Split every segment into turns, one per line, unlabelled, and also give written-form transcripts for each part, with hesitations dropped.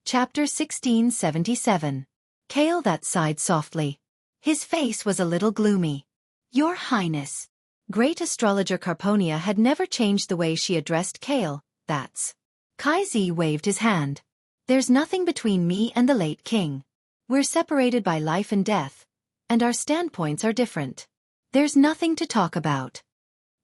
Chapter 1677. Kale that sighed softly. His face was a little gloomy. Your Highness. Great astrologer Carponia had never changed the way she addressed Kale, that's. Kaizi waved his hand. There's nothing between me and the late king. We're separated by life and death, and our standpoints are different. There's nothing to talk about.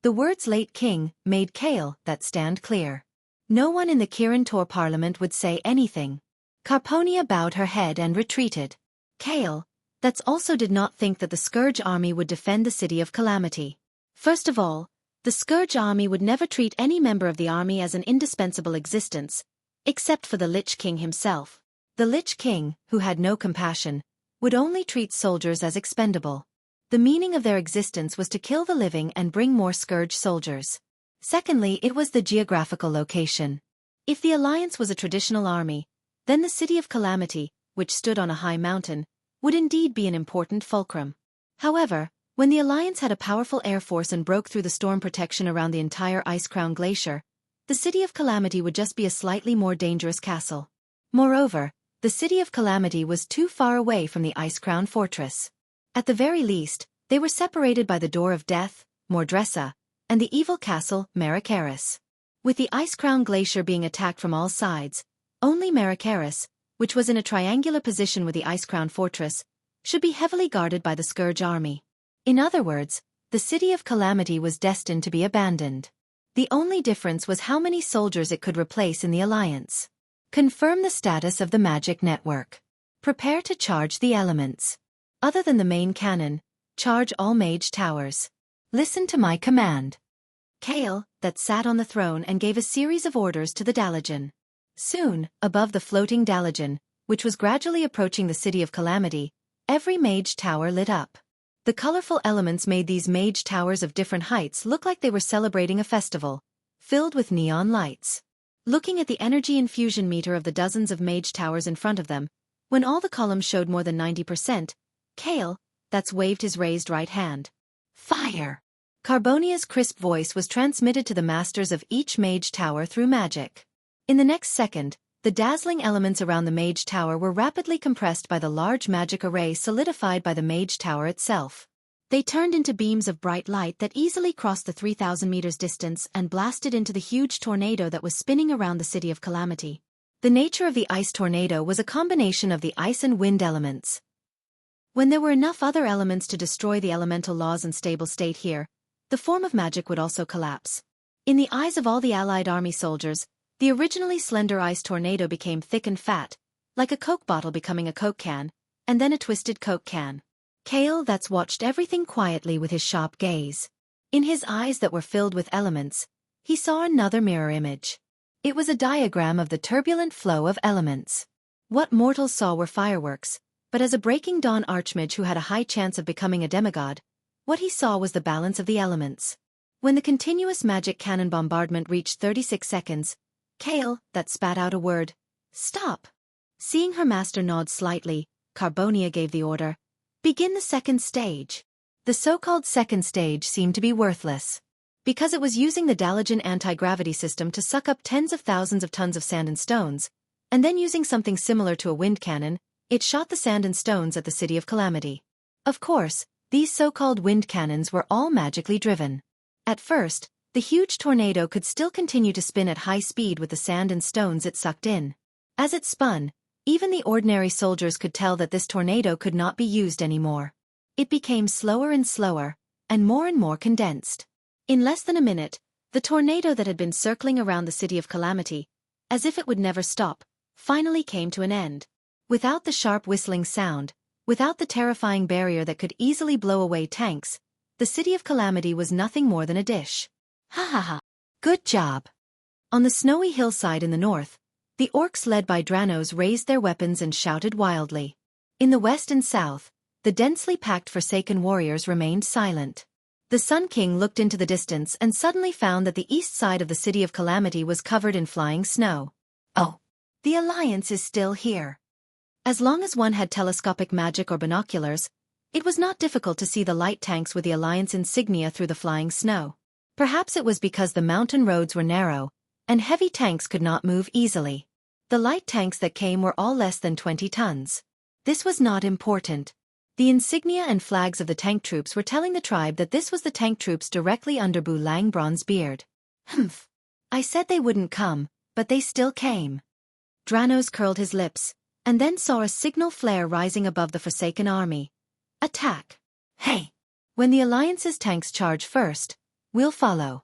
The words late king made Kale that stand clear. No one in the Kirin Tor parliament would say anything. Carponia bowed her head and retreated. Kale, that's also did not think that the Scourge army would defend the City of Calamity. First of all, the Scourge army would never treat any member of the army as an indispensable existence, except for the Lich King himself. The Lich King, who had no compassion, would only treat soldiers as expendable. The meaning of their existence was to kill the living and bring more Scourge soldiers. Secondly, it was the geographical location. If the Alliance was a traditional army, then the City of Calamity, which stood on a high mountain, would indeed be an important fulcrum. However, when the Alliance had a powerful air force and broke through the storm protection around the entire Ice-Crown Glacier, the City of Calamity would just be a slightly more dangerous castle. Moreover, the City of Calamity was too far away from the Ice-Crown Fortress. At the very least, they were separated by the Door of Death, Mordressa, and the evil castle, Marikaris. With the Ice-Crown Glacier being attacked from all sides, only Marikaris, which was in a triangular position with the Ice-Crown Fortress, should be heavily guarded by the Scourge army. In other words, the City of Calamity was destined to be abandoned. The only difference was how many soldiers it could replace in the Alliance. Confirm the status of the magic network. Prepare to charge the elements. Other than the main cannon, charge all mage towers. Listen to my command. Kale, that sat on the throne and gave a series of orders to the Dalajan. Soon, above the floating Dalajan, which was gradually approaching the City of Calamity, every mage tower lit up. The colorful elements made these mage towers of different heights look like they were celebrating a festival, filled with neon lights. Looking at the energy infusion meter of the dozens of mage towers in front of them, when all the columns showed more than 90%, Kale, that's waved his raised right hand. Fire! Carbonia's crisp voice was transmitted to the masters of each mage tower through magic. In the next second, the dazzling elements around the mage tower were rapidly compressed by the large magic array solidified by the mage tower itself. They turned into beams of bright light that easily crossed the 3,000 meters distance and blasted into the huge tornado that was spinning around the City of Calamity. The nature of the ice tornado was a combination of the ice and wind elements. When there were enough other elements to destroy the elemental laws and stable state here, the form of magic would also collapse. In the eyes of all the allied army soldiers, the originally slender ice tornado became thick and fat, like a Coke bottle becoming a Coke can, and then a twisted Coke can. Kale that's watched everything quietly with his sharp gaze. In his eyes that were filled with elements, he saw another mirror image. It was a diagram of the turbulent flow of elements. What mortals saw were fireworks, but as a Breaking Dawn archmage who had a high chance of becoming a demigod, what he saw was the balance of the elements. When the continuous magic cannon bombardment reached 36 seconds, Kale, that spat out a word. Stop! Seeing her master nod slightly, Carbonia gave the order. Begin the second stage. The so-called second stage seemed to be worthless. Because it was using the Dalajan anti-gravity system to suck up tens of thousands of tons of sand and stones, and then using something similar to a wind cannon, it shot the sand and stones at the City of Calamity. Of course, these so-called wind cannons were all magically driven. At first, the huge tornado could still continue to spin at high speed with the sand and stones it sucked in. As it spun, even the ordinary soldiers could tell that this tornado could not be used anymore. It became slower and more condensed. In less than a minute, the tornado that had been circling around the City of Calamity, as if it would never stop, finally came to an end. Without the sharp whistling sound, without the terrifying barrier that could easily blow away tanks, the City of Calamity was nothing more than a dish. Ha ha ha. Good job. On the snowy hillside in the north, the orcs led by Dranos raised their weapons and shouted wildly. In the west and south, the densely packed Forsaken warriors remained silent. The Sun King looked into the distance and suddenly found that the east side of the City of Calamity was covered in flying snow. Oh, the Alliance is still here. As long as one had telescopic magic or binoculars, it was not difficult to see the light tanks with the Alliance insignia through the flying snow. Perhaps it was because the mountain roads were narrow, and heavy tanks could not move easily. The light tanks that came were all less than 20 tons. This was not important. The insignia and flags of the tank troops were telling the tribe that this was the tank troops directly under Bu Lang Bronzebeard. Humph. I said they wouldn't come, but they still came. Dranos curled his lips, and then saw a signal flare rising above the Forsaken army. Attack. Hey! When the Alliance's tanks charge first, we'll follow.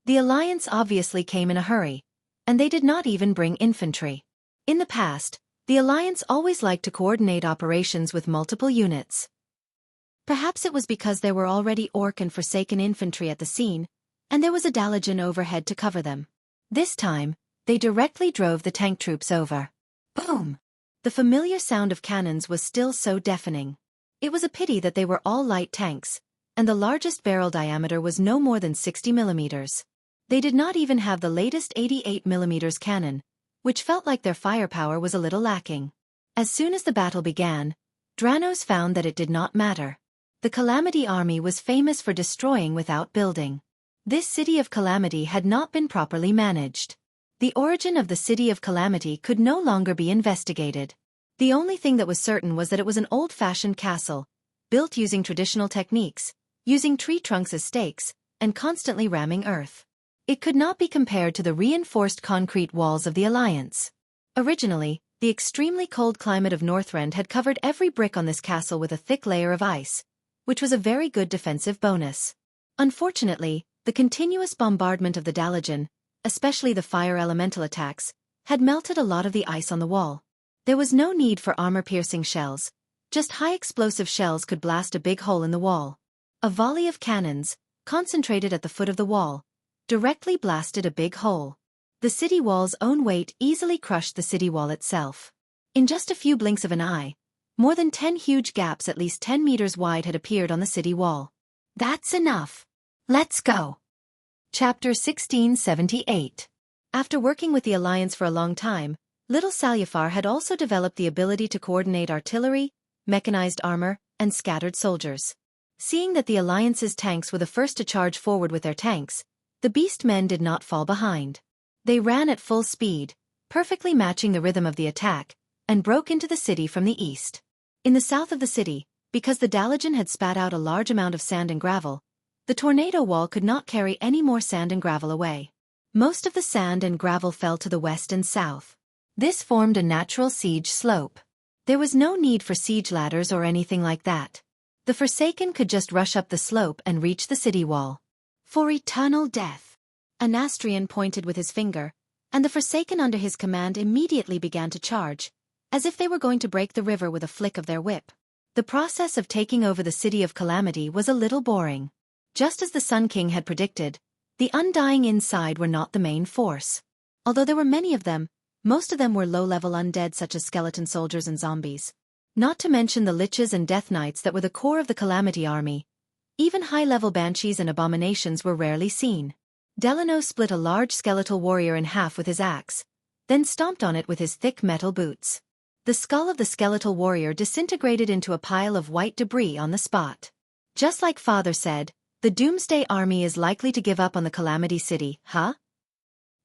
The Alliance obviously came in a hurry, and they did not even bring infantry. In the past, the Alliance always liked to coordinate operations with multiple units. Perhaps it was because there were already Orc and Forsaken infantry at the scene, and there was a Dalajan overhead to cover them. This time, they directly drove the tank troops over. Boom! The familiar sound of cannons was still so deafening. It was a pity that they were all light tanks, and the largest barrel diameter was no more than 60 millimeters. They did not even have the latest 88 millimeters cannon, which felt like their firepower was a little lacking. As soon as the battle began, Dranos found that it did not matter. The Calamity army was famous for destroying without building. This city of Calamity had not been properly managed. The origin of the city of Calamity could no longer be investigated. The only thing that was certain was that it was an old-fashioned castle, built using traditional techniques, using tree trunks as stakes, and constantly ramming earth. It could not be compared to the reinforced concrete walls of the Alliance. Originally, the extremely cold climate of Northrend had covered every brick on this castle with a thick layer of ice, which was a very good defensive bonus. Unfortunately, the continuous bombardment of the Dalajan, especially the fire elemental attacks, had melted a lot of the ice on the wall. There was no need for armor-piercing shells, just high-explosive shells could blast a big hole in the wall. A volley of cannons, concentrated at the foot of the wall, directly blasted a big hole. The city wall's own weight easily crushed the city wall itself. In just a few blinks of an eye, more than 10 huge gaps at least 10 meters wide had appeared on the city wall. That's enough. Let's go. Chapter 1678. After working with the Alliance for a long time, little Salyafar had also developed the ability to coordinate artillery, mechanized armor, and scattered soldiers. Seeing that the Alliance's tanks were the first to charge forward with their tanks, the beast men did not fall behind. They ran at full speed, perfectly matching the rhythm of the attack, and broke into the city from the east. In the south of the city, because the Dalajan had spat out a large amount of sand and gravel, the tornado wall could not carry any more sand and gravel away. Most of the sand and gravel fell to the west and south. This formed a natural siege slope. There was no need for siege ladders or anything like that. The Forsaken could just rush up the slope and reach the city wall. For eternal death. Anastrian pointed with his finger, and the Forsaken under his command immediately began to charge, as if they were going to break the river with a flick of their whip. The process of taking over the city of Calamity was a little boring. Just as the Sun King had predicted, the Undying inside were not the main force. Although there were many of them, most of them were low-level undead such as skeleton soldiers and zombies. Not to mention the Liches and Death Knights that were the core of the Calamity army. Even high-level banshees and abominations were rarely seen. Delano split a large skeletal warrior in half with his axe, then stomped on it with his thick metal boots. The skull of the skeletal warrior disintegrated into a pile of white debris on the spot. Just like Father said, the Doomsday army is likely to give up on the Calamity City, huh?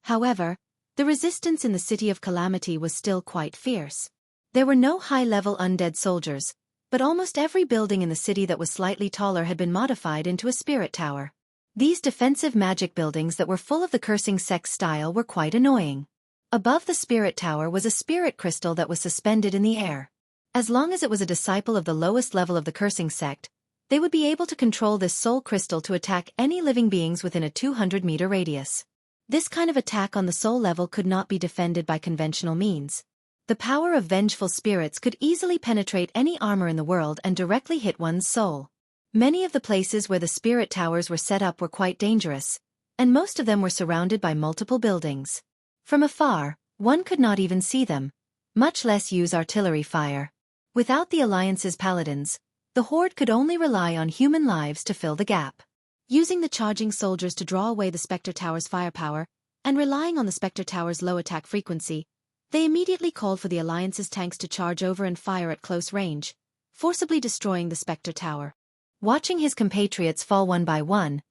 However, the resistance in the City of Calamity was still quite fierce. There were no high-level undead soldiers, but almost every building in the city that was slightly taller had been modified into a spirit tower. These defensive magic buildings that were full of the cursing sex style were quite annoying. Above the spirit tower was a spirit crystal that was suspended in the air. As long as it was a disciple of the lowest level of the cursing sect, they would be able to control this soul crystal to attack any living beings within a 200-meter radius. This kind of attack on the soul level could not be defended by conventional means. The power of vengeful spirits could easily penetrate any armor in the world and directly hit one's soul. Many of the places where the spirit towers were set up were quite dangerous, and most of them were surrounded by multiple buildings. From afar, one could not even see them, much less use artillery fire. Without the Alliance's paladins, the Horde could only rely on human lives to fill the gap. Using the charging soldiers to draw away the Spectre Tower's firepower, and relying on the Spectre Tower's low attack frequency, they immediately called for the Alliance's tanks to charge over and fire at close range, forcibly destroying the Spectre Tower. Watching his compatriots fall one by one,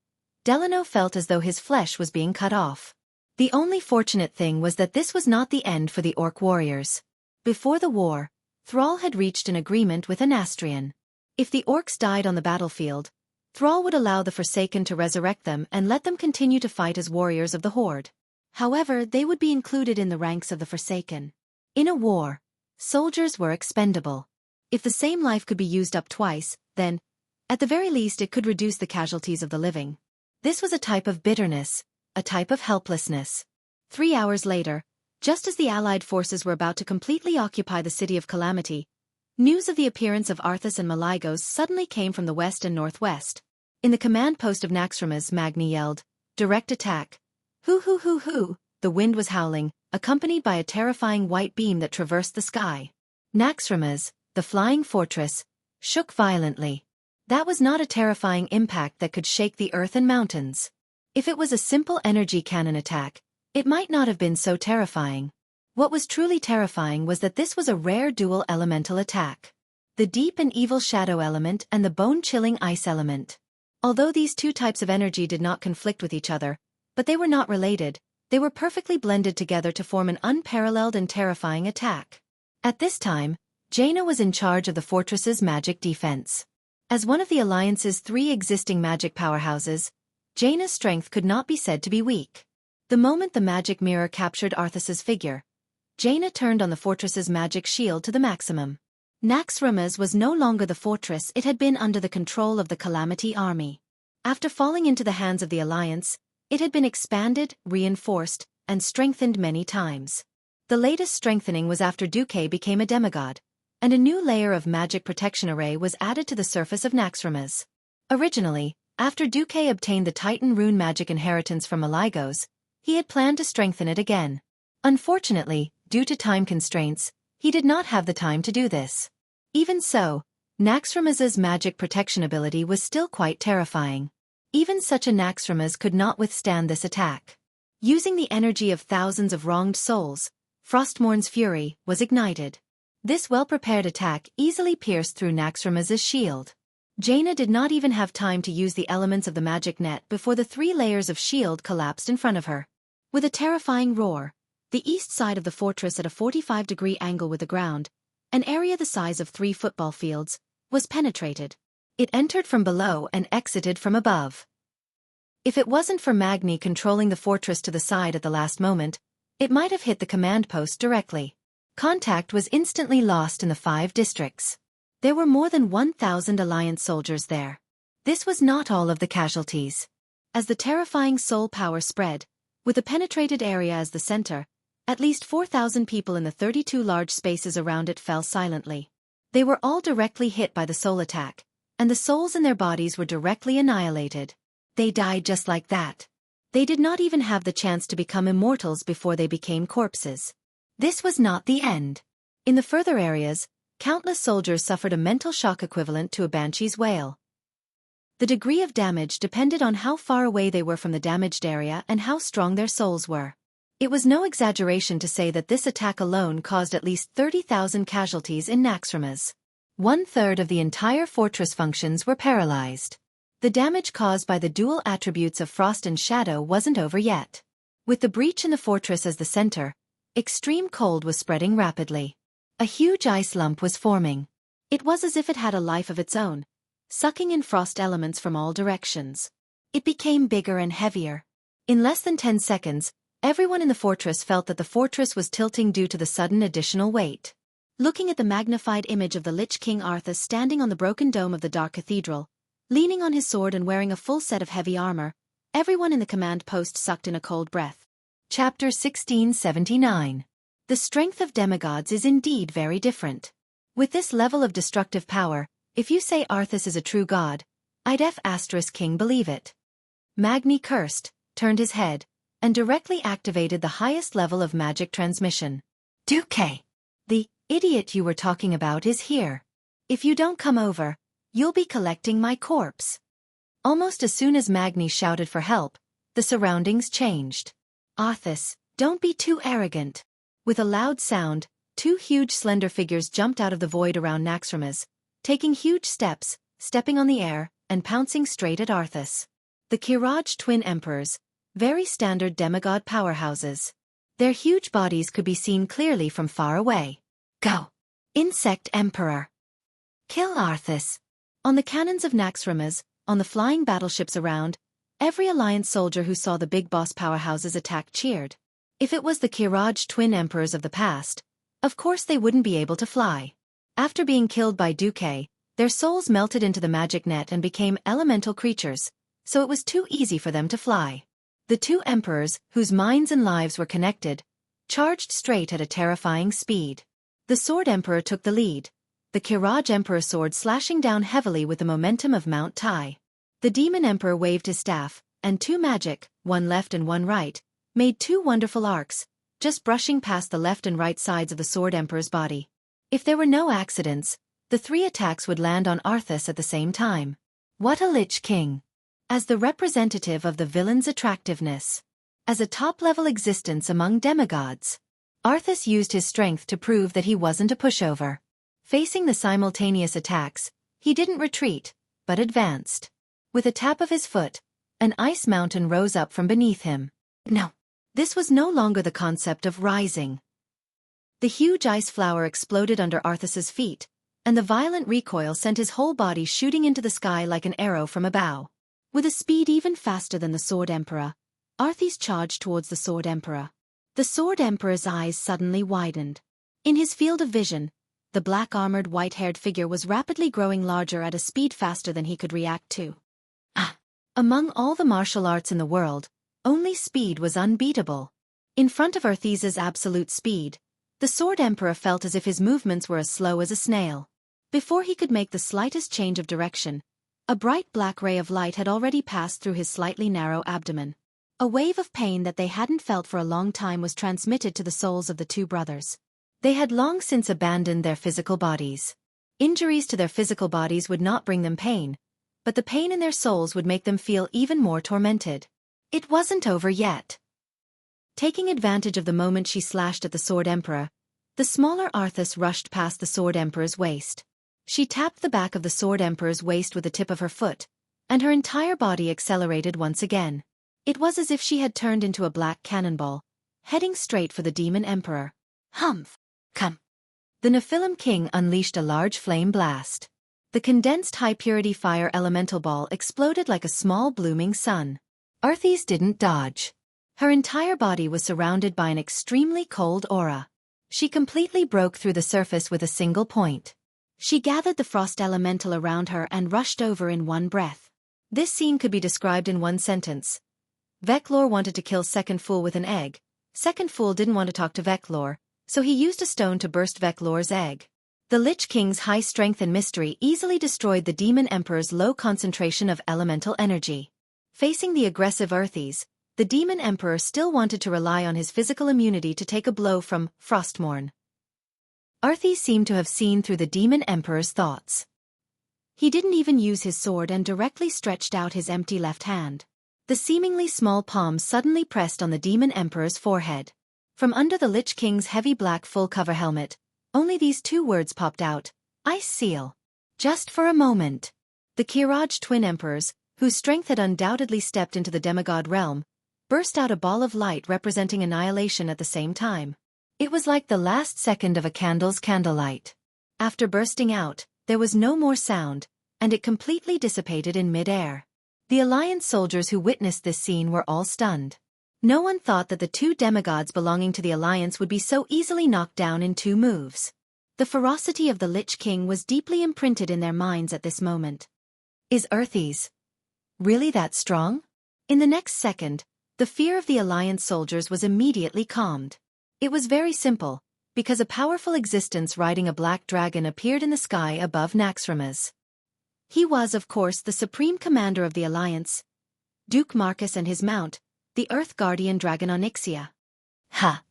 Delano felt as though his flesh was being cut off. The only fortunate thing was that this was not the end for the orc warriors. Before the war, Thrall had reached an agreement with Anastrian. If the orcs died on the battlefield, Thrall would allow the Forsaken to resurrect them and let them continue to fight as warriors of the Horde. However, they would be included in the ranks of the Forsaken. In a war, soldiers were expendable. If the same life could be used up twice, then, at the very least, it could reduce the casualties of the living. This was a type of bitterness, a type of helplessness. 3 hours later, just as the Allied forces were about to completely occupy the City of Calamity, news of the appearance of Arthas and Malygos suddenly came from the west and northwest. In the command post of Naxxramas, Magni yelled, "Direct attack." Hoo hoo hoo hoo, the wind was howling, accompanied by a terrifying white beam that traversed the sky. Naxxramas, the flying fortress, shook violently. That was not a terrifying impact that could shake the earth and mountains. If it was a simple energy cannon attack, it might not have been so terrifying. What was truly terrifying was that this was a rare dual elemental attack. The deep and evil shadow element and the bone-chilling ice element. Although these two types of energy did not conflict with each other, but they were not related, they were perfectly blended together to form an unparalleled and terrifying attack. At this time, Jaina was in charge of the fortress's magic defense. As one of the Alliance's 3 existing magic powerhouses, Jaina's strength could not be said to be weak. The moment the magic mirror captured Arthas's figure, Jaina turned on the fortress's magic shield to the maximum. Naxxramas was no longer the fortress it had been under the control of the Calamity Army. After falling into the hands of the Alliance, it had been expanded, reinforced, and strengthened many times. The latest strengthening was after Xueqi became a demigod, and a new layer of magic protection array was added to the surface of Naxxramas. Originally, after Xueqi obtained the Titan rune magic inheritance from Malygos, he had planned to strengthen it again. Unfortunately, due to time constraints, he did not have the time to do this. Even so, Naxxramas's magic protection ability was still quite terrifying. Even such a Naxxramas could not withstand this attack. Using the energy of thousands of wronged souls, Frostmourn's fury was ignited. This well-prepared attack easily pierced through Naxxramas's shield. Jaina did not even have time to use the elements of the magic net before the 3 layers of shield collapsed in front of her. With a terrifying roar, the east side of the fortress at a 45-degree angle with the ground, an area the size of 3 football fields, was penetrated. It entered from below and exited from above. If it wasn't for Magni controlling the fortress to the side at the last moment, it might have hit the command post directly. Contact was instantly lost in the 5 districts. There were more than 1,000 Alliance soldiers there. This was not all of the casualties. As the terrifying soul power spread, with the penetrated area as the center, at least 4,000 people in the 32 large spaces around it fell silently. They were all directly hit by the soul attack, and the souls in their bodies were directly annihilated. They died just like that. They did not even have the chance to become immortals before they became corpses. This was not the end. In the further areas, countless soldiers suffered a mental shock equivalent to a banshee's wail. The degree of damage depended on how far away they were from the damaged area and how strong their souls were. It was no exaggeration to say that this attack alone caused at least 30,000 casualties in Naxxramas. 1/3 of the entire fortress functions were paralyzed. The damage caused by the dual attributes of frost and shadow wasn't over yet. With the breach in the fortress as the center, extreme cold was spreading rapidly. A huge ice lump was forming. It was as if it had a life of its own, sucking in frost elements from all directions. It became bigger and heavier. In less than 10 seconds, everyone in the fortress felt that the fortress was tilting due to the sudden additional weight. Looking at the magnified image of the Lich King Arthas standing on the broken dome of the Dark Cathedral, leaning on his sword and wearing a full set of heavy armor, everyone in the command post sucked in a cold breath. Chapter 1679. The strength of demigods is indeed very different. With this level of destructive power, if you say Arthas is a true god, I'd *King believe it. Magni cursed, turned his head, and directly activated the highest level of magic transmission. Xueqi, the idiot you were talking about is here. If you don't come over, you'll be collecting my corpse. Almost as soon as Magni shouted for help, the surroundings changed. Arthas, don't be too arrogant. With a loud sound, 2 huge slender figures jumped out of the void around Naxxramas, taking huge steps, stepping on the air, and pouncing straight at Arthas. The Kiraj twin emperors, very standard demigod powerhouses. Their huge bodies could be seen clearly from far away. Go! Insect Emperor! Kill Arthas! On the cannons of Naxxramas, on the flying battleships around, every Alliance soldier who saw the big boss powerhouses attack cheered. If it was the Qiraj twin emperors of the past, of course they wouldn't be able to fly. After being killed by Xueqi, their souls melted into the magic net and became elemental creatures, so it was too easy for them to fly. The two emperors, whose minds and lives were connected, charged straight at a terrifying speed. The Sword Emperor took the lead, the Qiraj Emperor sword slashing down heavily with the momentum of Mount Tai. The Demon Emperor waved his staff, and two magic, one left and one right, made two wonderful arcs, just brushing past the left and right sides of the Sword Emperor's body. If there were no accidents, the three attacks would land on Arthas at the same time. What a Lich King! As the representative of the villain's attractiveness. As a top-level existence among demigods, Arthas used his strength to prove that he wasn't a pushover. Facing the simultaneous attacks, he didn't retreat, but advanced. With a tap of his foot, an ice mountain rose up from beneath him. No, this was no longer the concept of rising. The huge ice flower exploded under Arthas's feet, and the violent recoil sent his whole body shooting into the sky like an arrow from a bow. With a speed even faster than the Sword Emperor, Arthas charged towards the Sword Emperor. The Sword Emperor's eyes suddenly widened. In his field of vision, the black-armored white-haired figure was rapidly growing larger at a speed faster than he could react to. Among all the martial arts in the world, only speed was unbeatable. In front of Arthas's absolute speed, the Sword Emperor felt as if his movements were as slow as a snail. Before he could make the slightest change of direction, a bright black ray of light had already passed through his slightly narrow abdomen. A wave of pain that they hadn't felt for a long time was transmitted to the souls of the two brothers. They had long since abandoned their physical bodies. Injuries to their physical bodies would not bring them pain, but the pain in their souls would make them feel even more tormented. It wasn't over yet. Taking advantage of the moment she slashed at the Sword Emperor, the smaller Arthas rushed past the Sword Emperor's waist. She tapped the back of the Sword Emperor's waist with the tip of her foot, and her entire body accelerated once again. It was as if she had turned into a black cannonball, heading straight for the Demon Emperor. Humph! Come! The Nephilim King unleashed a large flame blast. The condensed high-purity fire elemental ball exploded like a small blooming sun. Arthas didn't dodge. Her entire body was surrounded by an extremely cold aura. She completely broke through the surface with a single point. She gathered the frost elemental around her and rushed over in one breath. This scene could be described in one sentence. Veclor wanted to kill Second Fool with an egg. Second Fool didn't want to talk to Veclor, so he used a stone to burst Veclor's egg. The Lich King's high strength and mystery easily destroyed the Demon Emperor's low concentration of elemental energy. Facing the aggressive Arthas, the Demon Emperor still wanted to rely on his physical immunity to take a blow from Frostmourne. Arthas seemed to have seen through the Demon Emperor's thoughts. He didn't even use his sword and directly stretched out his empty left hand. The seemingly small palm suddenly pressed on the Demon Emperor's forehead. From under the Lich King's heavy black full-cover helmet, only these two words popped out: Ice Seal. Just for a moment. The Qiraj twin emperors, whose strength had undoubtedly stepped into the demigod realm, burst out a ball of light representing annihilation at the same time. It was like the last second of a candle's candlelight. After bursting out, there was no more sound, and it completely dissipated in mid-air. The Alliance soldiers who witnessed this scene were all stunned. No one thought that the two demigods belonging to the Alliance would be so easily knocked down in 2 moves. The ferocity of the Lich King was deeply imprinted in their minds at this moment. Is Arthas really that strong? In the next second, the fear of the Alliance soldiers was immediately calmed. It was very simple, because a powerful existence riding a black dragon appeared in the sky above Naxxramas. He was, of course, the supreme commander of the Alliance, Duke Marcus, and his mount, the Earth Guardian Dragon Onyxia. Ha!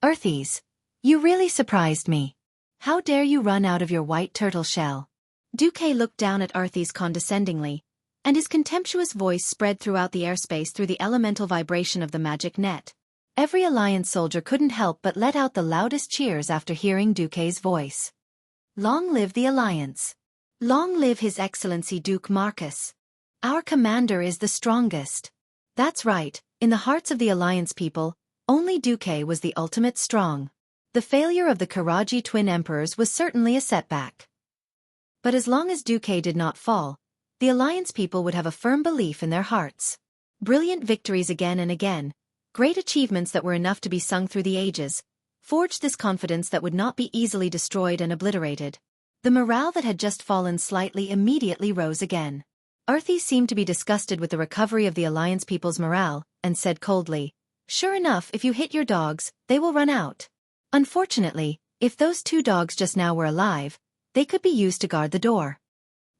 Arthas, you really surprised me. How dare you run out of your white turtle shell? Xueqi looked down at Arthas condescendingly, and his contemptuous voice spread throughout the airspace through the elemental vibration of the magic net. Every Alliance soldier couldn't help but let out the loudest cheers after hearing Xueqi's voice. Long live the Alliance! Long live His Excellency Duke Marcus! Our commander is the strongest. That's right, In the hearts of the Alliance people, only Xueqi was the ultimate strong. The failure of the Karaji twin emperors was certainly a setback. But as long as Xueqi did not fall, the Alliance people would have a firm belief in their hearts. Brilliant victories again and again, great achievements that were enough to be sung through the ages, forged this confidence that would not be easily destroyed and obliterated. The morale that had just fallen slightly immediately rose again. Arthie seemed to be disgusted with the recovery of the Alliance people's morale, and said coldly, "Sure enough, if you hit your dogs, they will run out. Unfortunately, if those 2 dogs just now were alive, they could be used to guard the door."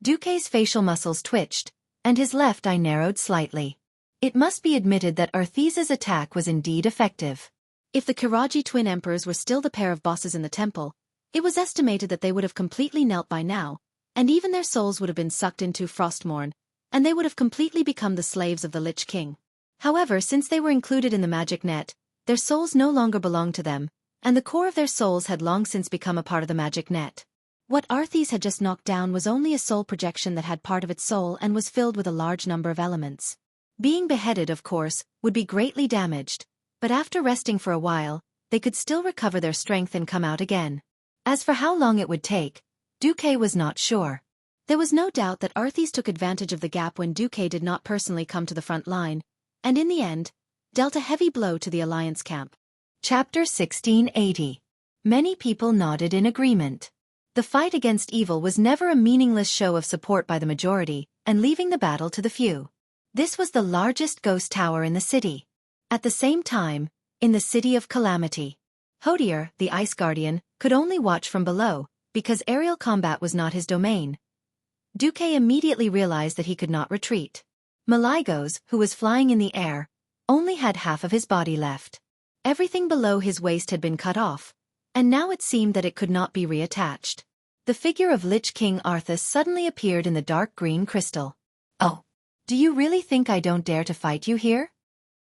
Xueqi's facial muscles twitched, and his left eye narrowed slightly. It must be admitted that Arthie's attack was indeed effective. If the Karaji twin emperors were still the pair of bosses in the temple, it was estimated that they would have completely knelt by now, and even their souls would have been sucked into Frostmourne, and they would have completely become the slaves of the Lich King. However, since they were included in the magic net, their souls no longer belonged to them, and the core of their souls had long since become a part of the magic net. What Arthie's had just knocked down was only a soul projection that had part of its soul and was filled with a large number of elements. Being beheaded, of course, would be greatly damaged, but after resting for a while, they could still recover their strength and come out again. As for how long it would take, Xueqi was not sure. There was no doubt that Arthie's took advantage of the gap when Xueqi did not personally come to the front line, and in the end, dealt a heavy blow to the Alliance camp. Chapter 1680. Many people nodded in agreement. The fight against evil was never a meaningless show of support by the majority, and leaving the battle to the few. This was the largest ghost tower in the city. At the same time, in the City of Calamity, Hodier, the Ice Guardian, could only watch from below, because aerial combat was not his domain. Xueqi immediately realized that he could not retreat. Maligos, who was flying in the air, only had half of his body left. Everything below his waist had been cut off, and now it seemed that it could not be reattached. The figure of Lich King Arthas suddenly appeared in the dark green crystal. "Oh, do you really think I don't dare to fight you here?"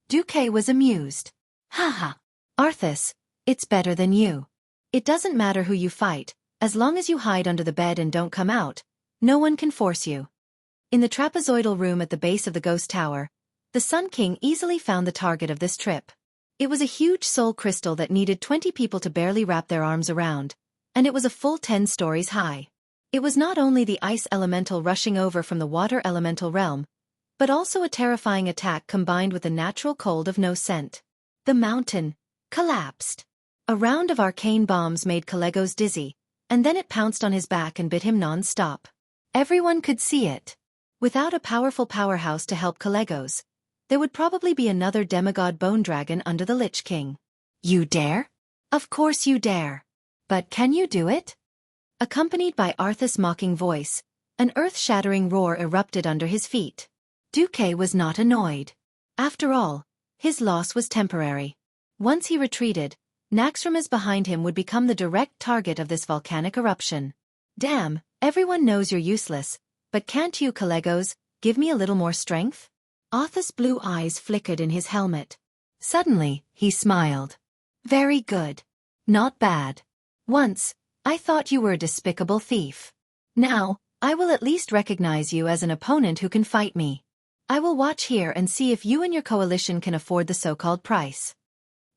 Xueqi was amused. "Haha. Arthas, it's better than you. It doesn't matter who you fight, as long as you hide under the bed and don't come out, no one can force you." In the trapezoidal room at the base of the ghost tower, the Sun King easily found the target of this trip. It was a huge soul crystal that needed 20 people to barely wrap their arms around, and it was a full 10 stories high. It was not only the ice elemental rushing over from the water elemental realm, but also a terrifying attack combined with the natural cold of no scent. The mountain collapsed. A round of arcane bombs made Calegos dizzy, and then it pounced on his back and bit him non-stop. Everyone could see it. Without a powerful powerhouse to help Calegos, there would probably be another demigod bone dragon under the Lich King. "You dare? Of course you dare. But can you do it?" Accompanied by Arthas' mocking voice, an earth-shattering roar erupted under his feet. Xueqi was not annoyed. After all, his loss was temporary. Once he retreated, Naxxramas behind him would become the direct target of this volcanic eruption. "Damn, everyone knows you're useless, but can't you, Calegos, give me a little more strength?" Arthas' blue eyes flickered in his helmet. Suddenly, he smiled. "Very good. Not bad. Once, I thought you were a despicable thief. Now, I will at least recognize you as an opponent who can fight me. I will watch here and see if you and your coalition can afford the so-called price."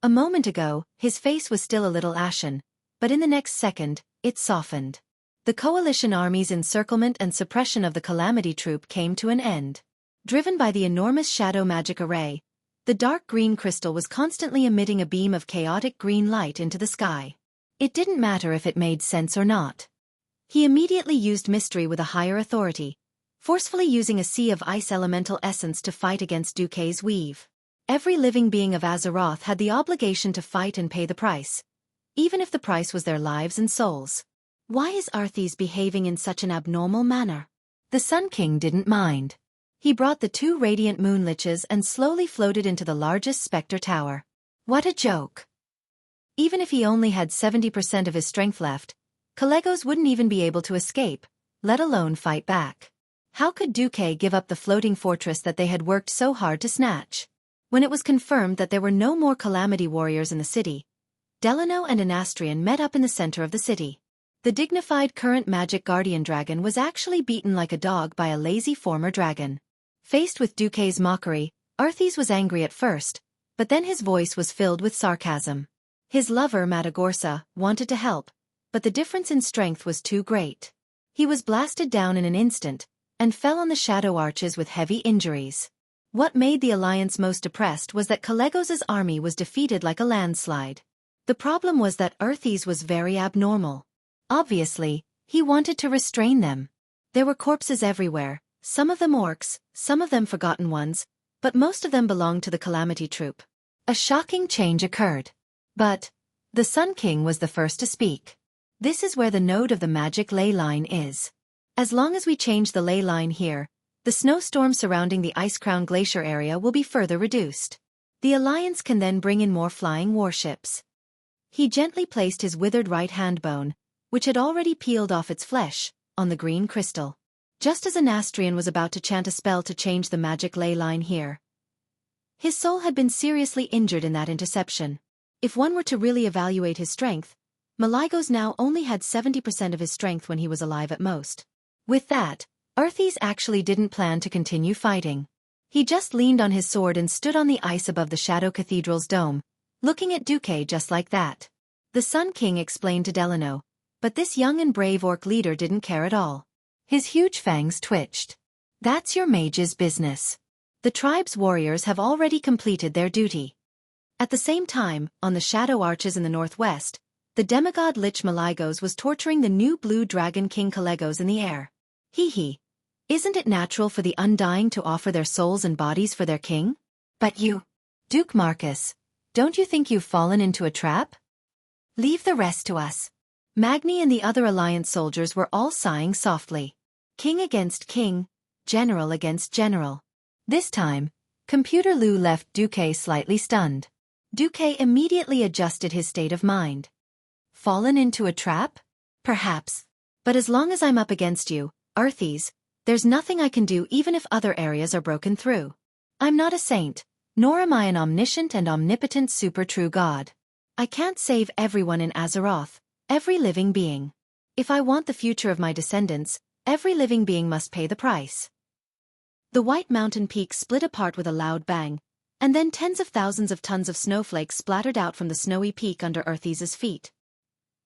A moment ago, his face was still a little ashen, but in the next second, it softened. The coalition army's encirclement and suppression of the Calamity Troop came to an end. Driven by the enormous shadow magic array, the dark green crystal was constantly emitting a beam of chaotic green light into the sky. It didn't matter if it made sense or not. He immediately used mystery with a higher authority, forcefully using a sea of ice elemental essence to fight against Xueqi's weave. Every living being of Azeroth had the obligation to fight and pay the price, even if the price was their lives and souls. Why is Arthas behaving in such an abnormal manner? The Sun King didn't mind. He brought the 2 radiant moon liches and slowly floated into the largest specter tower. What a joke! Even if he only had 70% of his strength left, Calegos wouldn't even be able to escape, let alone fight back. How could Xueqi give up the floating fortress that they had worked so hard to snatch? When it was confirmed that there were no more Calamity warriors in the city, Delano and Anastrian met up in the center of the city. The dignified current magic guardian dragon was actually beaten like a dog by a lazy former dragon. Faced with Xueqi's mockery, Arthas was angry at first, but then his voice was filled with sarcasm. His lover Matagorsa wanted to help, but the difference in strength was too great. He was blasted down in an instant, and fell on the shadow arches with heavy injuries. What made the alliance most depressed was that Kalegos' army was defeated like a landslide. The problem was that Arthas was very abnormal. Obviously, he wanted to restrain them. There were corpses everywhere, some of them orcs, some of them forgotten ones, but most of them belonged to the Calamity Troop. A shocking change occurred. But the Sun King was the first to speak. This is where the node of the magic ley line is. As long as we change the ley line here, the snowstorm surrounding the Ice Crown Glacier area will be further reduced. The Alliance can then bring in more flying warships. He gently placed his withered right hand bone, which had already peeled off its flesh, on the green crystal. Just as Anastrian was about to chant a spell to change the magic ley line here. His soul had been seriously injured in that interception. If one were to really evaluate his strength, Malygos now only had 70% of his strength when he was alive at most. With that, Arthas actually didn't plan to continue fighting. He just leaned on his sword and stood on the ice above the Shadow Cathedral's dome, looking at Xueqi just like that. The Sun King explained to Delano, but this young and brave orc leader didn't care at all. His huge fangs twitched. That's your mage's business. The tribe's warriors have already completed their duty. At the same time, on the Shadow Arches in the northwest, the demigod Lich Malygos was torturing the new blue dragon King Kalegos in the air. Hee. Isn't it natural for the Undying to offer their souls and bodies for their king? But you, Duke Marcus, don't you think you've fallen into a trap? Leave the rest to us. Magni and the other Alliance soldiers were all sighing softly. King against king, general against general. This time, Computer Lou left Xueqi slightly stunned. Xueqi immediately adjusted his state of mind. Fallen into a trap? Perhaps. But as long as I'm up against you, Arthas, there's nothing I can do even if other areas are broken through. I'm not a saint, nor am I an omniscient and omnipotent super true god. I can't save everyone in Azeroth, every living being. If I want the future of my descendants, every living being must pay the price. The white mountain peak split apart with a loud bang, and then tens of thousands of tons of snowflakes splattered out from the snowy peak under Arthas' feet.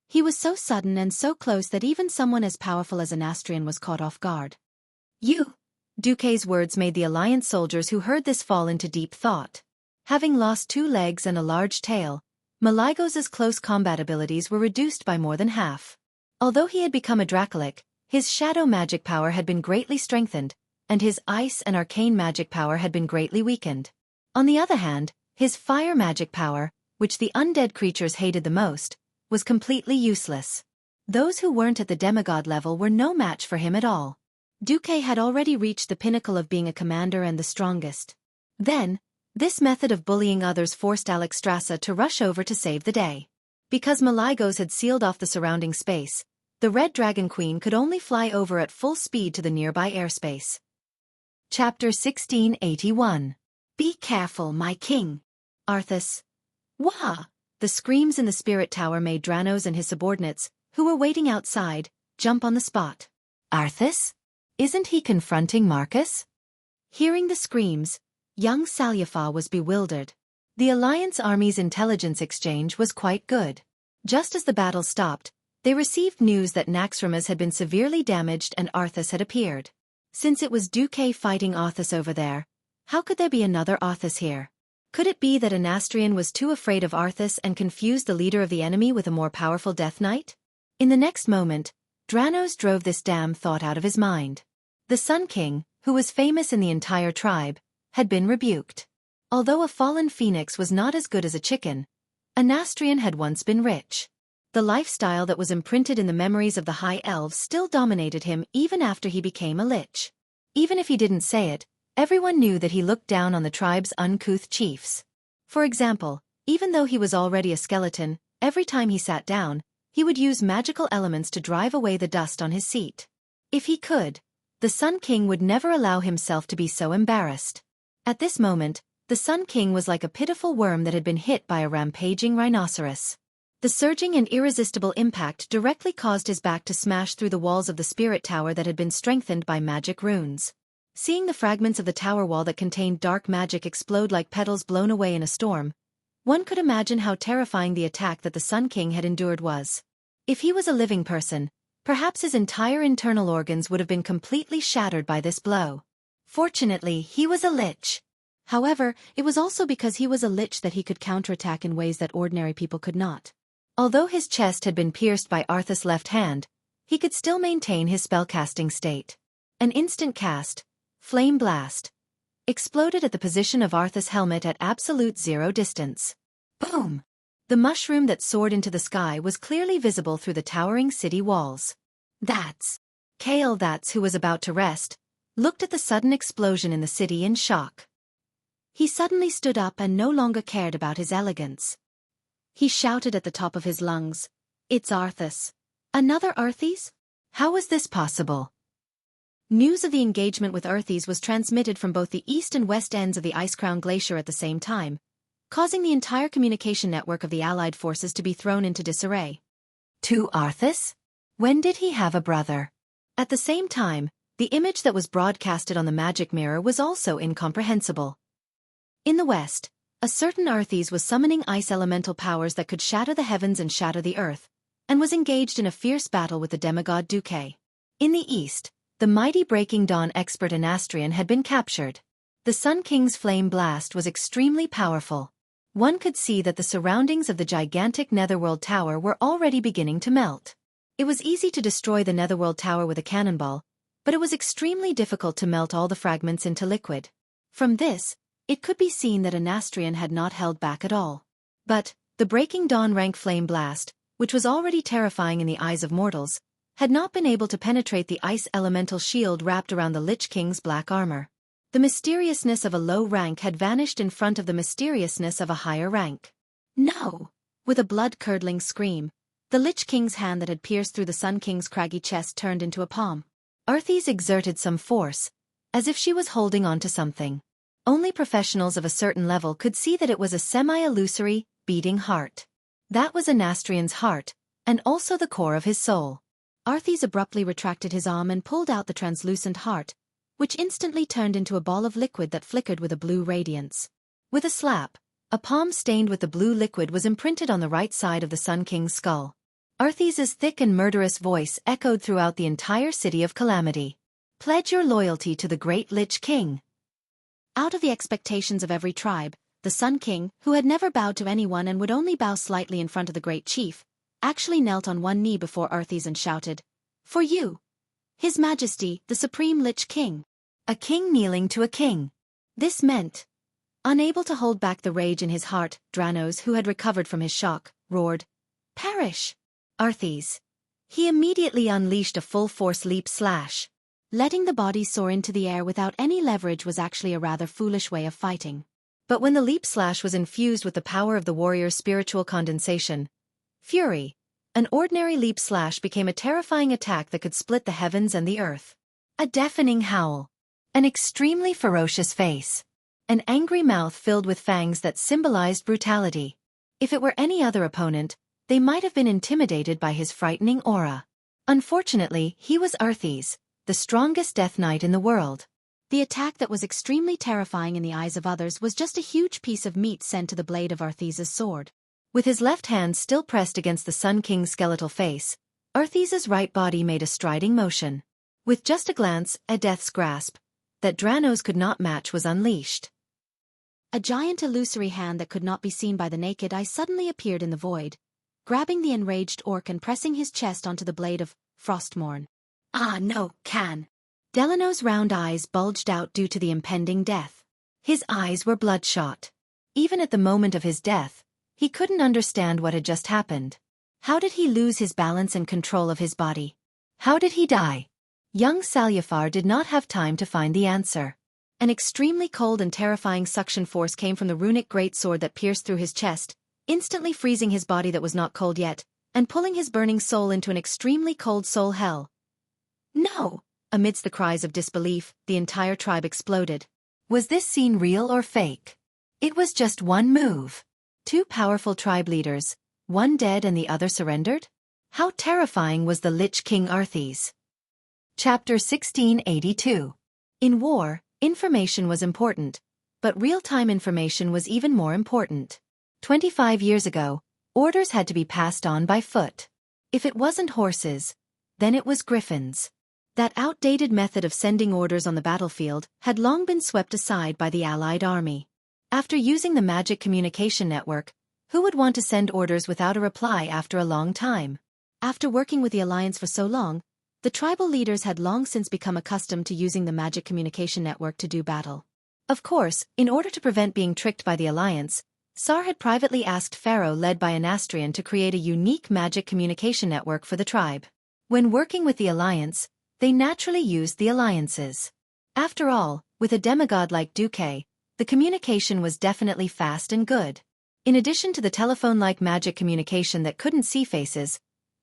He was so sudden and so close that even someone as powerful as Anastrian was caught off guard. You! Xueqi's words made the Alliance soldiers who heard this fall into deep thought. Having lost 2 legs and a large tail, Malygos' close combat abilities were reduced by more than half. Although he had become a Dracolic, his shadow magic power had been greatly strengthened, and his ice and arcane magic power had been greatly weakened. On the other hand, his fire magic power, which the undead creatures hated the most, was completely useless. Those who weren't at the demigod level were no match for him at all. Xueqi had already reached the pinnacle of being a commander and the strongest. Then, this method of bullying others forced Alexstrasza to rush over to save the day. Because Malygos had sealed off the surrounding space, the Red Dragon Queen could only fly over at full speed to the nearby airspace. Chapter 1681. Be careful, my king. Arthas. Wah! The screams in the spirit tower made Dranos and his subordinates, who were waiting outside, jump on the spot. Arthas? Isn't he confronting Marcus? Hearing the screams, young Salyafa was bewildered. The Alliance army's intelligence exchange was quite good. Just as the battle stopped, they received news that Naxxramas had been severely damaged and Arthas had appeared. Since it was Xueqi fighting Arthas over there, how could there be another Arthas here? Could it be that Anastrian was too afraid of Arthas and confused the leader of the enemy with a more powerful Death Knight? In the next moment, Dranos drove this damn thought out of his mind. The Sun King, who was famous in the entire tribe, had been rebuked. Although a fallen phoenix was not as good as a chicken, Anastrian had once been rich. The lifestyle that was imprinted in the memories of the High Elves still dominated him even after he became a lich. Even if he didn't say it, everyone knew that he looked down on the tribe's uncouth chiefs. For example, even though he was already a skeleton, every time he sat down, he would use magical elements to drive away the dust on his seat. If he could, the Sun King would never allow himself to be so embarrassed. At this moment, the Sun King was like a pitiful worm that had been hit by a rampaging rhinoceros. The surging and irresistible impact directly caused his back to smash through the walls of the spirit tower that had been strengthened by magic runes. Seeing the fragments of the tower wall that contained dark magic explode like petals blown away in a storm, one could imagine how terrifying the attack that the Sun King had endured was. If he was a living person, perhaps his entire internal organs would have been completely shattered by this blow. Fortunately, he was a lich. However, it was also because he was a lich that he could counterattack in ways that ordinary people could not. Although his chest had been pierced by Arthas' left hand, he could still maintain his spellcasting state. An instant cast, Flame Blast, exploded at the position of Arthas' helmet at absolute zero distance. Boom! The mushroom that soared into the sky was clearly visible through the towering city walls. Kale, who was about to rest, looked at the sudden explosion in the city in shock. He suddenly stood up and no longer cared about his elegance. He shouted at the top of his lungs, "It's Arthas. Another Arthas? How is this possible?" News of the engagement with Arthas was transmitted from both the east and west ends of the Icecrown Glacier at the same time, causing the entire communication network of the Allied forces to be thrown into disarray. To Arthas? When did he have a brother? At the same time, the image that was broadcasted on the magic mirror was also incomprehensible. In the west, a certain Arthas was summoning ice elemental powers that could shatter the heavens and shatter the earth, and was engaged in a fierce battle with the demigod Xueqi. In the east, the mighty Breaking Dawn expert Anastrian had been captured. The Sun King's flame blast was extremely powerful. One could see that the surroundings of the gigantic Netherworld Tower were already beginning to melt. It was easy to destroy the Netherworld Tower with a cannonball, but it was extremely difficult to melt all the fragments into liquid. From this, it could be seen that Anastrian had not held back at all. But, the Breaking Dawn rank flame blast, which was already terrifying in the eyes of mortals, had not been able to penetrate the ice elemental shield wrapped around the Lich King's black armor. The mysteriousness of a low rank had vanished in front of the mysteriousness of a higher rank. No! With a blood-curdling scream, the Lich King's hand that had pierced through the Sun King's craggy chest turned into a palm. Arthas exerted some force, as if she was holding on to something. Only professionals of a certain level could see that it was a semi-illusory, beating heart. That was Anastrian's heart, and also the core of his soul. Arthas abruptly retracted his arm and pulled out the translucent heart, which instantly turned into a ball of liquid that flickered with a blue radiance. With a slap, a palm stained with the blue liquid was imprinted on the right side of the Sun King's skull. Arthas's thick and murderous voice echoed throughout the entire city of Calamity. "Pledge your loyalty to the great Lich King." Out of the expectations of every tribe, the Sun King, who had never bowed to anyone and would only bow slightly in front of the great chief, actually knelt on one knee before Arthas and shouted, "For you, His Majesty, the Supreme Lich King." A king kneeling to a king. This meant. Unable to hold back the rage in his heart, Dranos, who had recovered from his shock, roared, "Perish! Arthas." He immediately unleashed a full-force leap slash. Letting the body soar into the air without any leverage was actually a rather foolish way of fighting. But when the leap slash was infused with the power of the warrior's spiritual condensation, fury, an ordinary leap slash became a terrifying attack that could split the heavens and the earth. A deafening howl. An extremely ferocious face. An angry mouth filled with fangs that symbolized brutality. If it were any other opponent, they might have been intimidated by his frightening aura. Unfortunately, he was Arthas, the strongest Death Knight in the world. The attack that was extremely terrifying in the eyes of others was just a huge piece of meat sent to the blade of Arthas's sword. With his left hand still pressed against the Sun King's skeletal face, Arthas's right body made a striding motion. With just a glance, a death's grasp, that Dranos could not match was unleashed. A giant illusory hand that could not be seen by the naked eye suddenly appeared in the void, grabbing the enraged orc and pressing his chest onto the blade of Frostmourne. "Ah no, can." Delano's round eyes bulged out due to the impending death. His eyes were bloodshot. Even at the moment of his death, he couldn't understand what had just happened. How did he lose his balance and control of his body? How did he die? Young Salyafar did not have time to find the answer. An extremely cold and terrifying suction force came from the runic greatsword that pierced through his chest, instantly freezing his body that was not cold yet, and pulling his burning soul into an extremely cold soul hell. "No!" Amidst the cries of disbelief, the entire tribe exploded. Was this scene real or fake? It was just one move. Two powerful tribe leaders, one dead and the other surrendered? How terrifying was the Lich King Arthas? Chapter 1682. In war, information was important, but real-time information was even more important. 25 years ago, orders had to be passed on by foot. If it wasn't horses, then it was griffins. That outdated method of sending orders on the battlefield had long been swept aside by the Allied army. After using the magic communication network, who would want to send orders without a reply after a long time? After working with the Alliance for so long, the tribal leaders had long since become accustomed to using the magic communication network to do battle. Of course, in order to prevent being tricked by the Alliance, Sar had privately asked Pharaoh led by Anastrian to create a unique magic communication network for the tribe. When working with the Alliance, they naturally used the alliances. After all, with a demigod like Xueqi, the communication was definitely fast and good. In addition to the telephone-like magic communication that couldn't see faces,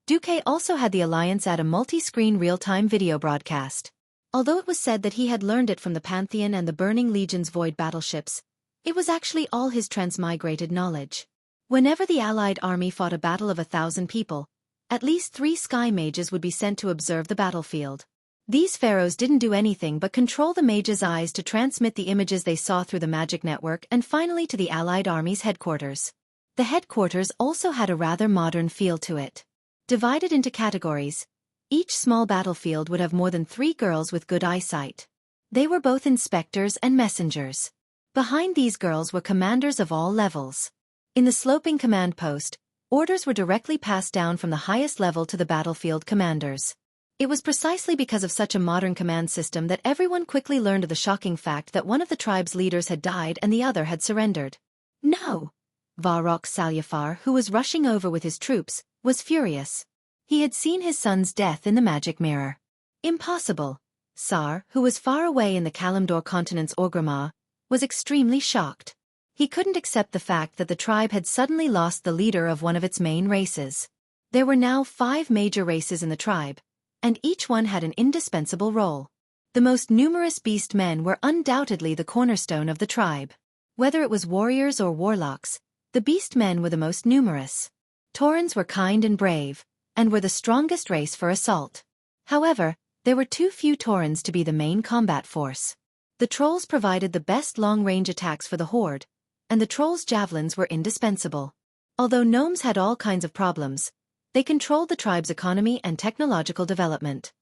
Xueqi also had the Alliance add a multi-screen real-time video broadcast. Although it was said that he had learned it from the Pantheon and the Burning Legion's void battleships, it was actually all his transmigrated knowledge. Whenever the Allied army fought a battle of 1,000 people, at least 3 sky mages would be sent to observe the battlefield. These pharaohs didn't do anything but control the mages' eyes to transmit the images they saw through the magic network and finally to the Allied army's headquarters. The headquarters also had a rather modern feel to it. Divided into categories, each small battlefield would have more than 3 girls with good eyesight. They were both inspectors and messengers. Behind these girls were commanders of all levels. In the sloping command post, orders were directly passed down from the highest level to the battlefield commanders. It was precisely because of such a modern command system that everyone quickly learned of the shocking fact that one of the tribe's leaders had died and the other had surrendered. No! Varrock Salyafar, who was rushing over with his troops, was furious. He had seen his son's death in the magic mirror. Impossible. Sar, who was far away in the Kalimdor continent's Orgrimmar, was extremely shocked. He couldn't accept the fact that the tribe had suddenly lost the leader of one of its main races. There were now 5 major races in the tribe, and each one had an indispensable role. The most numerous beast men were undoubtedly the cornerstone of the tribe. Whether it was warriors or warlocks, the beast men were the most numerous. Taurens were kind and brave, and were the strongest race for assault. However, there were too few Taurens to be the main combat force. The trolls provided the best long-range attacks for the horde, and the trolls' javelins were indispensable. Although gnomes had all kinds of problems, they controlled the tribe's economy and technological development.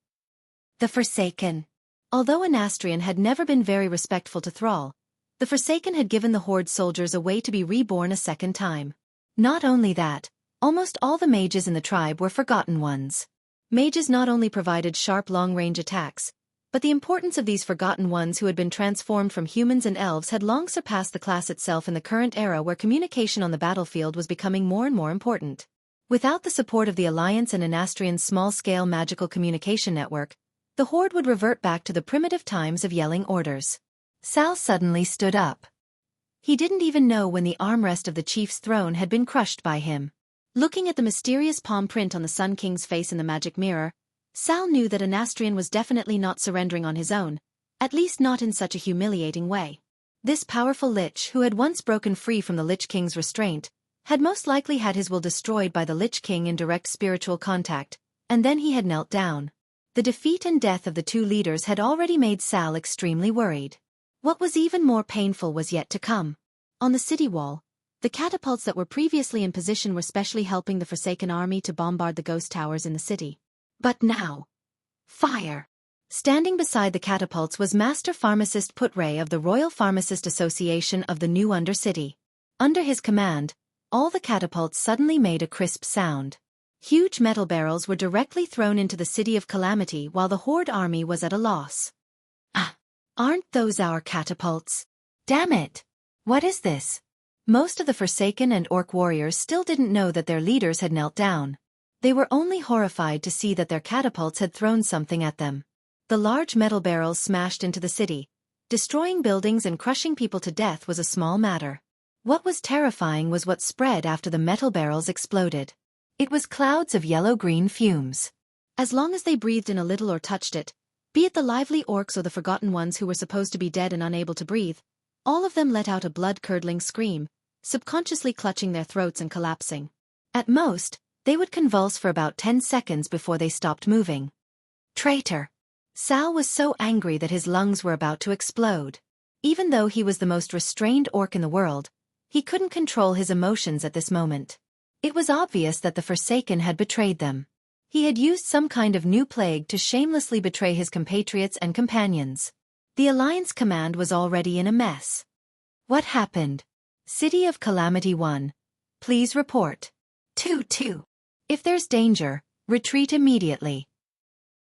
The Forsaken. Although Anastrian had never been very respectful to Thrall, the Forsaken had given the horde soldiers a way to be reborn a second time. Not only that, almost all the mages in the tribe were forgotten ones. Mages not only provided sharp long-range attacks, but the importance of these forgotten ones who had been transformed from humans and elves had long surpassed the class itself in the current era where communication on the battlefield was becoming more and more important. Without the support of the Alliance and Anastrian's small-scale magical communication network, the horde would revert back to the primitive times of yelling orders. Sal suddenly stood up. He didn't even know when the armrest of the chief's throne had been crushed by him. Looking at the mysterious palm print on the Sun King's face in the magic mirror, Sal knew that Anastrian was definitely not surrendering on his own, at least not in such a humiliating way. This powerful Lich, who had once broken free from the Lich King's restraint, had most likely had his will destroyed by the Lich King in direct spiritual contact, and then he had knelt down. The defeat and death of the 2 leaders had already made Sal extremely worried. What was even more painful was yet to come. On the city wall, the catapults that were previously in position were specially helping the Forsaken army to bombard the ghost towers in the city. But now, fire! Standing beside the catapults was Master Pharmacist Putray of the Royal Pharmacist Association of the New Undercity. Under his command, all the catapults suddenly made a crisp sound. Huge metal barrels were directly thrown into the City of Calamity while the Horde army was at a loss. Ah! Aren't those our catapults? Damn it! What is this? Most of the Forsaken and Orc warriors still didn't know that their leaders had knelt down. They were only horrified to see that their catapults had thrown something at them. The large metal barrels smashed into the city. Destroying buildings and crushing people to death was a small matter. What was terrifying was what spread after the metal barrels exploded. It was clouds of yellow-green fumes. As long as they breathed in a little or touched it, be it the lively orcs or the forgotten ones who were supposed to be dead and unable to breathe, all of them let out a blood-curdling scream, subconsciously clutching their throats and collapsing. At most, they would convulse for about 10 seconds before they stopped moving. Traitor! Sal was so angry that his lungs were about to explode. Even though he was the most restrained orc in the world, he couldn't control his emotions at this moment. It was obvious that the Forsaken had betrayed them. He had used some kind of new plague to shamelessly betray his compatriots and companions. The Alliance command was already in a mess. What happened? City of Calamity 1. Please report. 2-2. If there's danger, retreat immediately.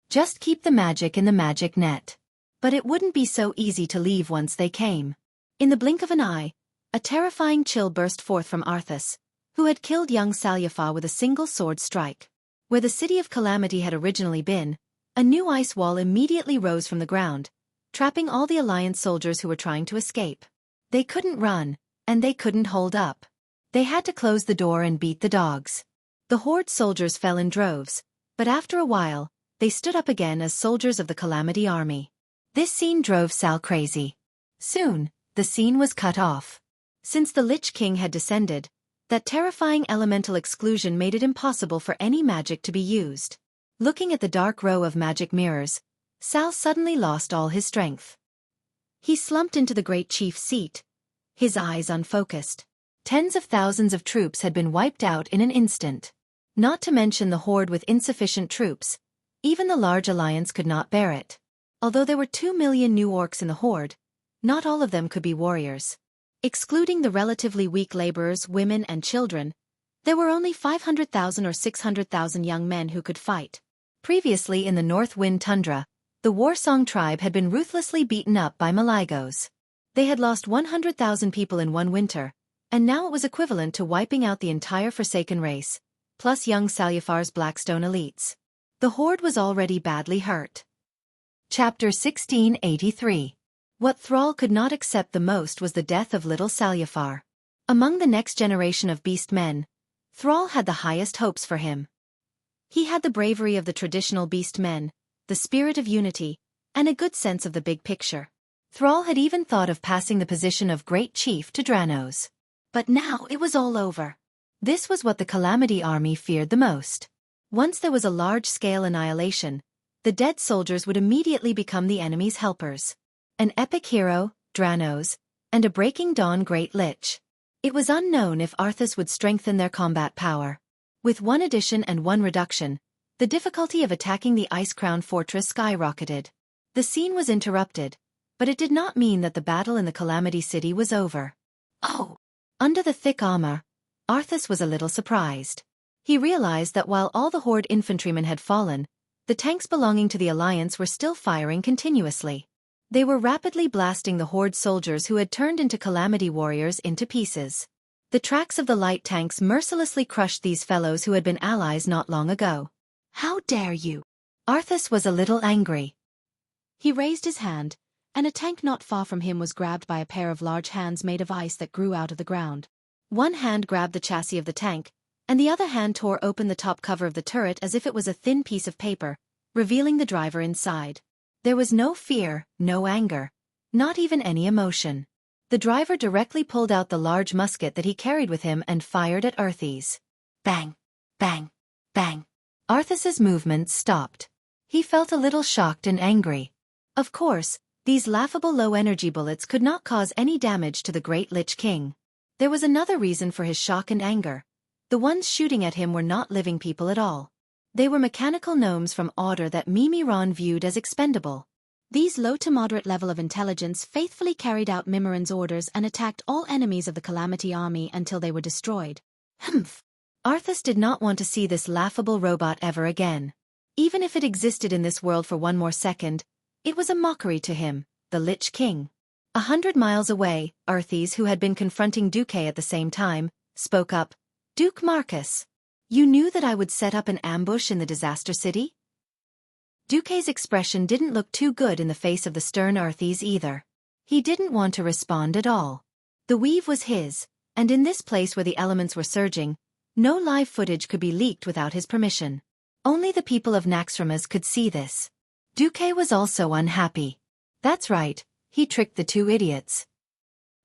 Just keep the magic in the magic net. But it wouldn't be so easy to leave once they came. In the blink of an eye, a terrifying chill burst forth from Arthas, who had killed young Salyafar with a single sword strike. Where the City of Calamity had originally been, a new ice wall immediately rose from the ground, trapping all the Alliance soldiers who were trying to escape. They couldn't run, and they couldn't hold up. They had to close the door and beat the dogs. The Horde soldiers fell in droves, but after a while, they stood up again as soldiers of the Calamity army. This scene drove Sal crazy. Soon, the scene was cut off. Since the Lich King had descended, that terrifying elemental exclusion made it impossible for any magic to be used. Looking at the dark row of magic mirrors, Sal suddenly lost all his strength. He slumped into the great chief's seat, his eyes unfocused. Tens of thousands of troops had been wiped out in an instant. Not to mention the Horde with insufficient troops, even the large alliance could not bear it. Although there were 2 million new orcs in the Horde, not all of them could be warriors. Excluding the relatively weak laborers, women and children, there were only 500,000 or 600,000 young men who could fight. Previously in the North Wind Tundra, the Warsong tribe had been ruthlessly beaten up by Maligos. They had lost 100,000 people in one winter, and now it was equivalent to wiping out the entire Forsaken race, plus young Salyafar's Blackstone elites. The Horde was already badly hurt. Chapter 1683. What Thrall could not accept the most was the death of little Salyafar. Among the next generation of beast men, Thrall had the highest hopes for him. He had the bravery of the traditional beast men, the spirit of unity, and a good sense of the big picture. Thrall had even thought of passing the position of Great Chief to Dranos. But now it was all over. This was what the Calamity army feared the most. Once there was a large-scale annihilation, the dead soldiers would immediately become the enemy's helpers. An epic hero, Dranos, and a breaking dawn Great Lich. It was unknown if Arthas would strengthen their combat power. With one addition and one reduction, the difficulty of attacking the Ice-Crowned fortress skyrocketed. The scene was interrupted, but it did not mean that the battle in the Calamity City was over. Oh! Under the thick armor, Arthas was a little surprised. He realized that while all the Horde infantrymen had fallen, the tanks belonging to the Alliance were still firing continuously. They were rapidly blasting the Horde soldiers who had turned into Calamity warriors into pieces. The tracks of the light tanks mercilessly crushed these fellows who had been allies not long ago. How dare you? Arthas was a little angry. He raised his hand, and a tank not far from him was grabbed by a pair of large hands made of ice that grew out of the ground. One hand grabbed the chassis of the tank, and the other hand tore open the top cover of the turret as if it was a thin piece of paper, revealing the driver inside. There was no fear, no anger, not even any emotion. The driver directly pulled out the large musket that he carried with him and fired at Arthas. Bang! Bang! Bang! Arthas's movements stopped. He felt a little shocked and angry. Of course, these laughable low-energy bullets could not cause any damage to the Great Lich King. There was another reason for his shock and anger. The ones shooting at him were not living people at all. They were mechanical gnomes from Order that Mimiron viewed as expendable. These low to moderate level of intelligence faithfully carried out Mimiron's orders and attacked all enemies of the Calamity army until they were destroyed. Humph! Arthas did not want to see this laughable robot ever again. Even if it existed in this world for one more second, it was a mockery to him, the Lich King. 100 miles away, Arthas, who had been confronting Duque at the same time, spoke up. Duke Marcus. You knew that I would set up an ambush in the Disaster City? Duque's expression didn't look too good in the face of the stern Arthas either. He didn't want to respond at all. The weave was his, and in this place where the elements were surging, no live footage could be leaked without his permission. Only the people of Naxxramas could see this. Duque was also unhappy. That's right, he tricked the two idiots.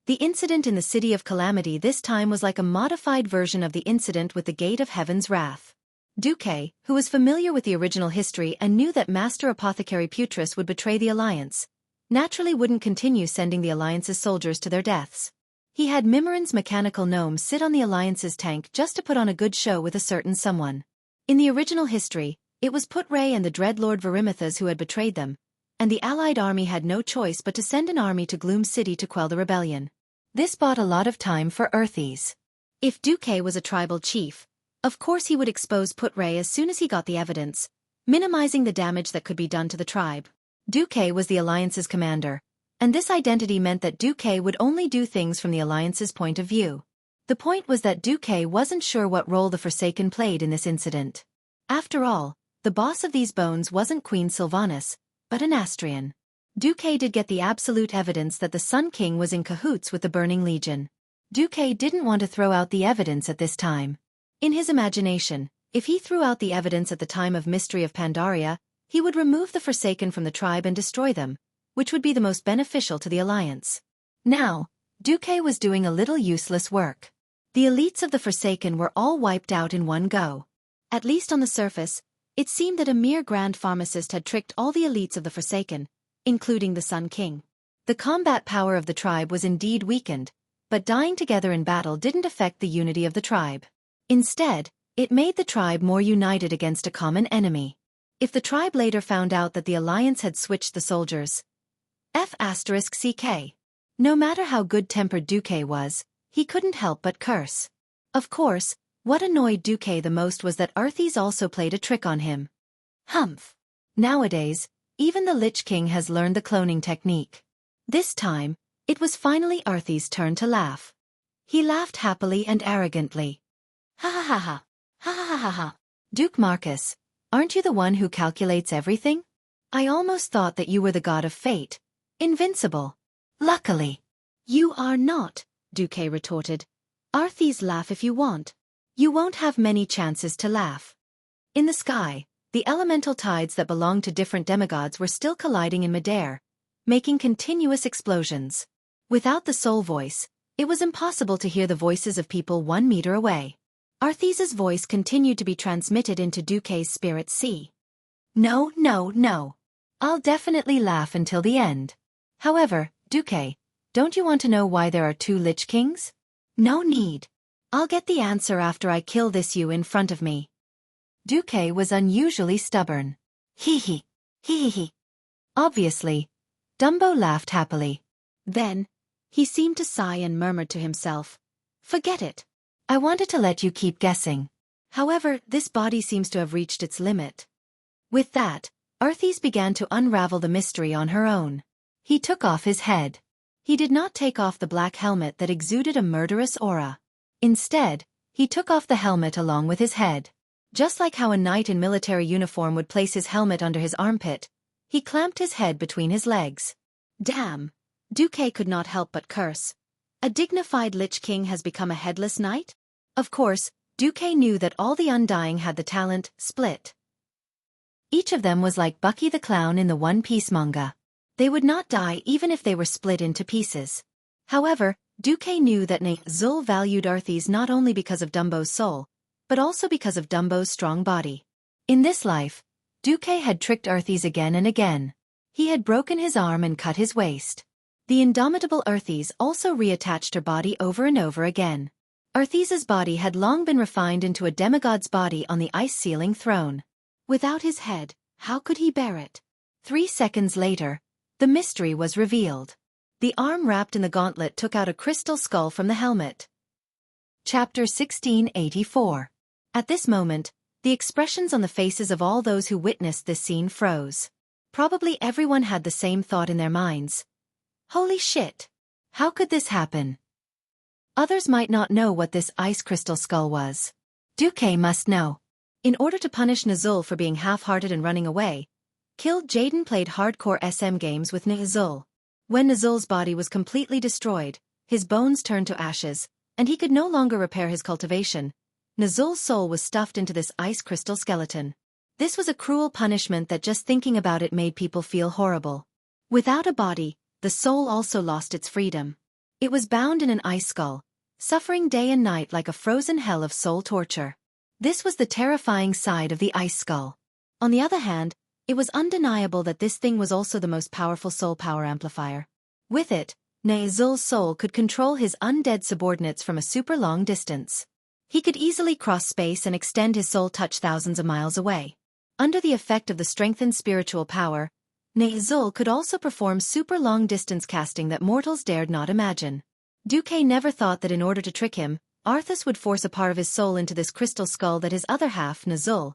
The incident in the City of Calamity this time was like a modified version of the incident with the Gate of Heaven's Wrath. Xueqi, who was familiar with the original history and knew that Master Apothecary Putris would betray the Alliance, naturally wouldn't continue sending the Alliance's soldiers to their deaths. He had Mimirin's mechanical gnome sit on the Alliance's tank just to put on a good show with a certain someone. In the original history, it was Putray and the Dreadlord Verimithas who had betrayed them, and the Allied army had no choice but to send an army to Gloom City to quell the rebellion. This bought a lot of time for Earthies. If Xueqi was a tribal chief, of course he would expose Putray as soon as he got the evidence, minimizing the damage that could be done to the tribe. Xueqi was the Alliance's commander, and this identity meant that Xueqi would only do things from the Alliance's point of view. The point was that Xueqi wasn't sure what role the Forsaken played in this incident. After all, the boss of these bones wasn't Queen Sylvanas, but an Astrian. Xueqi did get the absolute evidence that the Sun King was in cahoots with the Burning Legion. Xueqi didn't want to throw out the evidence at this time. In his imagination, if he threw out the evidence at the time of Mystery of Pandaria, he would remove the Forsaken from the tribe and destroy them, which would be the most beneficial to the Alliance. Now, Xueqi was doing a little useless work. The elites of the Forsaken were all wiped out in one go. At least on the surface, it seemed that a mere grand pharmacist had tricked all the elites of the Forsaken, including the Sun King. The combat power of the tribe was indeed weakened, but dying together in battle didn't affect the unity of the tribe. Instead, it made the tribe more united against a common enemy. If the tribe later found out that the Alliance had switched the soldiers, F***CK. No matter how good-tempered Xueqi was, he couldn't help but curse. Of course, what annoyed Xueqi the most was that Earthies also played a trick on him. Humph. Nowadays, even the Lich King has learned the cloning technique. This time, it was finally Earthies' turn to laugh. He laughed happily and arrogantly. Ha ha ha ha. Ha ha ha ha ha. Duke Marcus, aren't you the one who calculates everything? I almost thought that you were the god of fate. Invincible. Luckily. You are not, Xueqi retorted. Earthies, laugh if you want. You won't have many chances to laugh. In the sky, the elemental tides that belonged to different demigods were still colliding in midair, making continuous explosions. Without the soul voice, it was impossible to hear the voices of people 1 meter away. Arthes's voice continued to be transmitted into Xueqi's spirit sea. No, no, no. I'll definitely laugh until the end. However, Xueqi, don't you want to know why there are 2 Lich Kings? No need. I'll get the answer after I kill this you in front of me. Xueqi was unusually stubborn. Hee hee. Hee hee hee. Obviously, Dumbo laughed happily. Then, he seemed to sigh and murmured to himself, forget it. I wanted to let you keep guessing. However, this body seems to have reached its limit. With that, Earthies began to unravel the mystery on her own. He took off his head. He did not take off the black helmet that exuded a murderous aura. Instead, he took off the helmet along with his head. Just like how a knight in military uniform would place his helmet under his armpit, he clamped his head between his legs. Damn! Xueqi could not help but curse. A dignified Lich King has become a headless knight? Of course, Xueqi knew that all the Undying had the talent, split. Each of them was like Bucky the Clown in the One Piece manga. They would not die even if they were split into pieces. However, Xueqi knew that Zul valued Earthies not only because of Dumbo's soul, but also because of Dumbo's strong body. In this life, Xueqi had tricked Earthies again and again. He had broken his arm and cut his waist. The indomitable Earthies also reattached her body over and over again. Earthies' body had long been refined into a demigod's body on the ice-sealing throne. Without his head, how could he bear it? 3 seconds later, the mystery was revealed. The arm wrapped in the gauntlet took out a crystal skull from the helmet. Chapter 1684. At this moment, the expressions on the faces of all those who witnessed this scene froze. Probably everyone had the same thought in their minds. Holy shit! How could this happen? Others might not know what this ice crystal skull was. Xueqi must know. In order to punish Nazul for being half-hearted and running away, Killed Jaden played hardcore SM games with Nazul. When Nazul's body was completely destroyed, his bones turned to ashes, and he could no longer repair his cultivation. Nazul's soul was stuffed into this ice crystal skeleton. This was a cruel punishment that just thinking about it made people feel horrible. Without a body, the soul also lost its freedom. It was bound in an ice skull, suffering day and night like a frozen hell of soul torture. This was the terrifying side of the ice skull. On the other hand, it was undeniable that this thing was also the most powerful soul power amplifier. With it, Nezul's soul could control his undead subordinates from a super long distance. He could easily cross space and extend his soul touch thousands of miles away. Under the effect of the strengthened spiritual power, Nezul could also perform super long distance casting that mortals dared not imagine. Xueqi never thought that in order to trick him, Arthas would force a part of his soul into this crystal skull that his other half, Nezul,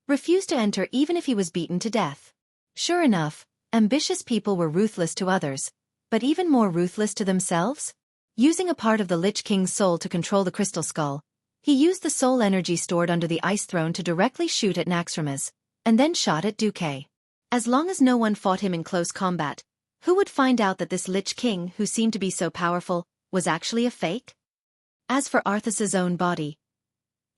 refused to enter even if he was beaten to death. Sure enough, ambitious people were ruthless to others, but even more ruthless to themselves. Using a part of the Lich King's soul to control the crystal skull, he used the soul energy stored under the ice throne to directly shoot at Naxxramas, and then shot at Xueqi. As long as no one fought him in close combat, who would find out that this Lich King, who seemed to be so powerful, was actually a fake? As for Arthas's own body,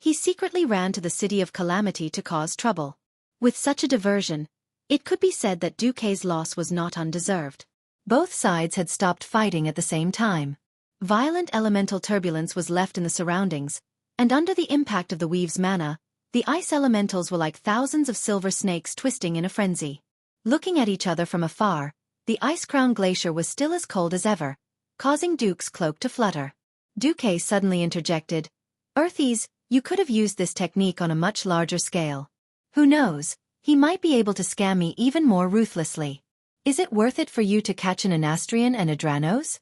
he secretly ran to the city of Calamity to cause trouble. With such a diversion, it could be said that Xueqi's loss was not undeserved. Both sides had stopped fighting at the same time. Violent elemental turbulence was left in the surroundings, and under the impact of the weave's mana, the ice elementals were like thousands of silver snakes twisting in a frenzy. Looking at each other from afar, the ice-crowned glacier was still as cold as ever, causing Duke's cloak to flutter. Xueqi suddenly interjected, "Earthies, you could have used this technique on a much larger scale. Who knows, he might be able to scam me even more ruthlessly. Is it worth it for you to catch an Anastrian and a Dranos?"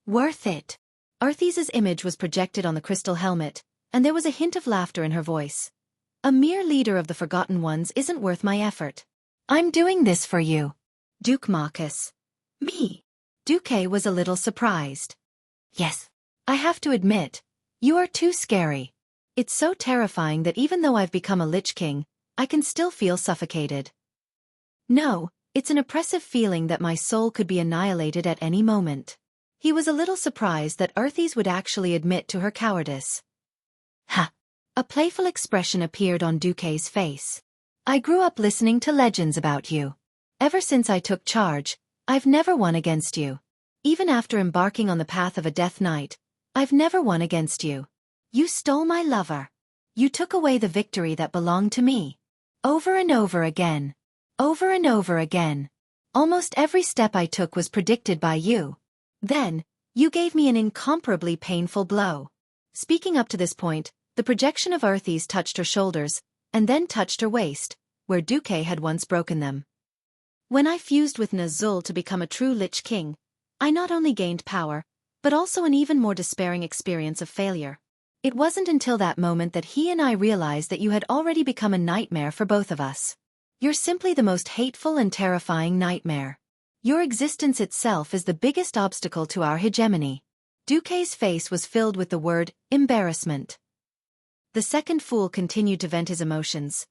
"Worth it." Arthas's image was projected on the crystal helmet, and there was a hint of laughter in her voice. "A mere leader of the Forgotten Ones isn't worth my effort. I'm doing this for you." Duke Marcus. "Me?" Xueqi was a little surprised. "Yes. I have to admit, you are too scary. It's so terrifying that even though I've become a Lich King, I can still feel suffocated. No, it's an oppressive feeling that my soul could be annihilated at any moment." He was a little surprised that Arthas would actually admit to her cowardice. "Ha!" A playful expression appeared on Xueqi's face. "I grew up listening to legends about you. Ever since I took charge, I've never won against you. Even after embarking on the path of a death knight, I've never won against you. You stole my lover. You took away the victory that belonged to me. Over and over again. Over and over again. Almost every step I took was predicted by you. Then, you gave me an incomparably painful blow." Speaking up to this point, the projection of Arthas touched her shoulders, and then touched her waist, where Xueqi had once broken them. "When I fused with Nezul to become a true Lich King, I not only gained power, but also an even more despairing experience of failure. It wasn't until that moment that he and I realized that you had already become a nightmare for both of us. You're simply the most hateful and terrifying nightmare. Your existence itself is the biggest obstacle to our hegemony." Xueqi's face was filled with the word, embarrassment. The second fool continued to vent his emotions.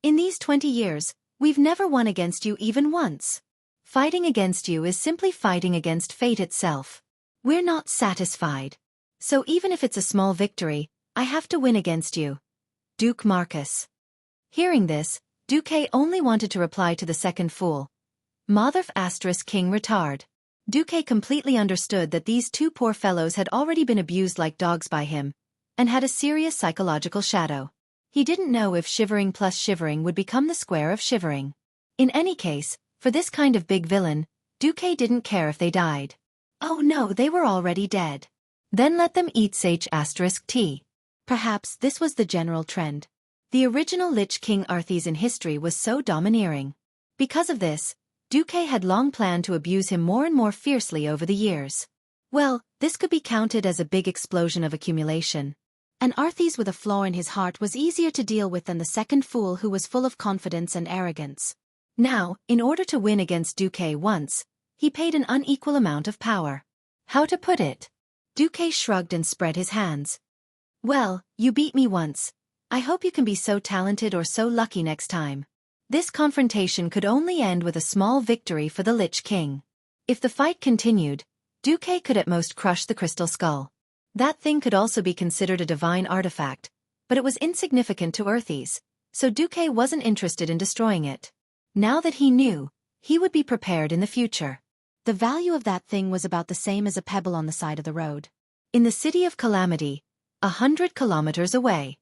"In these 20 years, we've never won against you even once. Fighting against you is simply fighting against fate itself. We're not satisfied. So even if it's a small victory, I have to win against you. Duke Marcus." Hearing this, Xueqi only wanted to reply to the second fool. "Motherf * King retard." Xueqi completely understood that these two poor fellows had already been abused like dogs by him, and had a serious psychological shadow. He didn't know if shivering plus shivering would become the square of shivering. In any case, for this kind of big villain, Xueqi didn't care if they died. Oh no, they were already dead. Then let them eat *T. Perhaps this was the general trend. The original Lich King Arthas in history was so domineering. Because of this, Xueqi had long planned to abuse him more and more fiercely over the years. Well, this could be counted as a big explosion of accumulation. An Arthas with a flaw in his heart was easier to deal with than the second fool who was full of confidence and arrogance. Now, in order to win against Xueqi once, he paid an unequal amount of power. How to put it? Xueqi shrugged and spread his hands. "Well, you beat me once. I hope you can be so talented or so lucky next time." This confrontation could only end with a small victory for the Lich King. If the fight continued, Xueqi could at most crush the crystal skull. That thing could also be considered a divine artifact, but it was insignificant to Arthas, so Xueqi wasn't interested in destroying it. Now that he knew, he would be prepared in the future. The value of that thing was about the same as a pebble on the side of the road. In the city of Calamity, 100 kilometers away.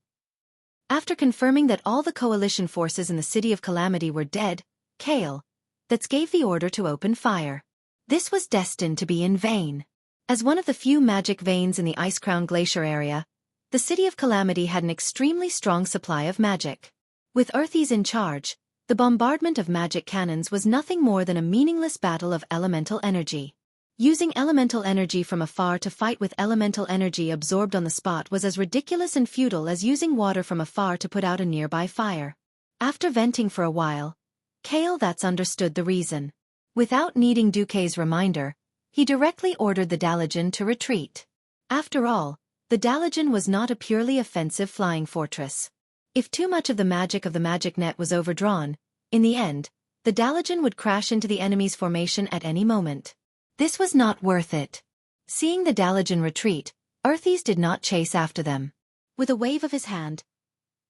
After confirming that all the coalition forces in the City of Calamity were dead, Kale that's gave the order to open fire. This was destined to be in vain. As one of the few magic veins in the Ice-Crown Glacier area, the City of Calamity had an extremely strong supply of magic. With Earthies in charge, the bombardment of magic cannons was nothing more than a meaningless battle of elemental energy. Using elemental energy from afar to fight with elemental energy absorbed on the spot was as ridiculous and futile as using water from afar to put out a nearby fire. After venting for a while, Kale that's understood the reason. Without needing Duque's reminder, he directly ordered the Dalajan to retreat. After all, the Dalajan was not a purely offensive flying fortress. If too much of the magic net was overdrawn, in the end, the Dalajan would crash into the enemy's formation at any moment. This was not worth it. Seeing the Dalajan retreat, Earthies did not chase after them. With a wave of his hand,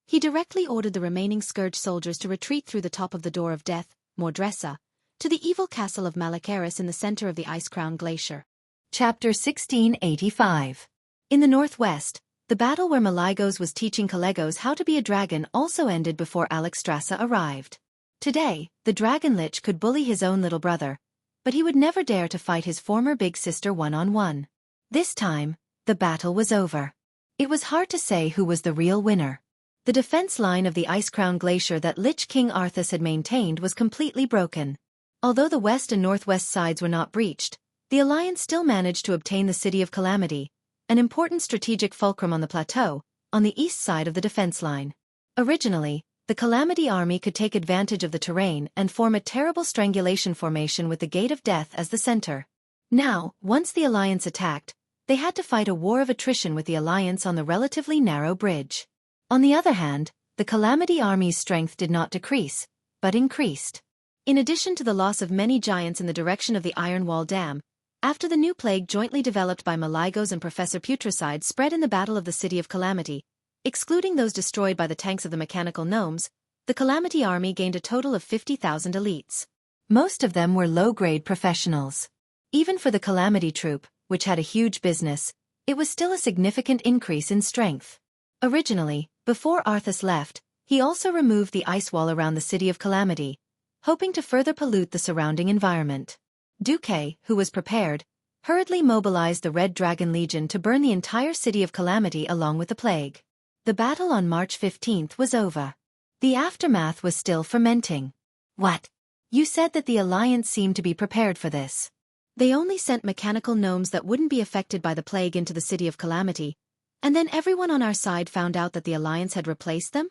he directly ordered the remaining Scourge soldiers to retreat through the top of the Door of Death, Mordressa, to the evil castle of Malacaris in the center of the Ice-Crown Glacier. Chapter 1685. In the northwest, the battle where Malygos was teaching Calegos how to be a dragon also ended before Alexstrasza arrived. Today, the Dragon Lich could bully his own little brother, but he would never dare to fight his former big sister one-on-one. This time, the battle was over. It was hard to say who was the real winner. The defense line of the Ice-Crown Glacier that Lich King Arthas had maintained was completely broken. Although the west and northwest sides were not breached, the Alliance still managed to obtain the City of Calamity, an important strategic fulcrum on the plateau, on the east side of the defense line. Originally, the Calamity army could take advantage of the terrain and form a terrible strangulation formation with the Gate of Death as the center. Now, once the Alliance attacked, they had to fight a war of attrition with the Alliance on the relatively narrow bridge. On the other hand, the Calamity army's strength did not decrease, but increased. In addition to the loss of many giants in the direction of the Iron Wall Dam, after the new plague jointly developed by Malygos and Professor Putricide spread in the Battle of the City of Calamity, excluding those destroyed by the tanks of the mechanical gnomes, the Calamity army gained a total of 50,000 elites. Most of them were low-grade professionals. Even for the Calamity troop, which had a huge business, it was still a significant increase in strength. Originally, before Arthas left, he also removed the ice wall around the City of Calamity, hoping to further pollute the surrounding environment. Duque, who was prepared, hurriedly mobilized the Red Dragon Legion to burn the entire City of Calamity along with the plague. The battle on March 15th was over. The aftermath was still fermenting. What? You said that the Alliance seemed to be prepared for this. They only sent mechanical gnomes that wouldn't be affected by the plague into the City of Calamity, and then everyone on our side found out that the Alliance had replaced them?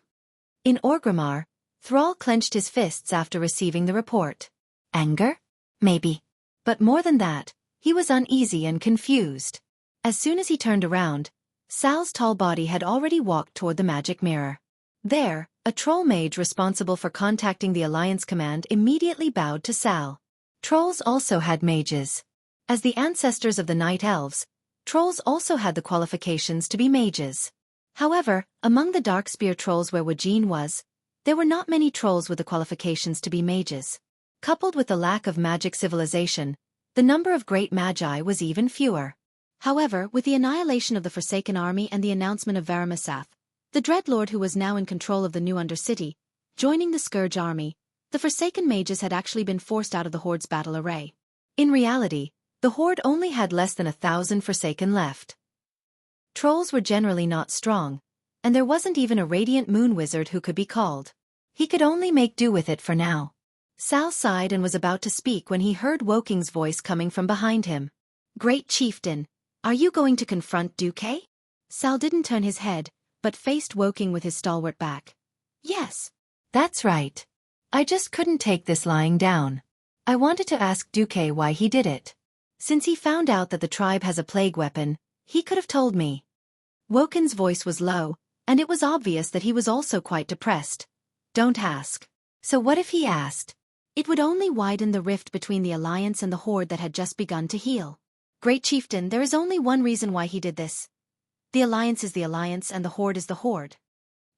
In Orgrimmar, Thrall clenched his fists after receiving the report. Anger? Maybe. But more than that, he was uneasy and confused. As soon as he turned around, Sal's tall body had already walked toward the magic mirror. There, a troll mage responsible for contacting the Alliance command immediately bowed to Sal. Trolls also had mages. As the ancestors of the Night Elves, trolls also had the qualifications to be mages. However, among the Darkspear trolls where Wajin was, there were not many trolls with the qualifications to be mages. Coupled with the lack of magic civilization, the number of great magi was even fewer. However, with the annihilation of the Forsaken army and the announcement of Varamasath, the Dreadlord who was now in control of the new Undercity, joining the Scourge army, the Forsaken mages had actually been forced out of the Horde's battle array. In reality, the Horde only had less than 1,000 Forsaken left. Trolls were generally not strong, and there wasn't even a Radiant Moon Wizard who could be called. He could only make do with it for now. Sal sighed and was about to speak when he heard Woking's voice coming from behind him. Great Chieftain, are you going to confront Duque? Sal didn't turn his head, but faced Woking with his stalwart back. Yes. That's right. I just couldn't take this lying down. I wanted to ask Duque why he did it. Since he found out that the tribe has a plague weapon, he could have told me. Wokin's voice was low, and it was obvious that he was also quite depressed. Don't ask. So what if he asked? It would only widen the rift between the Alliance and the Horde that had just begun to heal. Great Chieftain, there is only one reason why he did this. The Alliance is the Alliance and the Horde is the Horde.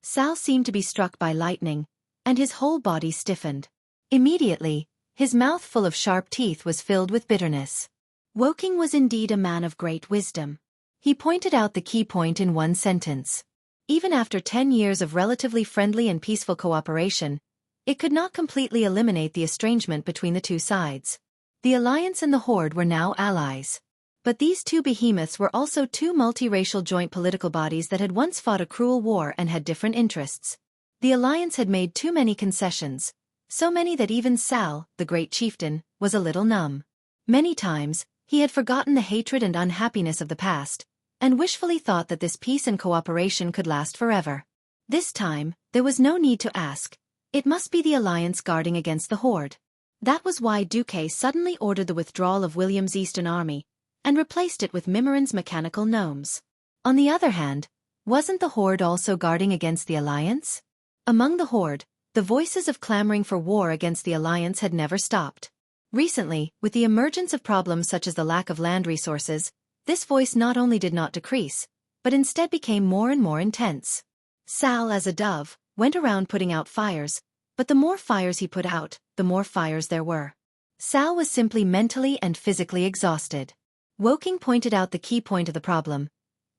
Sal seemed to be struck by lightning, and his whole body stiffened. Immediately, his mouth full of sharp teeth was filled with bitterness. Woking was indeed a man of great wisdom. He pointed out the key point in one sentence. Even after 10 years of relatively friendly and peaceful cooperation, it could not completely eliminate the estrangement between the two sides. The Alliance and the Horde were now allies. But these two behemoths were also two multiracial joint political bodies that had once fought a cruel war and had different interests. The Alliance had made too many concessions, so many that even Sal, the great chieftain, was a little numb. Many times, he had forgotten the hatred and unhappiness of the past, and wishfully thought that this peace and cooperation could last forever. This time, there was no need to ask. It must be the Alliance guarding against the Horde. That was why Xueqi suddenly ordered the withdrawal of William's Eastern Army, and replaced it with Mimiran's mechanical gnomes. On the other hand, wasn't the Horde also guarding against the Alliance? Among the Horde, the voices of clamoring for war against the Alliance had never stopped. Recently, with the emergence of problems such as the lack of land resources, this voice not only did not decrease, but instead became more and more intense. Sal, as a dove, went around putting out fires, but the more fires he put out, the more fires there were. Sal was simply mentally and physically exhausted. Xueqi pointed out the key point of the problem,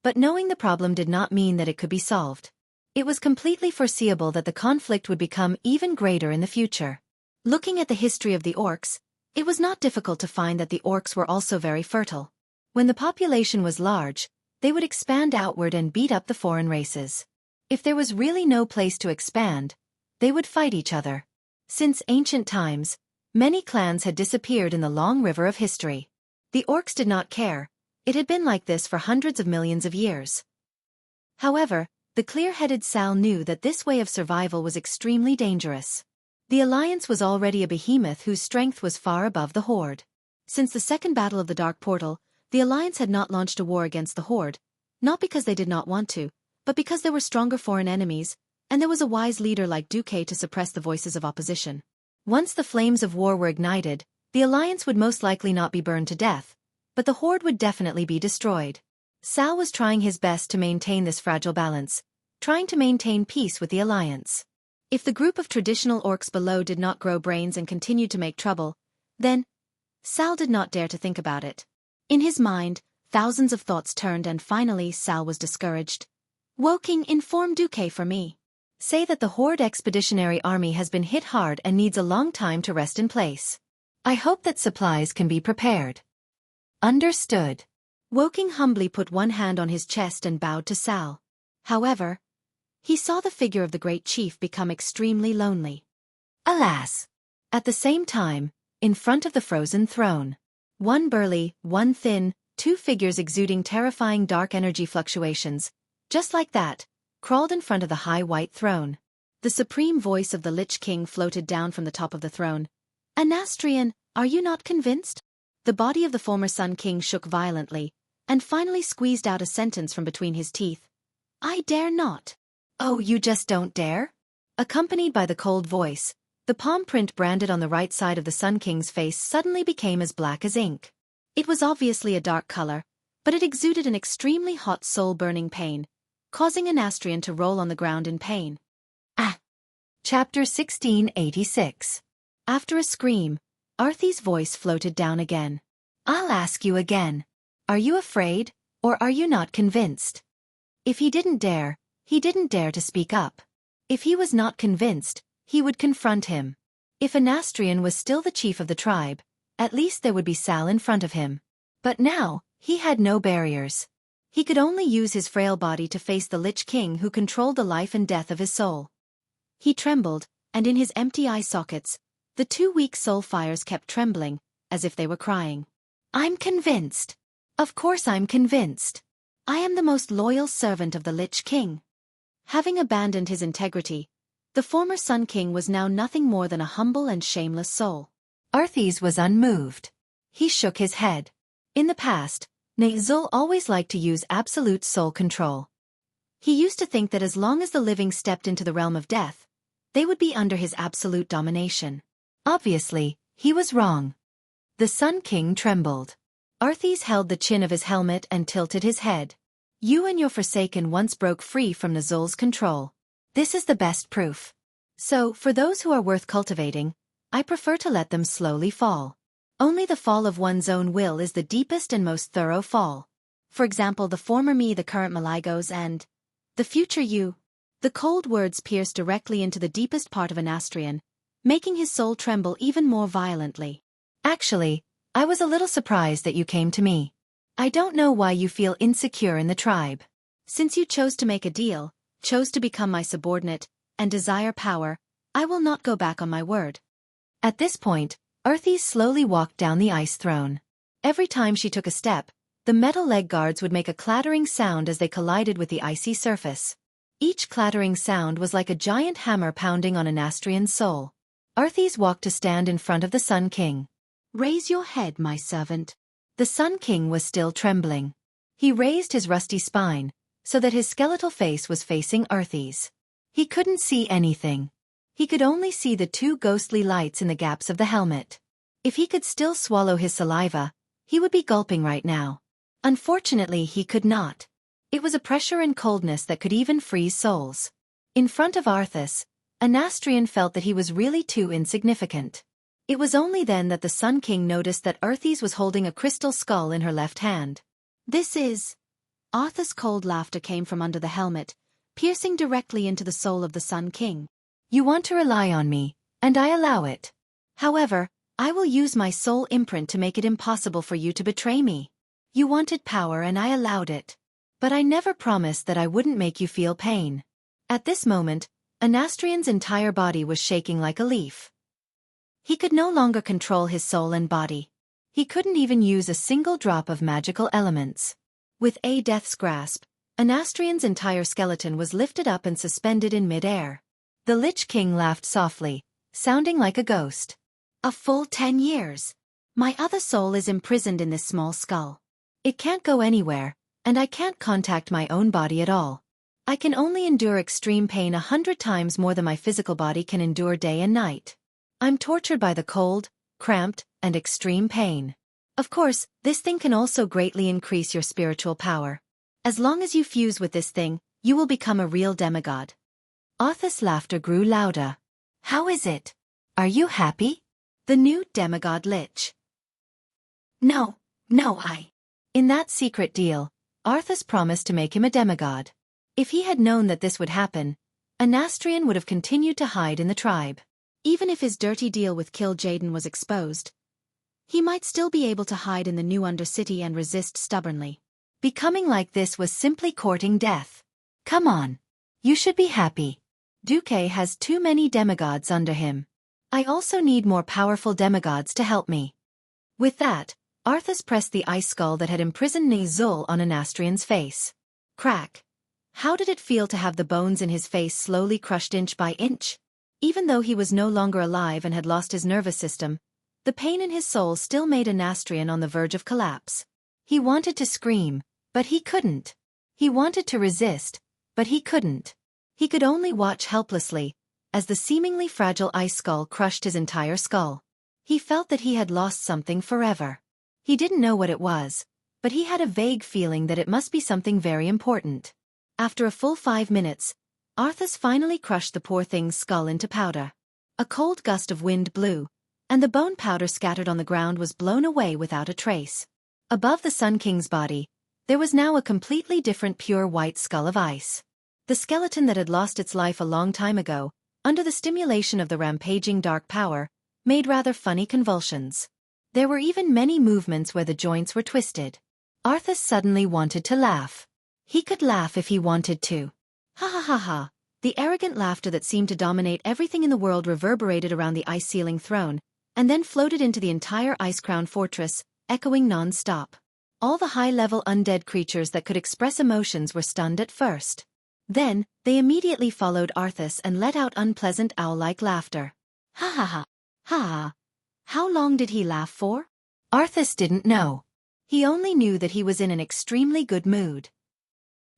but knowing the problem did not mean that it could be solved. It was completely foreseeable that the conflict would become even greater in the future. Looking at the history of the orcs, it was not difficult to find that the orcs were also very fertile. When the population was large, they would expand outward and beat up the foreign races. If there was really no place to expand, they would fight each other. Since ancient times, many clans had disappeared in the long river of history. The orcs did not care. It had been like this for hundreds of millions of years. However, the clear-headed Sal knew that this way of survival was extremely dangerous. The Alliance was already a behemoth whose strength was far above the Horde. Since the Second Battle of the Dark Portal, the Alliance had not launched a war against the Horde, not because they did not want to, but because there were stronger foreign enemies, and there was a wise leader like Xueqi to suppress the voices of opposition. Once the flames of war were ignited, the Alliance would most likely not be burned to death, but the Horde would definitely be destroyed. Sal was trying his best to maintain this fragile balance, trying to maintain peace with the Alliance. If the group of traditional orcs below did not grow brains and continued to make trouble, then Sal did not dare to think about it. In his mind, thousands of thoughts turned and finally Sal was discouraged. Xueqi, inform Xueqi for me. Say that the Horde Expeditionary Army has been hit hard and needs a long time to rest in place. I hope that supplies can be prepared. Understood. Xueqi humbly put one hand on his chest and bowed to Sal. However, he saw the figure of the great chief become extremely lonely. Alas! At the same time, in front of the frozen throne, one burly, one thin, two figures exuding terrifying dark energy fluctuations, just like that, crawled in front of the high white throne. The supreme voice of the Lich King floated down from the top of the throne. Anastrian, are you not convinced? The body of the former Sun King shook violently, and finally squeezed out a sentence from between his teeth. I dare not. Oh, you just don't dare? Accompanied by the cold voice, the palm print branded on the right side of the Sun King's face suddenly became as black as ink. It was obviously a dark color, but it exuded an extremely hot soul-burning pain, causing Anastrian to roll on the ground in pain. Ah! Chapter 1686. After a scream, Arthy's voice floated down again. I'll ask you again. Are you afraid, or are you not convinced? If he didn't dare to speak up. If he was not convinced, he would confront him. If Anastrian was still the chief of the tribe, at least there would be Sal in front of him. But now, he had no barriers. He could only use his frail body to face the Lich King who controlled the life and death of his soul. He trembled, and in his empty eye sockets, the two weak soul fires kept trembling, as if they were crying. I'm convinced. Of course I'm convinced. I am the most loyal servant of the Lich King. Having abandoned his integrity, the former Sun King was now nothing more than a humble and shameless soul. Arthy's was unmoved. He shook his head. In the past, Nazul always liked to use absolute soul control. He used to think that as long as the living stepped into the realm of death, they would be under his absolute domination. Obviously, he was wrong. The Sun King trembled. Arthy's held the chin of his helmet and tilted his head. You and your Forsaken once broke free from Nazul's control. This is the best proof. So, for those who are worth cultivating, I prefer to let them slowly fall. Only the fall of one's own will is the deepest and most thorough fall. For example, the former me, the current Maligos, and The future you. The cold words pierced directly into the deepest part of Anastrian, making his soul tremble even more violently. Actually, I was a little surprised that you came to me. I don't know why you feel insecure in the tribe. Since you chose to make a deal, chose to become my subordinate, and desire power, I will not go back on my word. At this point, Earthy slowly walked down the ice throne. Every time she took a step, the metal leg guards would make a clattering sound as they collided with the icy surface. Each clattering sound was like a giant hammer pounding on Anastrian's soul. Arthys walked to stand in front of the Sun King. Raise your head, my servant. The Sun King was still trembling. He raised his rusty spine, so that his skeletal face was facing Arthys. He couldn't see anything. He could only see the two ghostly lights in the gaps of the helmet. If he could still swallow his saliva, he would be gulping right now. Unfortunately, he could not. It was a pressure and coldness that could even freeze souls. In front of Arthas, Anastrian felt that he was really too insignificant. It was only then that the Sun King noticed that Arthys was holding a crystal skull in her left hand. This is... Arthas' cold laughter came from under the helmet, piercing directly into the soul of the Sun King. You want to rely on me, and I allow it. However, I will use my soul imprint to make it impossible for you to betray me. You wanted power and I allowed it. But I never promised that I wouldn't make you feel pain. At this moment, Anastrian's entire body was shaking like a leaf. He could no longer control his soul and body. He couldn't even use a single drop of magical elements. With a death's grasp, Anastrian's entire skeleton was lifted up and suspended in mid-air. The Lich King laughed softly, sounding like a ghost. A full 10 years. My other soul is imprisoned in this small skull. It can't go anywhere, and I can't contact my own body at all. I can only endure extreme pain 100 times more than my physical body can endure day and night. I'm tortured by the cold, cramped, and extreme pain. Of course, this thing can also greatly increase your spiritual power. As long as you fuse with this thing, you will become a real demigod. Arthas' laughter grew louder. How is it? Are you happy? The new demigod Lich. No, I. In that secret deal, Arthas promised to make him a demigod. If he had known that this would happen, Anastrian would have continued to hide in the tribe. Even if his dirty deal with Kill Jaden was exposed, he might still be able to hide in the new Undercity and resist stubbornly. Becoming like this was simply courting death. Come on. You should be happy. Duque has too many demigods under him. I also need more powerful demigods to help me. With that, Arthas pressed the ice skull that had imprisoned Nizul on Anastrian's face. Crack. How did it feel to have the bones in his face slowly crushed inch by inch? Even though he was no longer alive and had lost his nervous system, the pain in his soul still made Anastrian on the verge of collapse. He wanted to scream, but he couldn't. He wanted to resist, but he couldn't. He could only watch helplessly, as the seemingly fragile ice skull crushed his entire skull. He felt that he had lost something forever. He didn't know what it was, but he had a vague feeling that it must be something very important. After a full 5 minutes, Arthas finally crushed the poor thing's skull into powder. A cold gust of wind blew, and the bone powder scattered on the ground was blown away without a trace. Above the Sun King's body, there was now a completely different pure white skull of ice. The skeleton that had lost its life a long time ago, under the stimulation of the rampaging dark power, made rather funny convulsions. There were even many movements where the joints were twisted. Arthas suddenly wanted to laugh. He could laugh if he wanted to. Ha ha ha ha. The arrogant laughter that seemed to dominate everything in the world reverberated around the ice-ceiling throne, and then floated into the entire ice-crowned fortress, echoing non-stop. All the high-level undead creatures that could express emotions were stunned at first. Then, they immediately followed Arthas and let out unpleasant owl-like laughter. Ha ha ha. Ha ha. How long did he laugh for? Arthas didn't know. He only knew that he was in an extremely good mood.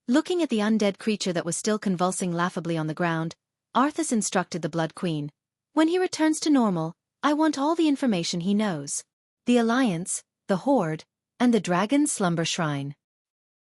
Looking at the undead creature that was still convulsing laughably on the ground, Arthas instructed the Blood Queen. When he returns to normal, I want all the information he knows. The Alliance, the Horde, and the Dragon's Slumber Shrine.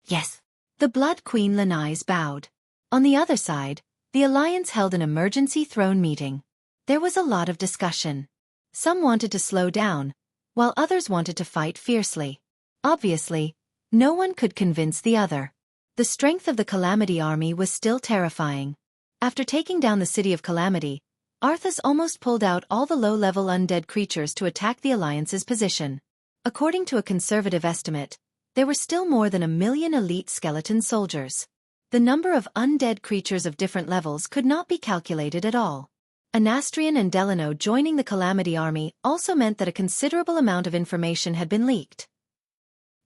Yes. The Blood Queen Lanais bowed. On the other side, the Alliance held an emergency throne meeting. There was a lot of discussion. Some wanted to slow down, while others wanted to fight fiercely. Obviously, no one could convince the other. The strength of the Calamity army was still terrifying. After taking down the city of Calamity, Arthas almost pulled out all the low-level undead creatures to attack the Alliance's position. According to a conservative estimate, there were still more than 1 million elite skeleton soldiers. The number of undead creatures of different levels could not be calculated at all. Anastrian and Delano joining the Calamity army also meant that a considerable amount of information had been leaked.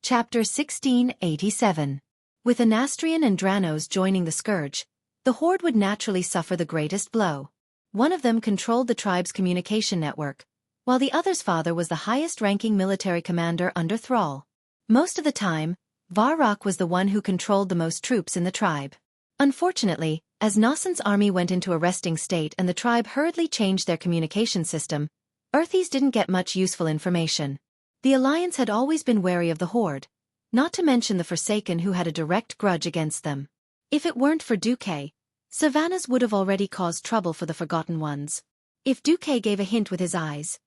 Chapter 1687. With Anastrian and Dranos joining the Scourge, the Horde would naturally suffer the greatest blow. One of them controlled the tribe's communication network, while the other's father was the highest-ranking military commander under Thrall. Most of the time, Varrock was the one who controlled the most troops in the tribe. Unfortunately, as Nossen's army went into a resting state and the tribe hurriedly changed their communication system, Earthies didn't get much useful information. The Alliance had always been wary of the Horde, not to mention the Forsaken who had a direct grudge against them. If it weren't for Duque, Savannahs would have already caused trouble for the Forgotten Ones. If Duque gave a hint with his eyes,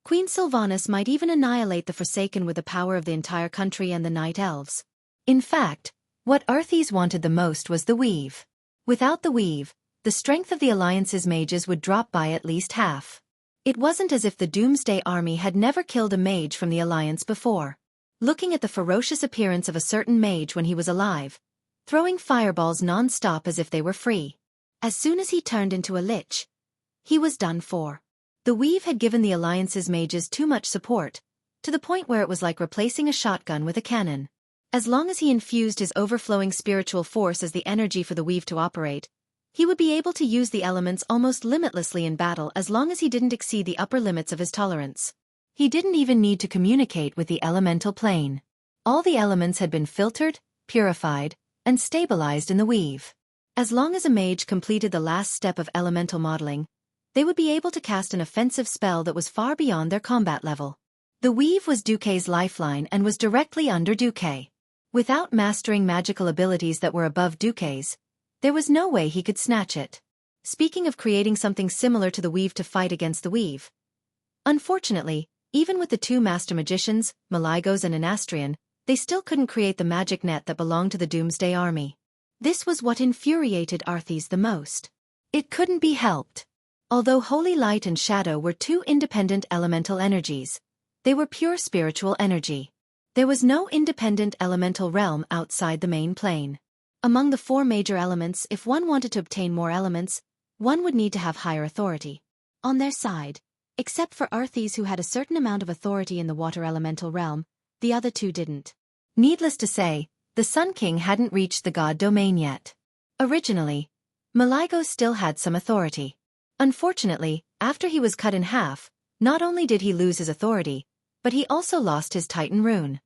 Queen Sylvanas might even annihilate the Forsaken with the power of the entire country and the Night Elves. In fact, what Earthies wanted the most was the Weave. Without the Weave, the strength of the Alliance's mages would drop by at least half. It wasn't as if the Doomsday Army had never killed a mage from the Alliance before. Looking at the ferocious appearance of a certain mage when he was alive, throwing fireballs non-stop as if they were free. As soon as he turned into a lich, he was done for. The Weave had given the Alliance's mages too much support, to the point where it was like replacing a shotgun with a cannon. As long as he infused his overflowing spiritual force as the energy for the Weave to operate, he would be able to use the elements almost limitlessly in battle as long as he didn't exceed the upper limits of his tolerance. He didn't even need to communicate with the elemental plane. All the elements had been filtered, purified, and stabilized in the Weave. As long as a mage completed the last step of elemental modeling, they would be able to cast an offensive spell that was far beyond their combat level. The Weave was Duque's lifeline and was directly under Duque. Without mastering magical abilities that were above Duque's, there was no way he could snatch it. Speaking of creating something similar to the Weave to fight against the Weave. Unfortunately, even with the two master magicians, Maligos and Anastrian, they still couldn't create the magic net that belonged to the Doomsday Army. This was what infuriated Arthies the most. It couldn't be helped. Although Holy Light and Shadow were two independent elemental energies, they were pure spiritual energy. There was no independent elemental realm outside the main plane. Among the four major elements, if one wanted to obtain more elements, one would need to have higher authority on their side. Except for Arthies who had a certain amount of authority in the water elemental realm, the other two didn't. Needless to say, the Sun King hadn't reached the god domain yet. Originally, Maligos still had some authority. Unfortunately, after he was cut in half, not only did he lose his authority, but he also lost his Titan rune.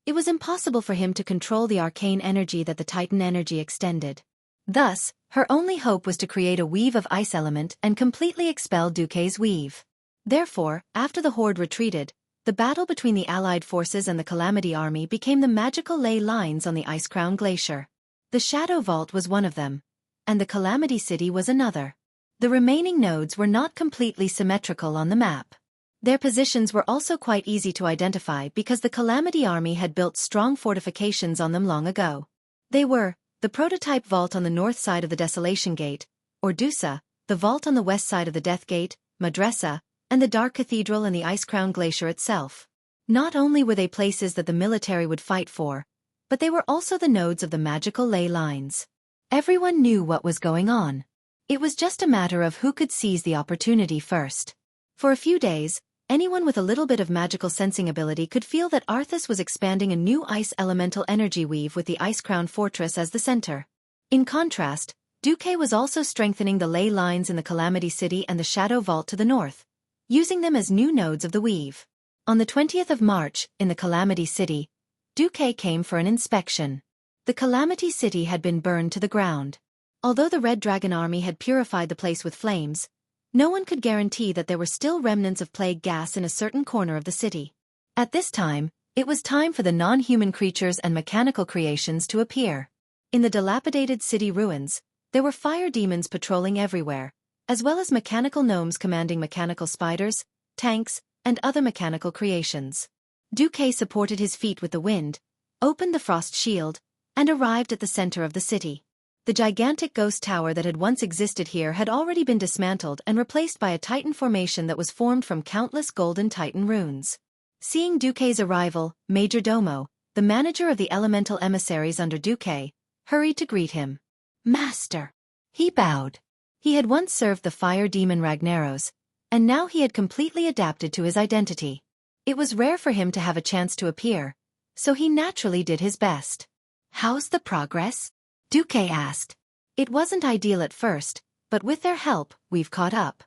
It was impossible for him to control the arcane energy that the Titan energy extended. Thus, her only hope was to create a Weave of ice element and completely expel Duque's Weave. Therefore, after the Horde retreated, the battle between the Allied forces and the Calamity army became the magical ley lines on the Ice-Crown Glacier. The Shadow Vault was one of them, and the Calamity City was another. The remaining nodes were not completely symmetrical on the map. Their positions were also quite easy to identify because the Calamity army had built strong fortifications on them long ago. They were the prototype vault on the north side of the Desolation Gate, or Dusa, the vault on the west side of the Death Gate, Madressa, and the Dark Cathedral and the Ice-Crown Glacier itself. Not only were they places that the military would fight for, but they were also the nodes of the magical ley lines. Everyone knew what was going on. It was just a matter of who could seize the opportunity first. For a few days, anyone with a little bit of magical sensing ability could feel that Arthas was expanding a new ice elemental energy weave with the Ice-Crown Fortress as the center. In contrast, Duque was also strengthening the ley lines in the Calamity City and the Shadow Vault to the north, using them as new nodes of the weave. On the 20th of March, in the Calamity City, Duque came for an inspection. The Calamity City had been burned to the ground. Although the Red Dragon army had purified the place with flames, no one could guarantee that there were still remnants of plague gas in a certain corner of the city. At this time, it was time for the non-human creatures and mechanical creations to appear. In the dilapidated city ruins, there were fire demons patrolling everywhere, as well as mechanical gnomes commanding mechanical spiders, tanks, and other mechanical creations. Duque supported his feet with the wind, opened the frost shield, and arrived at the center of the city. The gigantic ghost tower that had once existed here had already been dismantled and replaced by a titan formation that was formed from countless golden titan runes. Seeing Duque's arrival, Major Domo, the manager of the elemental emissaries under Duque, hurried to greet him. Master. He bowed. He had once served the fire demon Ragnaros, and now he had completely adapted to his identity. It was rare for him to have a chance to appear, so he naturally did his best. How's the progress? Duque asked. It wasn't ideal at first, but with their help, we've caught up.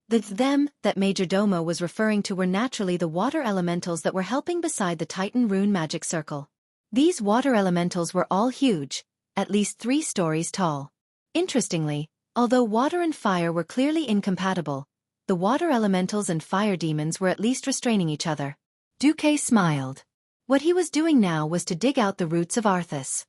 The them that Major Domo was referring to were naturally the water elementals that were helping beside the Titan rune magic circle. These water elementals were all huge, at least 3 stories tall. Interestingly, although water and fire were clearly incompatible, the water elementals and fire demons were at least restraining each other. Duque smiled. What he was doing now was to dig out the roots of Arthas.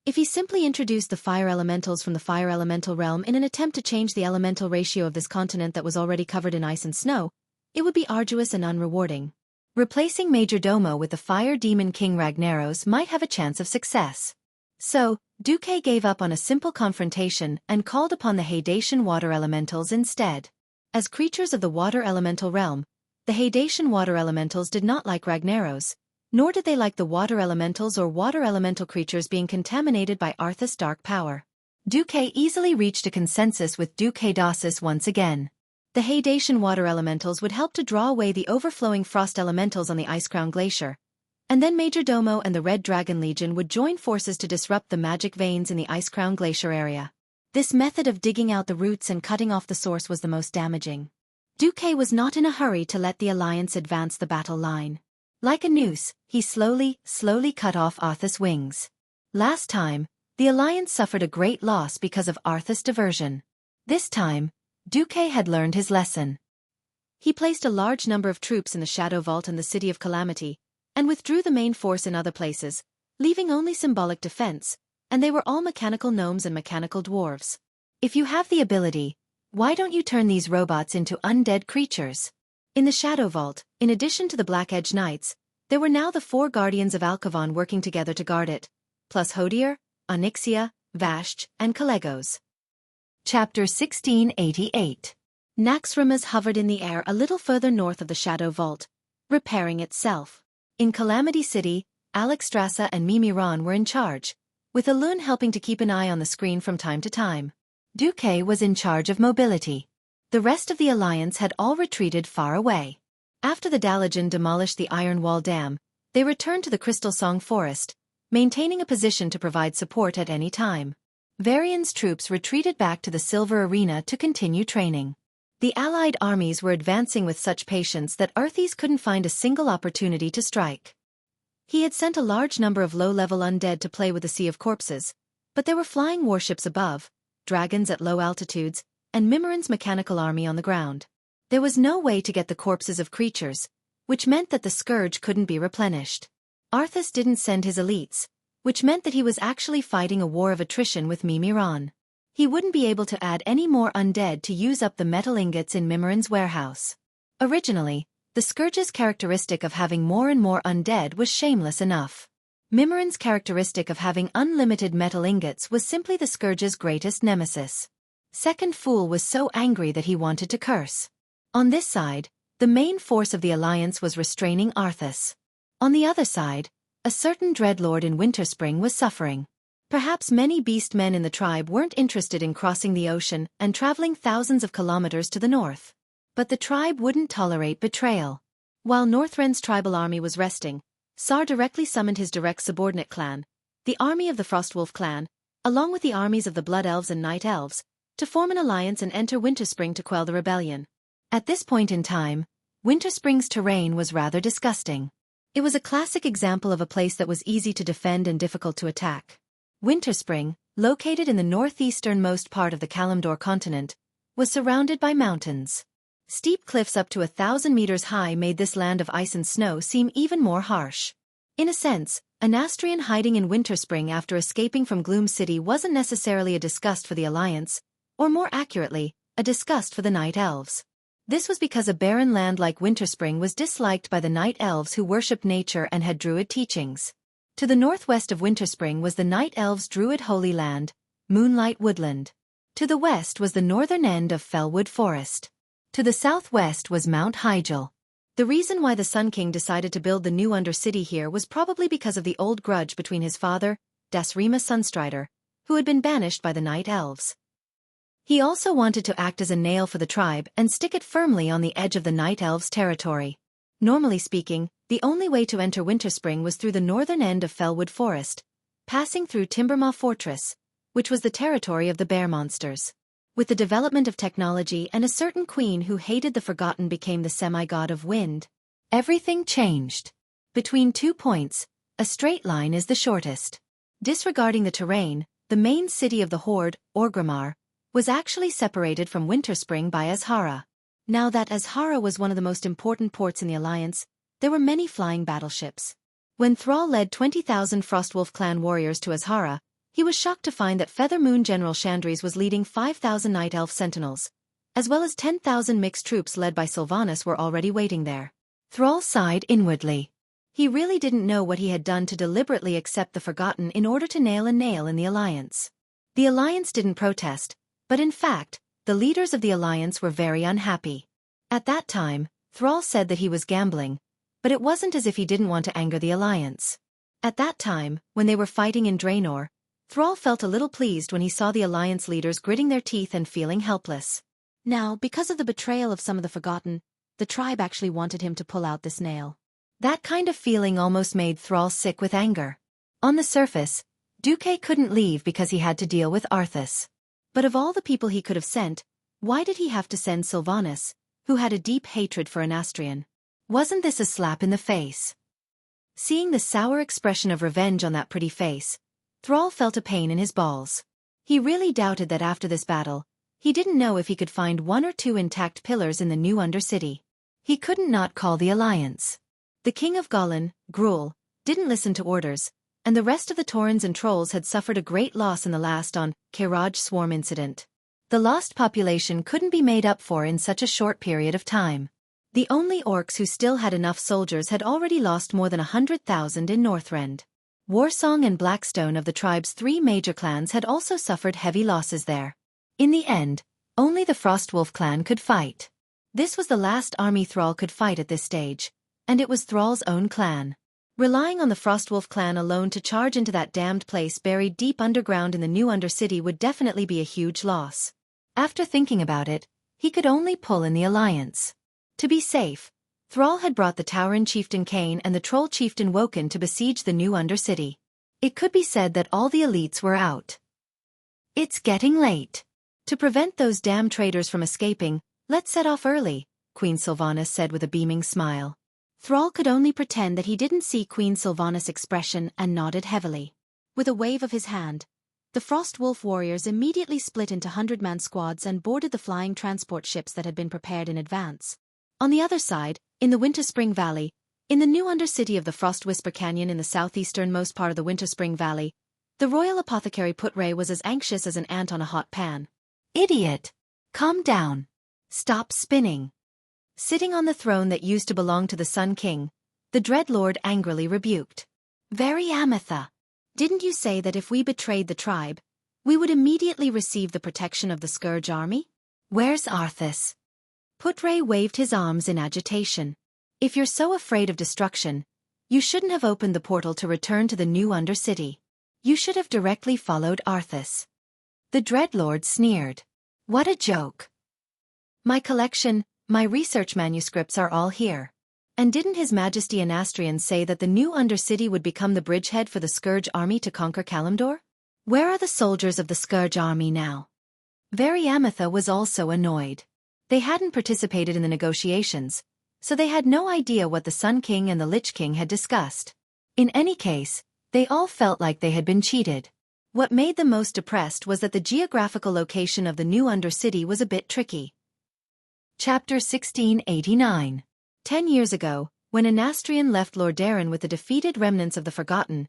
If he simply introduced the fire elementals from the fire elemental realm in an attempt to change the elemental ratio of this continent that was already covered in ice and snow, it would be arduous and unrewarding. Replacing Major Domo with the fire demon King Ragnaros might have a chance of success. So, Duque gave up on a simple confrontation and called upon the Haitian water elementals instead. As creatures of the water elemental realm, the Haitian water elementals did not like Ragnaros, nor did they like the water elementals or water elemental creatures being contaminated by Arthas' dark power. Duque easily reached a consensus with Duque Dasis once again. The Haitian water elementals would help to draw away the overflowing frost elementals on the Icecrown Glacier, and then Major Domo and the Red Dragon Legion would join forces to disrupt the magic veins in the Icecrown Glacier area. This method of digging out the roots and cutting off the source was the most damaging. Duque was not in a hurry to let the Alliance advance the battle line. Like a noose, he slowly cut off Arthas' wings. Last time, the Alliance suffered a great loss because of Arthas' diversion. This time, Duque had learned his lesson. He placed a large number of troops in the Shadow Vault and the City of Calamity, and withdrew the main force in other places, leaving only symbolic defense, and they were all mechanical gnomes and mechanical dwarves. If you have the ability, why don't you turn these robots into undead creatures? In the Shadow Vault, in addition to the Black Edge Knights, there were now the 4 Guardians of Alcavan working together to guard it, plus Hodier, Onyxia, Vashj, and Kalegos. Chapter 1688. Naxxramas hovered in the air a little further north of the Shadow Vault, repairing itself. In Calamity City, Alexstrasza and Mimiron were in charge, with Elune helping to keep an eye on the screen from time to time. Duque was in charge of mobility. The rest of the Alliance had all retreated far away. After the Dalajan demolished the Iron Wall Dam, they returned to the Crystal Song Forest, maintaining a position to provide support at any time. Varian's troops retreated back to the Silver Arena to continue training. The Allied armies were advancing with such patience that Arthas couldn't find a single opportunity to strike. He had sent a large number of low-level undead to play with the Sea of Corpses, but there were flying warships above, dragons at low altitudes, and Mimiron's mechanical army on the ground. There was no way to get the corpses of creatures, which meant that the Scourge couldn't be replenished. Arthas didn't send his elites, which meant that he was actually fighting a war of attrition with Mimiron. He wouldn't be able to add any more undead to use up the metal ingots in Mimiron's warehouse. Originally, the Scourge's characteristic of having more and more undead was shameless enough. Mimiron's characteristic of having unlimited metal ingots was simply the Scourge's greatest nemesis. Second Fool was so angry that he wanted to curse. On this side, the main force of the Alliance was restraining Arthas. On the other side, a certain Dreadlord in Winterspring was suffering. Perhaps many beastmen in the tribe weren't interested in crossing the ocean and traveling thousands of kilometers to the north. But the tribe wouldn't tolerate betrayal. While Northrend's tribal army was resting, Sar directly summoned his direct subordinate clan, the army of the Frostwolf clan, along with the armies of the Blood Elves and Night Elves, to form an alliance and enter Winterspring to quell the rebellion. At this point in time, Winterspring's terrain was rather disgusting. It was a classic example of a place that was easy to defend and difficult to attack. Winterspring, located in the northeasternmost part of the Kalimdor continent, was surrounded by mountains. Steep cliffs up to 1,000 meters high made this land of ice and snow seem even more harsh. In a sense, a Nastrian hiding in Winterspring after escaping from Gloom City wasn't necessarily a disgust for the Alliance, or more accurately, a disgust for the Night Elves. This was because a barren land like Winterspring was disliked by the Night Elves who worshipped nature and had druid teachings. To the northwest of Winterspring was the Night Elves' Druid Holy Land, Moonlight Woodland. To the west was the northern end of Fellwood Forest. To the southwest was Mount Hyjal. The reason why the Sun King decided to build the new Undercity here was probably because of the old grudge between his father, Dasrima Sunstrider, who had been banished by the Night Elves. He also wanted to act as a nail for the tribe and stick it firmly on the edge of the Night Elves' territory. Normally speaking, the only way to enter Winterspring was through the northern end of Fellwood Forest, passing through Timbermaw Fortress, which was the territory of the bear monsters. With the development of technology and a certain queen who hated the Forgotten became the semi-god of wind, everything changed. Between 2 points, a straight line is the shortest. Disregarding the terrain, the main city of the Horde, Orgrimmar, was actually separated from Winterspring by Azhara. Now that Azhara was one of the most important ports in the Alliance, there were many flying battleships. When Thrall led 20,000 Frostwolf clan warriors to Azhara, he was shocked to find that Feather Moon General Chandris was leading 5,000 Night Elf sentinels, as well as 10,000 mixed troops led by Sylvanas were already waiting there. Thrall sighed inwardly. He really didn't know what he had done to deliberately accept the Forgotten in order to nail a nail in the Alliance. The Alliance didn't protest, but in fact, the leaders of the Alliance were very unhappy. At that time, Thrall said that he was gambling, but it wasn't as if he didn't want to anger the Alliance. At that time, when they were fighting in Draenor, Thrall felt a little pleased when he saw the Alliance leaders gritting their teeth and feeling helpless. Now, because of the betrayal of some of the Forgotten, the tribe actually wanted him to pull out this nail. That kind of feeling almost made Thrall sick with anger. On the surface, Duque couldn't leave because he had to deal with Arthas. But of all the people he could have sent, why did he have to send Sylvanas, who had a deep hatred for Anastrian? Wasn't this a slap in the face? Seeing the sour expression of revenge on that pretty face, Thrall felt a pain in his balls. He really doubted that after this battle, he didn't know if he could find 1 or 2 intact pillars in the new Undercity. He couldn't not call the Alliance. The King of Gollin, Gruul, didn't listen to orders, and the rest of the Taurens and Trolls had suffered a great loss in the last Kairaj swarm incident. The lost population couldn't be made up for in such a short period of time. The only orcs who still had enough soldiers had already lost more than 100,000 in Northrend. Warsong and Blackstone of the tribe's 3 major clans had also suffered heavy losses there. In the end, only the Frostwolf clan could fight. This was the last army Thrall could fight at this stage, and it was Thrall's own clan. Relying on the Frostwolf clan alone to charge into that damned place buried deep underground in the new Undercity would definitely be a huge loss. After thinking about it, he could only pull in the Alliance. To be safe, Thrall had brought the Tauren chieftain Cain and the Troll chieftain Woken to besiege the new Undercity. It could be said that all the elites were out. It's getting late. To prevent those damn traitors from escaping, let's set off early, Queen Sylvanas said with a beaming smile. Thrall could only pretend that he didn't see Queen Sylvanas' expression and nodded heavily. With a wave of his hand, the Frostwolf warriors immediately split into 100-man squads and boarded the flying transport ships that had been prepared in advance. On the other side, in the Winterspring Valley, in the new Undercity of the Frostwhisper Canyon in the southeasternmost part of the Winterspring Valley, the royal apothecary Putray was as anxious as an ant on a hot pan. Idiot! Calm down. Stop spinning. Sitting on the throne that used to belong to the Sun King, the Dreadlord angrily rebuked. Very Ametha. Didn't you say that if we betrayed the tribe, we would immediately receive the protection of the Scourge army? Where's Arthas? Putray waved his arms in agitation. If you're so afraid of destruction, you shouldn't have opened the portal to return to the new Undercity. You should have directly followed Arthas. The Dreadlord sneered. What a joke. My collection, my research manuscripts are all here. And didn't His Majesty Anastrian say that the new Undercity would become the bridgehead for the Scourge army to conquer Kalimdor? Where are the soldiers of the Scourge army now? Very Ametha was also annoyed. They hadn't participated in the negotiations, so they had no idea what the Sun King and the Lich King had discussed. In any case, they all felt like they had been cheated. What made them most depressed was that the geographical location of the new Undercity was a bit tricky. Chapter 1689. 10 years ago, when Anastrian left Lordaeron with the defeated remnants of the Forgotten,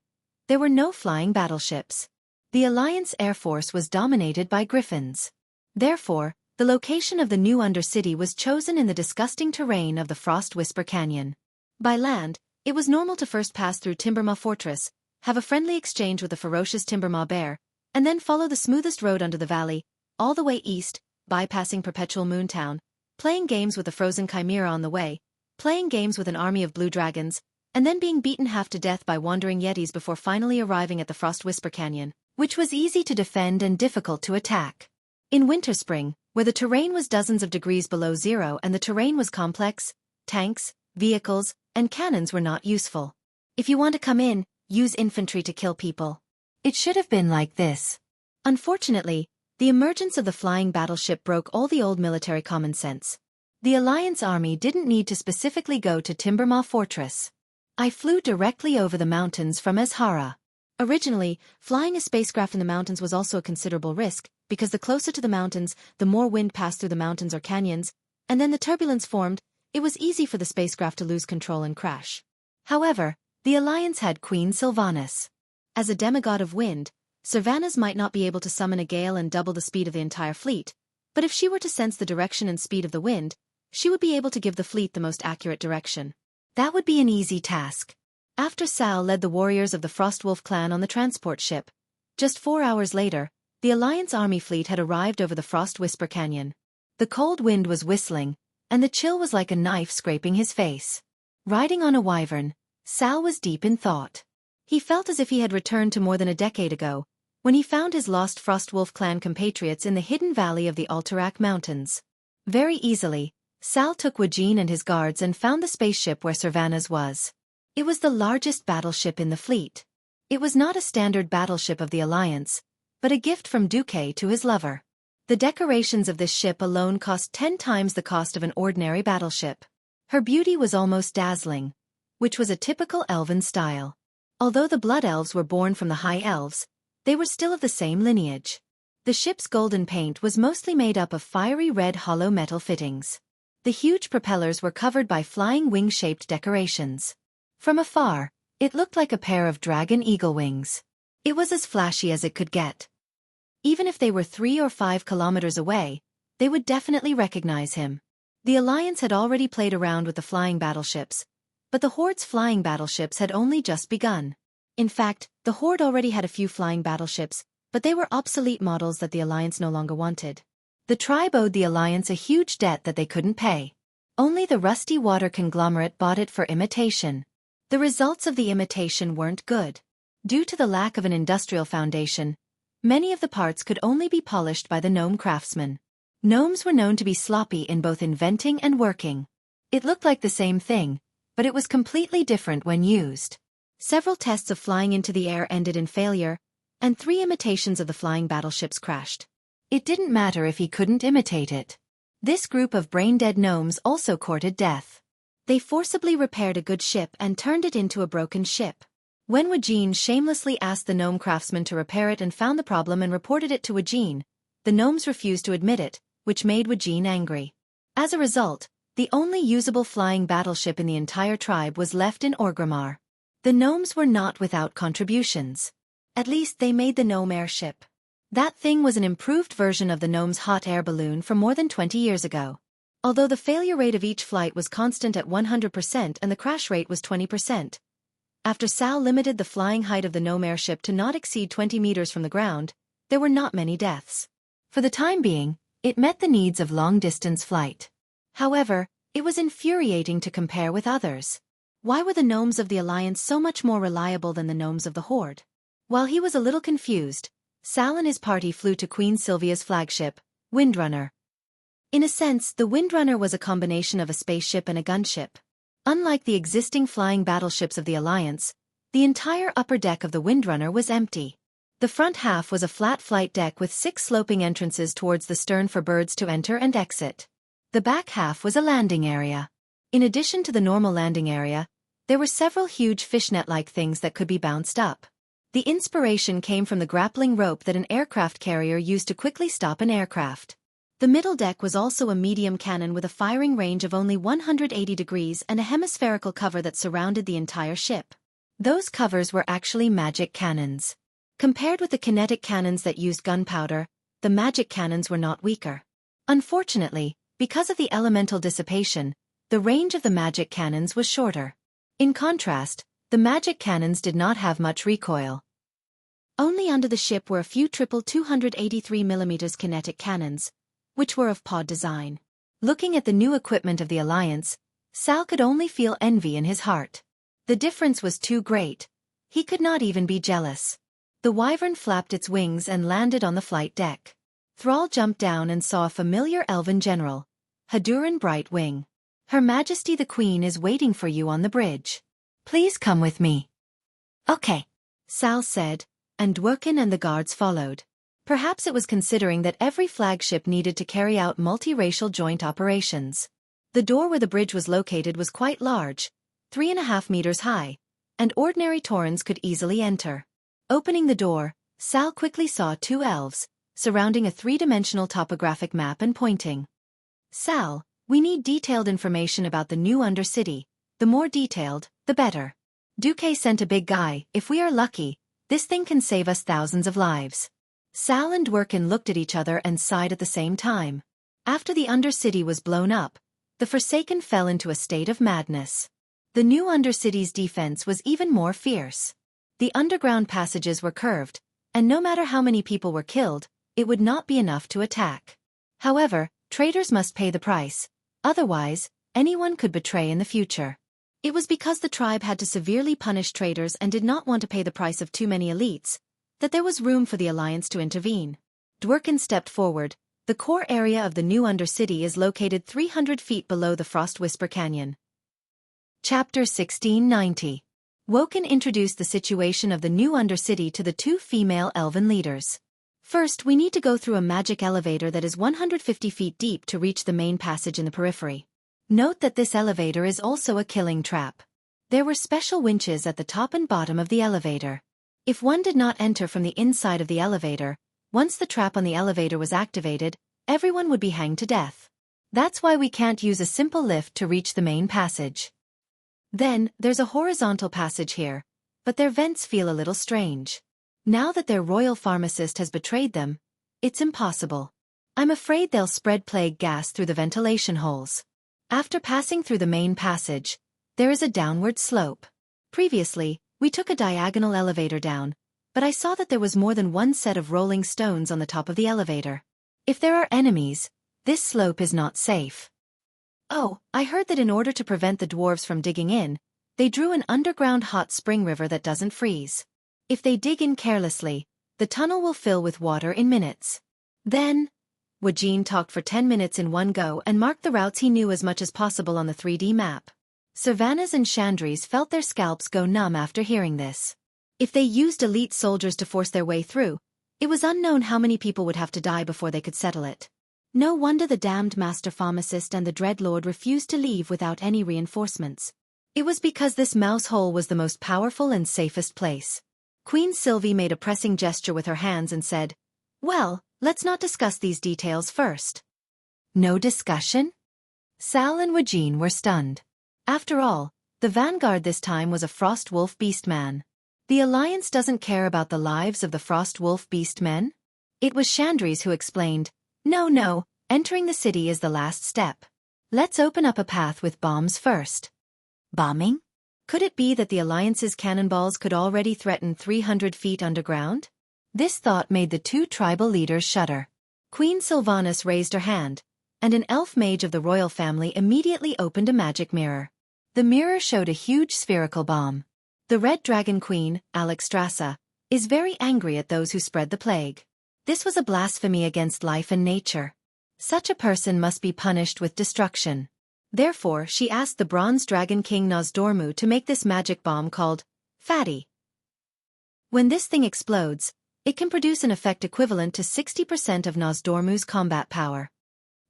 there were no flying battleships. The Alliance Air Force was dominated by griffins. Therefore, the location of the new Undercity was chosen in the disgusting terrain of the Frostwhisper Canyon. By land, it was normal to first pass through Timbermaw Fortress. have a friendly exchange with the ferocious Timbermaw bear, and then follow the smoothest road under the valley, all the way east, bypassing perpetual Moontown, playing games with a frozen chimera on the way, playing games with an army of blue dragons, and then being beaten half to death by wandering yetis before finally arriving at the Frost Whisper Canyon, which was easy to defend and difficult to attack. In Winter Spring, where the terrain was dozens of degrees below zero and the terrain was complex, tanks, vehicles, and cannons were not useful. If you want to come in, use infantry to kill people. It should have been like this. Unfortunately, the emergence of the flying battleship broke all the old military common sense. The Alliance army didn't need to specifically go to Timbermaw Fortress. I flew directly over the mountains from Azhara. Originally, flying a spacecraft in the mountains was also a considerable risk, because the closer to the mountains, the more wind passed through the mountains or canyons, and then the turbulence formed. It was easy for the spacecraft to lose control and crash. However, the Alliance had Queen Sylvanas. As a demigod of wind, Sylvanas might not be able to summon a gale and double the speed of the entire fleet, but if she were to sense the direction and speed of the wind, she would be able to give the fleet the most accurate direction. That would be an easy task. After Sal led the warriors of the Frostwolf clan on the transport ship, just 4 hours later, the Alliance army fleet had arrived over the Frost Whisper Canyon. The cold wind was whistling, and the chill was like a knife scraping his face. Riding on a wyvern, Sal was deep in thought. He felt as if he had returned to more than a decade ago, when he found his lost Frostwolf clan compatriots in the hidden valley of the Alterac Mountains. Very easily, Sal took Wajin and his guards and found the spaceship where Sylvanas was. It was the largest battleship in the fleet. It was not a standard battleship of the Alliance, but a gift from Duque to his lover. The decorations of this ship alone cost 10 times the cost of an ordinary battleship. Her beauty was almost dazzling, which was a typical elven style. Although the Blood Elves were born from the High Elves, they were still of the same lineage. The ship's golden paint was mostly made up of fiery red hollow metal fittings. The huge propellers were covered by flying wing-shaped decorations. From afar, it looked like a pair of dragon eagle wings. It was as flashy as it could get. Even if they were 3 or 5 kilometers away, they would definitely recognize him. The Alliance had already played around with the flying battleships, but the Horde's flying battleships had only just begun. In fact, the Horde already had a few flying battleships, but they were obsolete models that the Alliance no longer wanted. The tribe owed the Alliance a huge debt that they couldn't pay. Only the rusty water conglomerate bought it for imitation. The results of the imitation weren't good. Due to the lack of an industrial foundation, many of the parts could only be polished by the gnome craftsmen. Gnomes were known to be sloppy in both inventing and working. It looked like the same thing, but it was completely different when used. Several tests of flying into the air ended in failure, and 3 imitations of the flying battleships crashed. It didn't matter if he couldn't imitate it. This group of brain-dead gnomes also courted death. They forcibly repaired a good ship and turned it into a broken ship. When Wajin shamelessly asked the gnome craftsman to repair it and found the problem and reported it to Wajin, the gnomes refused to admit it, which made Wajin angry. As a result, the only usable flying battleship in the entire tribe was left in Orgrimmar. The gnomes were not without contributions. At least they made the gnome airship. That thing was an improved version of the gnome's hot air balloon from more than 20 years ago. Although the failure rate of each flight was constant at 100% and the crash rate was 20%. After Sal limited the flying height of the gnome airship to not exceed 20 meters from the ground, there were not many deaths. For the time being, it met the needs of long-distance flight. However, it was infuriating to compare with others. Why were the gnomes of the Alliance so much more reliable than the gnomes of the Horde? While he was a little confused, Sal and his party flew to Queen Sylvia's flagship, Windrunner. In a sense, the Windrunner was a combination of a spaceship and a gunship. Unlike the existing flying battleships of the Alliance, the entire upper deck of the Windrunner was empty. The front half was a flat flight deck with 6 sloping entrances towards the stern for birds to enter and exit. The back half was a landing area. In addition to the normal landing area, there were several huge fishnet-like things that could be bounced up. The inspiration came from the grappling rope that an aircraft carrier used to quickly stop an aircraft. The middle deck was also a medium cannon with a firing range of only 180 degrees and a hemispherical cover that surrounded the entire ship. Those covers were actually magic cannons. Compared with the kinetic cannons that used gunpowder, the magic cannons were not weaker. Unfortunately, because of the elemental dissipation, the range of the magic cannons was shorter. In contrast, The magic cannons did not have much recoil. Only under the ship were a few triple 283mm kinetic cannons, which were of pod design. Looking at the new equipment of the Alliance, Sal could only feel envy in his heart. The difference was too great. He could not even be jealous. The wyvern flapped its wings and landed on the flight deck. Thrall jumped down and saw a familiar elven general, Haduran Brightwing. Her Majesty the Queen is waiting for you on the bridge. Please come with me. Okay, Sal said, and Xueqi and the guards followed. Perhaps it was considering that every flagship needed to carry out multiracial joint operations. The door where the bridge was located was quite large, 3.5 meters high, and ordinary Taurens could easily enter. Opening the door, Sal quickly saw 2 elves, surrounding a 3-dimensional topographic map and pointing. Sal, we need detailed information about the new Undercity. The more detailed, the better. Xueqi sent a big guy. If we are lucky, this thing can save us thousands of lives. Sal and Xueqi looked at each other and sighed at the same time. After the Undercity was blown up, the Forsaken fell into a state of madness. The new Undercity's defense was even more fierce. The underground passages were curved, and no matter how many people were killed, it would not be enough to attack. However, traitors must pay the price. Otherwise, anyone could betray in the future. It was because the tribe had to severely punish traitors and did not want to pay the price of too many elites, that there was room for the Alliance to intervene. Xueqi stepped forward. The core area of the new Undercity is located 300 feet below the Frost Whisper Canyon. Chapter 1690. Xueqi introduced the situation of the new Undercity to the 2 female elven leaders. First, we need to go through a magic elevator that is 150 feet deep to reach the main passage in the periphery. Note that this elevator is also a killing trap. There were special winches at the top and bottom of the elevator. If one did not enter from the inside of the elevator, once the trap on the elevator was activated, everyone would be hanged to death. That's why we can't use a simple lift to reach the main passage. Then, there's a horizontal passage here, but their vents feel a little strange. Now that their royal pharmacist has betrayed them, it's impossible. I'm afraid they'll spread plague gas through the ventilation holes. After passing through the main passage, there is a downward slope. Previously, we took a diagonal elevator down, but I saw that there was more than one set of rolling stones on the top of the elevator. If there are enemies, this slope is not safe. Oh, I heard that in order to prevent the dwarves from digging in, they drew an underground hot spring river that doesn't freeze. If they dig in carelessly, the tunnel will fill with water in minutes. Then, Xueqi talked for 10 minutes in one go and marked the routes he knew as much as possible on the 3D map. Savannahs and Chandries felt their scalps go numb after hearing this. If they used elite soldiers to force their way through, it was unknown how many people would have to die before they could settle it. No wonder the damned Master Pharmacist and the Dreadlord refused to leave without any reinforcements. It was because this mouse hole was the most powerful and safest place. Queen Sylvie made a pressing gesture with her hands and said, "Well, let's not discuss these details first." No discussion? Sal and Xueqi were stunned. After all, the vanguard this time was a Frost Wolf Beastman. The Alliance doesn't care about the lives of the Frost Wolf Beastmen? It was Chandries who explained, No, entering the city is the last step. Let's open up a path with bombs first." Bombing? Could it be that the Alliance's cannonballs could already threaten 300 feet underground? This thought made the 2 tribal leaders shudder. Queen Sylvanas raised her hand, and an elf mage of the royal family immediately opened a magic mirror. The mirror showed a huge spherical bomb. The Red Dragon Queen, Alexstrasza, is very angry at those who spread the plague. This was a blasphemy against life and nature. Such a person must be punished with destruction. Therefore, she asked the Bronze Dragon King Nosdormu to make this magic bomb called Fatty. When this thing explodes, it can produce an effect equivalent to 60% of Nosdormu's combat power.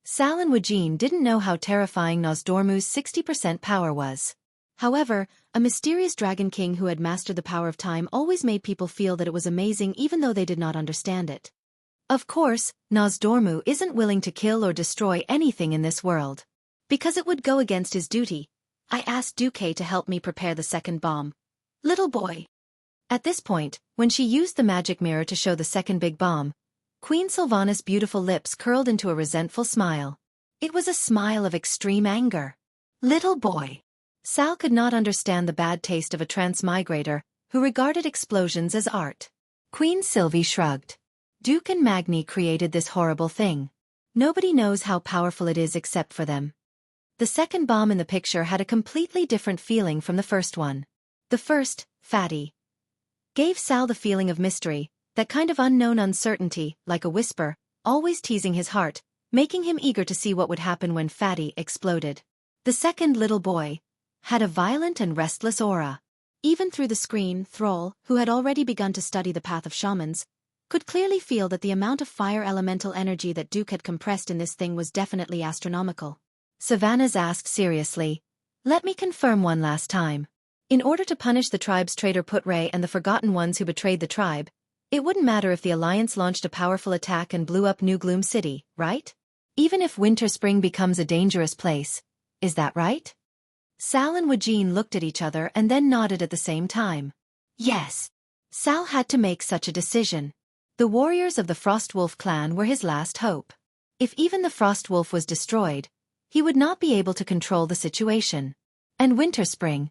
Sal and Xueqi didn't know how terrifying Nosdormu's 60% power was. However, a mysterious Dragon King who had mastered the power of time always made people feel that it was amazing even though they did not understand it. Of course, Nosdormu isn't willing to kill or destroy anything in this world. Because it would go against his duty, I asked Xueqi to help me prepare the second bomb. Little boy. At this point, when she used the magic mirror to show the second big bomb, Queen Sylvanas' beautiful lips curled into a resentful smile. It was a smile of extreme anger. Little boy. Sal could not understand the bad taste of a transmigrator who regarded explosions as art. Queen Sylvie shrugged. Duke and Magni created this horrible thing. Nobody knows how powerful it is except for them. The second bomb in the picture had a completely different feeling from the first one. The first, Fatty, gave Sal the feeling of mystery, that kind of unknown uncertainty, like a whisper, always teasing his heart, making him eager to see what would happen when Fatty exploded. The second little boy had a violent and restless aura. Even through the screen, Thrall, who had already begun to study the path of shamans, could clearly feel that the amount of fire elemental energy that Duke had compressed in this thing was definitely astronomical. Savannah's asked seriously, "Let me confirm one last time. In order to punish the tribe's traitor Putray and the Forgotten Ones who betrayed the tribe, it wouldn't matter if the Alliance launched a powerful attack and blew up New Gloom City, right? Even if Winter Spring becomes a dangerous place, is that right?" Sal and Wajin looked at each other and then nodded at the same time. Yes. Sal had to make such a decision. The warriors of the Frostwolf clan were his last hope. If even the Frostwolf was destroyed, he would not be able to control the situation. And Winter Spring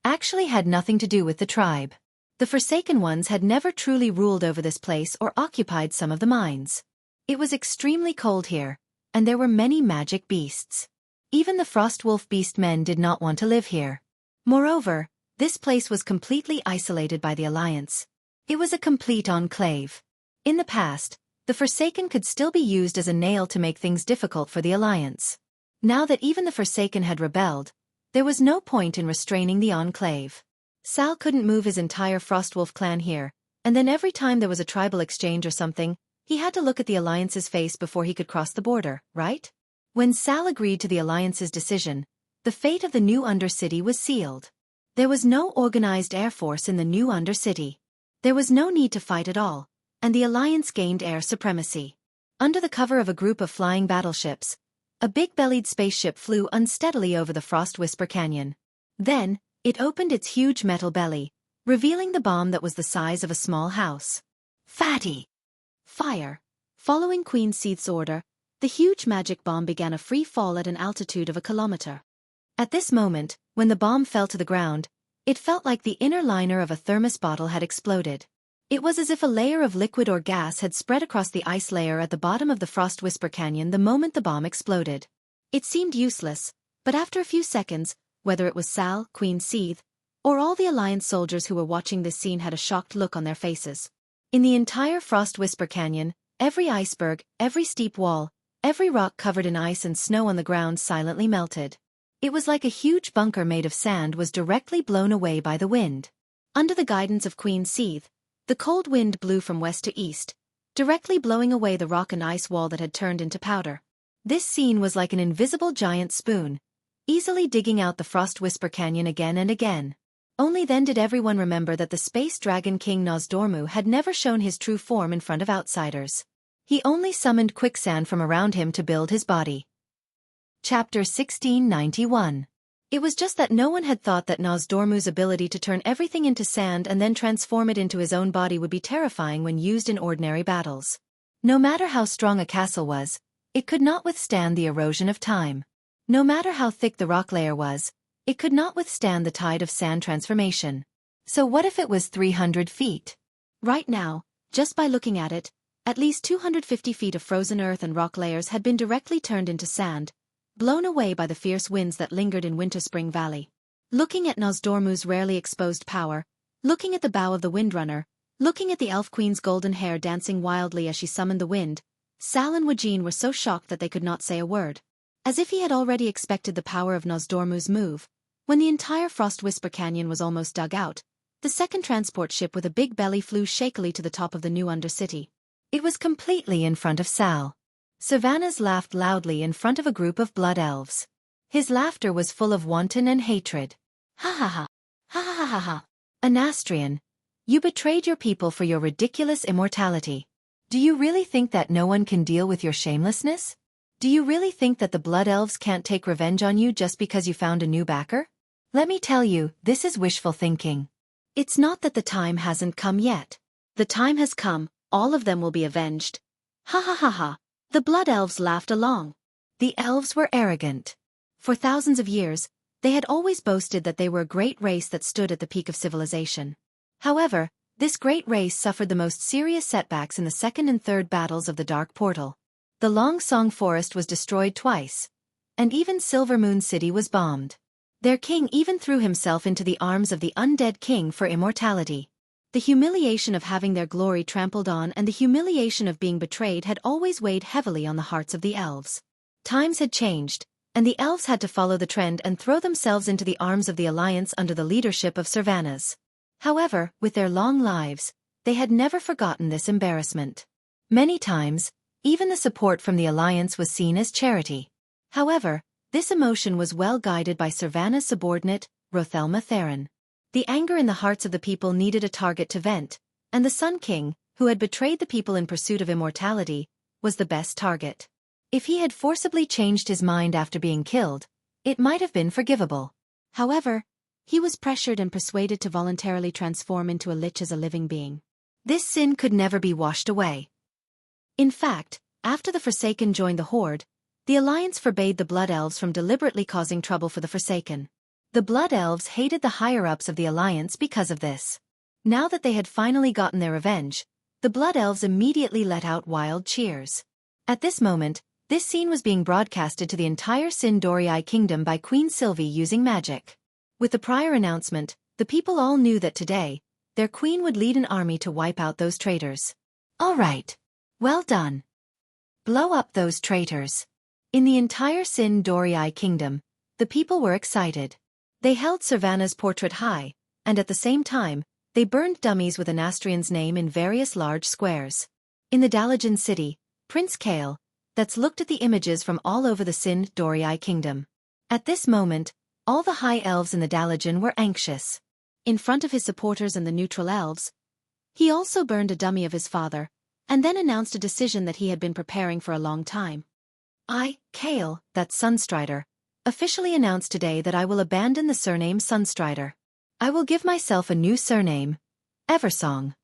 actually had nothing to do with the tribe. The Forsaken Ones had never truly ruled over this place or occupied some of the mines. It was extremely cold here, and there were many magic beasts. Even the Frostwolf beast men did not want to live here. Moreover, this place was completely isolated by the Alliance. It was a complete enclave. In the past, the Forsaken could still be used as a nail to make things difficult for the Alliance. Now that even the Forsaken had rebelled, there was no point in restraining the enclave. Sal couldn't move his entire Frostwolf clan here, and then every time there was a tribal exchange or something, he had to look at the Alliance's face before he could cross the border, right? When Sal agreed to the Alliance's decision, the fate of the new Undercity was sealed. There was no organized air force in the new Undercity. There was no need to fight at all, and the Alliance gained air supremacy. Under the cover of a group of flying battleships, a big-bellied spaceship flew unsteadily over the Frost Whisper Canyon. Then, it opened its huge metal belly, revealing the bomb that was the size of a small house. Fatty! Fire! Following Queen Seath's order, the huge magic bomb began a free fall at an altitude of 1 kilometer. At this moment, when the bomb fell to the ground, it felt like the inner liner of a thermos bottle had exploded. It was as if a layer of liquid or gas had spread across the ice layer at the bottom of the Frost Whisper Canyon the moment the bomb exploded. It seemed useless, but after a few seconds, whether it was Sal, Queen Seath, or all the Alliance soldiers who were watching this scene had a shocked look on their faces. In the entire Frost Whisper Canyon, every iceberg, every steep wall, every rock covered in ice and snow on the ground silently melted. It was like a huge bunker made of sand was directly blown away by the wind. Under the guidance of Queen Seath, the cold wind blew from west to east, directly blowing away the rock and ice wall that had turned into powder. This scene was like an invisible giant spoon, easily digging out the Frost Whisper Canyon again and again. Only then did everyone remember that the Space Dragon King Nozdormu had never shown his true form in front of outsiders. He only summoned quicksand from around him to build his body. Chapter 1691. It was just that no one had thought that Nozdormu's ability to turn everything into sand and then transform it into his own body would be terrifying when used in ordinary battles. No matter how strong a castle was, it could not withstand the erosion of time. No matter how thick the rock layer was, it could not withstand the tide of sand transformation. So what if it was 300 feet? Right now, just by looking at it, at least 250 feet of frozen earth and rock layers had been directly turned into sand, blown away by the fierce winds that lingered in Winter Spring Valley. Looking at Nozdormu's rarely exposed power, looking at the bow of the Windrunner, looking at the Elf Queen's golden hair dancing wildly as she summoned the wind, Sal and Wajin were so shocked that they could not say a word. As if he had already expected the power of Nozdormu's move, when the entire Frost Whisper Canyon was almost dug out, the second transport ship with a big belly flew shakily to the top of the new Undercity. It was completely in front of Sal. Savannah's laughed loudly in front of a group of blood elves. His laughter was full of wanton and hatred. Ha ha ha. Ha ha ha ha ha. Anastrian, you betrayed your people for your ridiculous immortality. Do you really think that no one can deal with your shamelessness? Do you really think that the blood elves can't take revenge on you just because you found a new backer? Let me tell you, this is wishful thinking. It's not that the time hasn't come yet. The time has come, all of them will be avenged. Ha ha ha ha. The blood elves laughed along. The elves were arrogant. For thousands of years, They had always boasted that they were a great race that stood at the peak of civilization. However, this great race suffered the most serious setbacks in the second and third battles of the Dark Portal. The Long Song Forest was destroyed twice, and even Silver Moon City was bombed. Their king even threw himself into the arms of the undead king for immortality. The humiliation of having their glory trampled on and the humiliation of being betrayed had always weighed heavily on the hearts of the elves. Times had changed, and the elves had to follow the trend and throw themselves into the arms of the Alliance under the leadership of Sylvanas. However, with their long lives, they had never forgotten this embarrassment. Many times, even the support from the Alliance was seen as charity. However, this emotion was well guided by Sylvanas' subordinate, Rothelma Theron. The anger in the hearts of the people needed a target to vent, and the Sun King, who had betrayed the people in pursuit of immortality, was the best target. If he had forcibly changed his mind after being killed, it might have been forgivable. However, he was pressured and persuaded to voluntarily transform into a lich as a living being. This sin could never be washed away. In fact, after the Forsaken joined the Horde, the Alliance forbade the Blood Elves from deliberately causing trouble for the Forsaken. The Blood Elves hated the higher-ups of the Alliance because of this. Now that they had finally gotten their revenge, the Blood Elves immediately let out wild cheers. At this moment, this scene was being broadcasted to the entire Sin-Dorii kingdom by Queen Sylvie using magic. With the prior announcement, the people all knew that today, their queen would lead an army to wipe out those traitors. All right. Well done. Blow up those traitors. In the entire Sin-Dorii kingdom, the people were excited. They held Sylvanas' portrait high, and at the same time, they burned dummies with Anastrian's name in various large squares. In the Dalajan city, Prince Kael, that's looked at the images from all over the Sin-Dorii kingdom. At this moment, all the high elves in the Dalajan were anxious. In front of his supporters and the neutral elves, he also burned a dummy of his father, and then announced a decision that he had been preparing for a long time. I, Kael, that Sunstrider, officially announced today that I will abandon the surname Sunstrider. I will give myself a new surname, Eversong.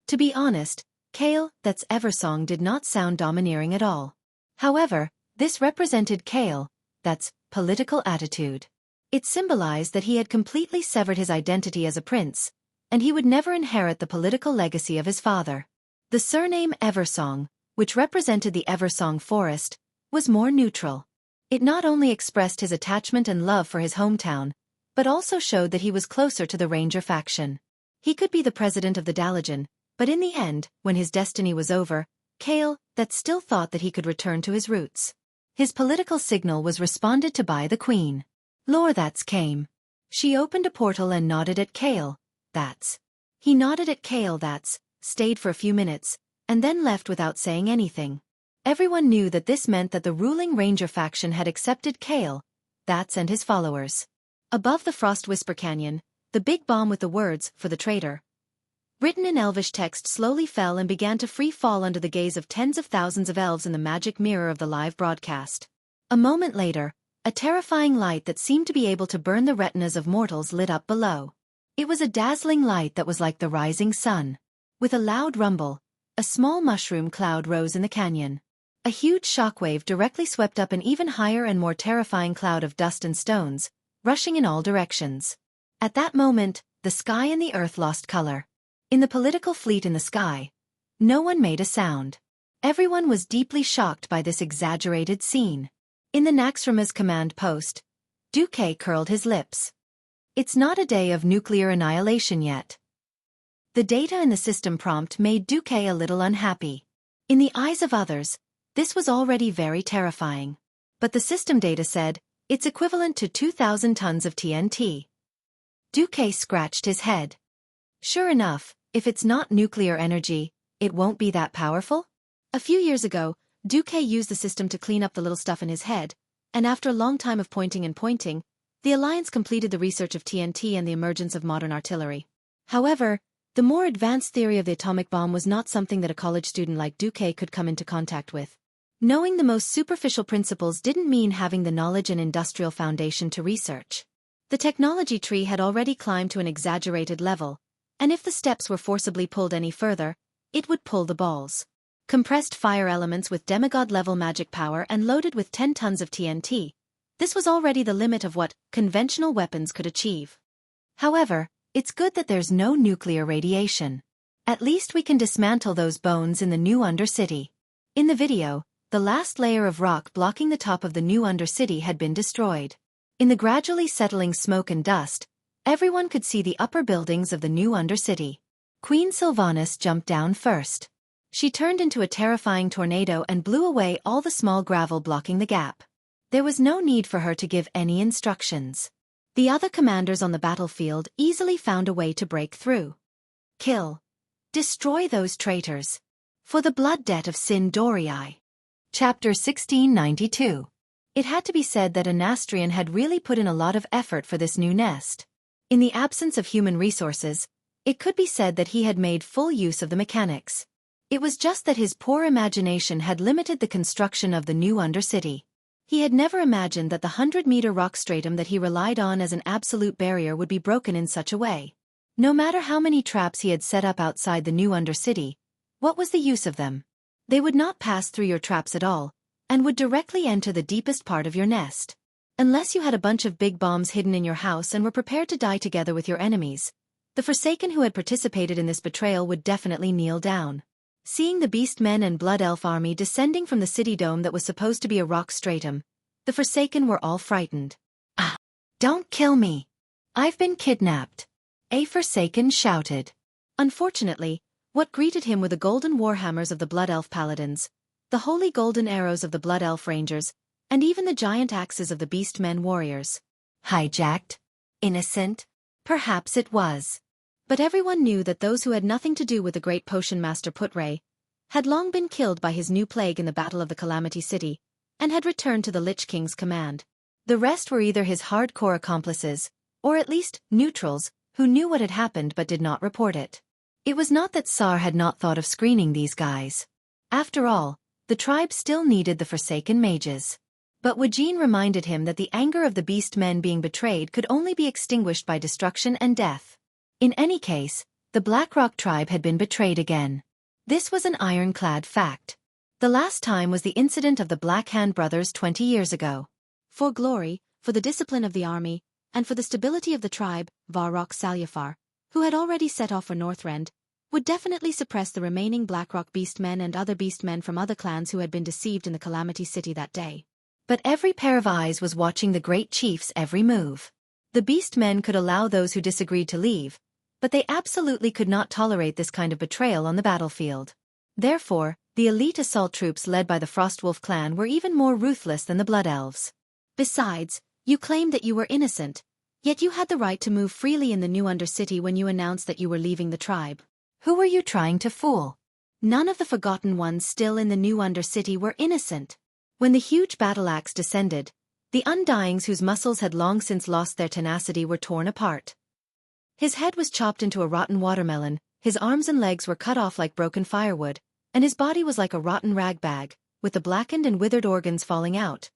To be honest, Kael, that's Eversong did not sound domineering at all. However, this represented Kael, that's political attitude. It symbolized that he had completely severed his identity as a prince, and he would never inherit the political legacy of his father. The surname Eversong, which represented the Eversong Forest, was more neutral. It not only expressed his attachment and love for his hometown, but also showed that he was closer to the Ranger faction. He could be the president of the Dalajan, but in the end, when his destiny was over, Kael, that still thought that he could return to his roots. His political signal was responded to by the queen. Lore that's came. She opened a portal and nodded at Kael, that's. He nodded at Kael that's, stayed for a few minutes, and then left without saying anything. Everyone knew that this meant that the ruling Ranger faction had accepted Kael, that's and his followers. Above the Frost Whisper Canyon, the big bomb with the words, for the traitor, written in Elvish text slowly fell and began to free fall under the gaze of tens of thousands of elves in the magic mirror of the live broadcast. A moment later, a terrifying light that seemed to be able to burn the retinas of mortals lit up below. It was a dazzling light that was like the rising sun. With a loud rumble, a small mushroom cloud rose in the canyon. A huge shockwave directly swept up an even higher and more terrifying cloud of dust and stones, rushing in all directions. At that moment, the sky and the earth lost color. In the political fleet in the sky, no one made a sound. Everyone was deeply shocked by this exaggerated scene. In the Naxxrama's command post, Xueqi curled his lips. It's not a day of nuclear annihilation yet. The data in the system prompt made Xueqi a little unhappy. In the eyes of others, this was already very terrifying. But the system data said, it's equivalent to 2,000 tons of TNT. Xueqi scratched his head. Sure enough, if it's not nuclear energy, it won't be that powerful? A few years ago, Xueqi used the system to clean up the little stuff in his head, and after a long time of pointing and pointing, the Alliance completed the research of TNT and the emergence of modern artillery. However, the more advanced theory of the atomic bomb was not something that a college student like Xueqi could come into contact with. Knowing the most superficial principles didn't mean having the knowledge and industrial foundation to research. The technology tree had already climbed to an exaggerated level, and if the steps were forcibly pulled any further, it would pull the balls. Compressed fire elements with demigod-level magic power and loaded with 10 tons of TNT, This was already the limit of what conventional weapons could achieve. However, it's good that there's no nuclear radiation. At least we can dismantle those bones in the new Undercity. In the video, the last layer of rock blocking the top of the new Undercity had been destroyed. In the gradually settling smoke and dust, everyone could see the upper buildings of the new Undercity. Queen Sylvanas jumped down first. She turned into a terrifying tornado and blew away all the small gravel blocking the gap. There was no need for her to give any instructions. The other commanders on the battlefield easily found a way to break through. Kill. Destroy those traitors. For the blood debt of Sin Dorii. Chapter 1692. It had to be said that Anastrian had really put in a lot of effort for this new nest. In the absence of human resources, it could be said that he had made full use of the mechanics. It was just that his poor imagination had limited the construction of the new Undercity. He had never imagined that the 100-meter rock stratum that he relied on as an absolute barrier would be broken in such a way. No matter how many traps he had set up outside the new Undercity, what was the use of them? They would not pass through your traps at all, and would directly enter the deepest part of your nest. Unless you had a bunch of big bombs hidden in your house and were prepared to die together with your enemies, the Forsaken who had participated in this betrayal would definitely kneel down. Seeing the Beast Men and Blood Elf army descending from the city dome that was supposed to be a rock stratum, the Forsaken were all frightened. "Ah! Don't kill me! I've been kidnapped!" a Forsaken shouted. Unfortunately, what greeted him were the golden warhammers of the Blood Elf paladins, the holy golden arrows of the Blood Elf rangers, and even the giant axes of the Beast Men warriors. Hijacked? Innocent? Perhaps it was. But everyone knew that those who had nothing to do with the great potion master Putray had long been killed by his new plague in the Battle of the Calamity City, and had returned to the Lich King's command. The rest were either his hardcore accomplices, or at least neutrals, who knew what had happened but did not report it. It was not that Sar had not thought of screening these guys. After all, the tribe still needed the Forsaken mages. But Wajin reminded him that the anger of the Beast Men being betrayed could only be extinguished by destruction and death. In any case, the Blackrock tribe had been betrayed again. This was an ironclad fact. The last time was the incident of the Black Hand brothers 20 years ago. For glory, for the discipline of the army, and for the stability of the tribe, Varrock Salyafar, who had already set off for Northrend, would definitely suppress the remaining Blackrock Beastmen and other Beastmen from other clans who had been deceived in the Calamity City that day. But every pair of eyes was watching the great chief's every move. The Beastmen could allow those who disagreed to leave, but they absolutely could not tolerate this kind of betrayal on the battlefield. Therefore, the elite assault troops led by the Frostwolf clan were even more ruthless than the Blood Elves. Besides, you claimed that you were innocent, yet you had the right to move freely in the new Undercity when you announced that you were leaving the tribe. Who were you trying to fool? None of the Forgotten Ones still in the new Undercity were innocent. When the huge battle axe descended, the Undyings whose muscles had long since lost their tenacity were torn apart. His head was chopped into a rotten watermelon, his arms and legs were cut off like broken firewood, and his body was like a rotten rag bag, with the blackened and withered organs falling out.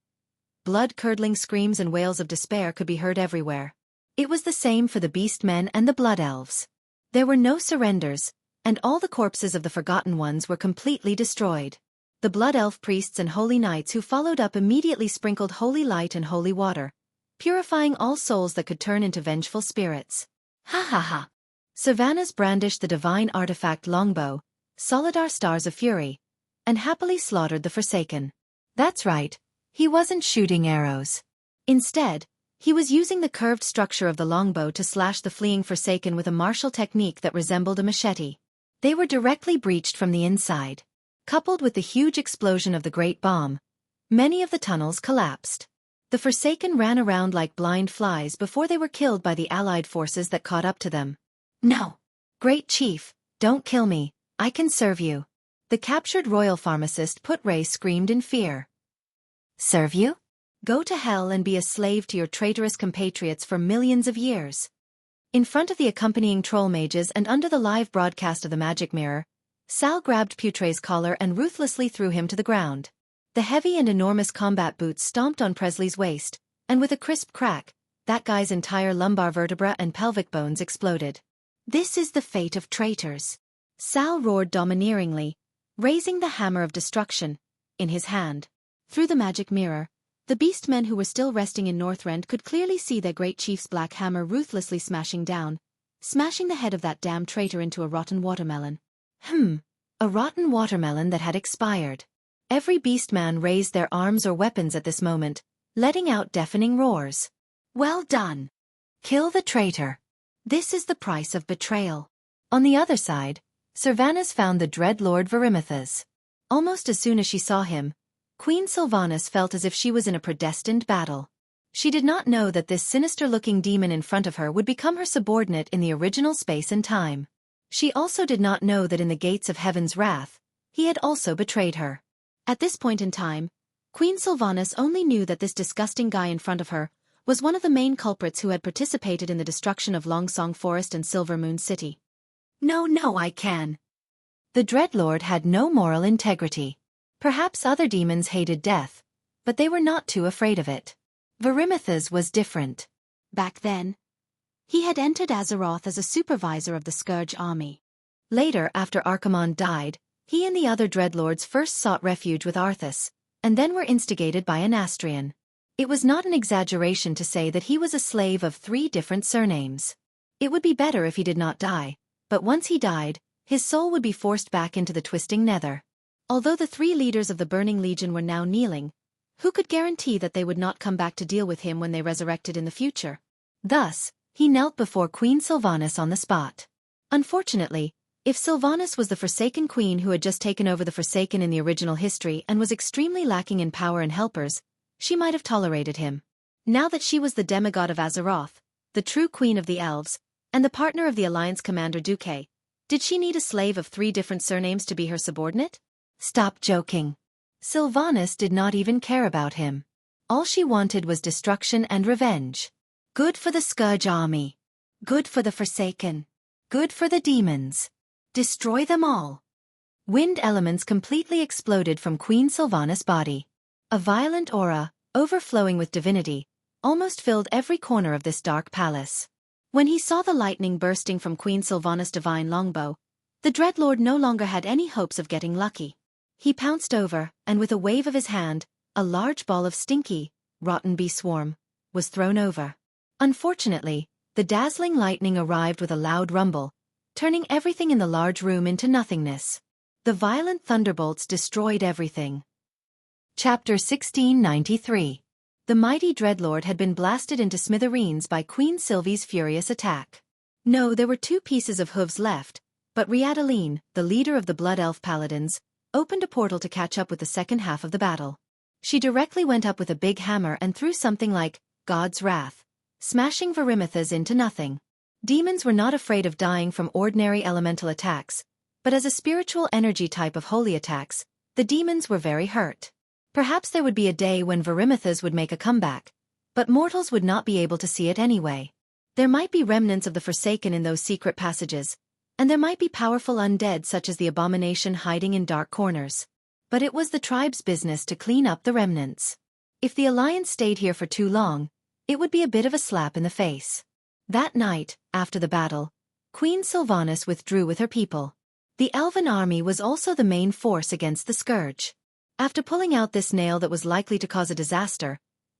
Blood-curdling screams and wails of despair could be heard everywhere. It was the same for the Beast Men and the Blood Elves. There were no surrenders, and all the corpses of the Forgotten Ones were completely destroyed. The Blood Elf priests and holy knights who followed up immediately sprinkled holy light and holy water, purifying all souls that could turn into vengeful spirits. Ha ha ha! Sylvanas brandished the divine artifact longbow, Solidar Stars of Fury, and happily slaughtered the Forsaken. That's right, he wasn't shooting arrows. Instead, he was using the curved structure of the longbow to slash the fleeing Forsaken with a martial technique that resembled a machete. They were directly breached from the inside. Coupled with the huge explosion of the Great Bomb, many of the tunnels collapsed. The Forsaken ran around like blind flies before they were killed by the allied forces that caught up to them. No! Great Chief, don't kill me, I can serve you. The captured royal pharmacist Putray screamed in fear. Serve you? Go to hell and be a slave to your traitorous compatriots for millions of years. In front of the accompanying troll mages and under the live broadcast of the magic mirror, Sal grabbed Putray's collar and ruthlessly threw him to the ground. The heavy and enormous combat boots stomped on Presley's waist, and with a crisp crack, that guy's entire lumbar vertebra and pelvic bones exploded. This is the fate of traitors. Sal roared domineeringly, raising the hammer of destruction in his hand. Through the magic mirror,
The beastmen who were still resting in Northrend could clearly see their great chief's black hammer ruthlessly smashing the head of that damned traitor into a rotten watermelon.
A rotten watermelon that had expired. Every beastman raised their arms or weapons at this moment, letting out deafening roars. Well done! Kill the traitor. This is the price of betrayal. On the other side, Sylvanas found the dread Lord Verimithas. Almost as soon as she saw him, Queen Sylvanas felt as if she was in a predestined battle. She did not know that this sinister-looking demon in front of her would become her subordinate in the original space and time. She also did not know that in the gates of heaven's wrath, he had also betrayed her. At this point in time, Queen Sylvanas only knew that this disgusting guy in front of her was one of the main culprits who had participated in the destruction of Longsong Forest and Silver Moon City. No, I can. The Dreadlord had no moral integrity. Perhaps other demons hated death, but they were not too afraid of it. Verimithas was different.
Back then, he had entered Azeroth as a supervisor of the Scourge army.
Later, after Archimonde died, he and the other Dreadlords first sought refuge with Arthas, and then were instigated by Anastrian. It was not an exaggeration to say that he was a slave of 3 different surnames. It would be better if he did not die, but once he died, his soul would be forced back into the twisting nether. Although the 3 leaders of the Burning Legion were now kneeling, who could guarantee that they would not come back to deal with him when they resurrected in the future? Thus, he knelt before Queen Sylvanas on the spot. Unfortunately, if Sylvanas was the Forsaken Queen who had just taken over the Forsaken in the original history and was extremely lacking in power and helpers, she might have tolerated him. Now that she was the demigod of Azeroth, the true queen of the elves, and the partner of the Alliance commander Xueqi, did she need a slave of 3 different surnames to be her subordinate? Stop joking. Sylvanas did not even care about him. All she wanted was destruction and revenge. Good for the Scourge army. Good for the Forsaken. Good for the demons. Destroy them all. Wind elements completely exploded from Queen Sylvanas' body. A violent aura, overflowing with divinity, almost filled every corner of this dark palace. When he saw the lightning bursting from Queen Sylvanas' divine longbow, the Dreadlord no longer had any hopes of getting lucky. He pounced over, and with a wave of his hand, a large ball of stinky, rotten bee swarm was thrown over. Unfortunately, the dazzling lightning arrived with a loud rumble, turning everything in the large room into nothingness. The violent thunderbolts destroyed everything. Chapter 1693. The mighty Dreadlord had been blasted into smithereens by Queen Sylvie's furious attack. No, there were 2 pieces of hooves left, but Riadaline, the leader of the Blood Elf Paladins, opened a portal to catch up with the second half of the battle. She directly went up with a big hammer and threw something like God's Wrath, smashing Verimithas into nothing. Demons were not afraid of dying from ordinary elemental attacks, but as a spiritual energy type of holy attacks, the demons were very hurt. Perhaps there would be a day when Verimithas would make a comeback, but mortals would not be able to see it anyway. There might be remnants of the Forsaken in those secret passages, and there might be powerful undead such as the Abomination hiding in dark corners. But it was the tribe's business to clean up the remnants. If the Alliance stayed here for too long, it would be a bit of a slap in the face. That night, after the battle, Queen Sylvanas withdrew with her people. The Elven army was also the main force against the Scourge. After pulling out this nail that was likely to cause a disaster,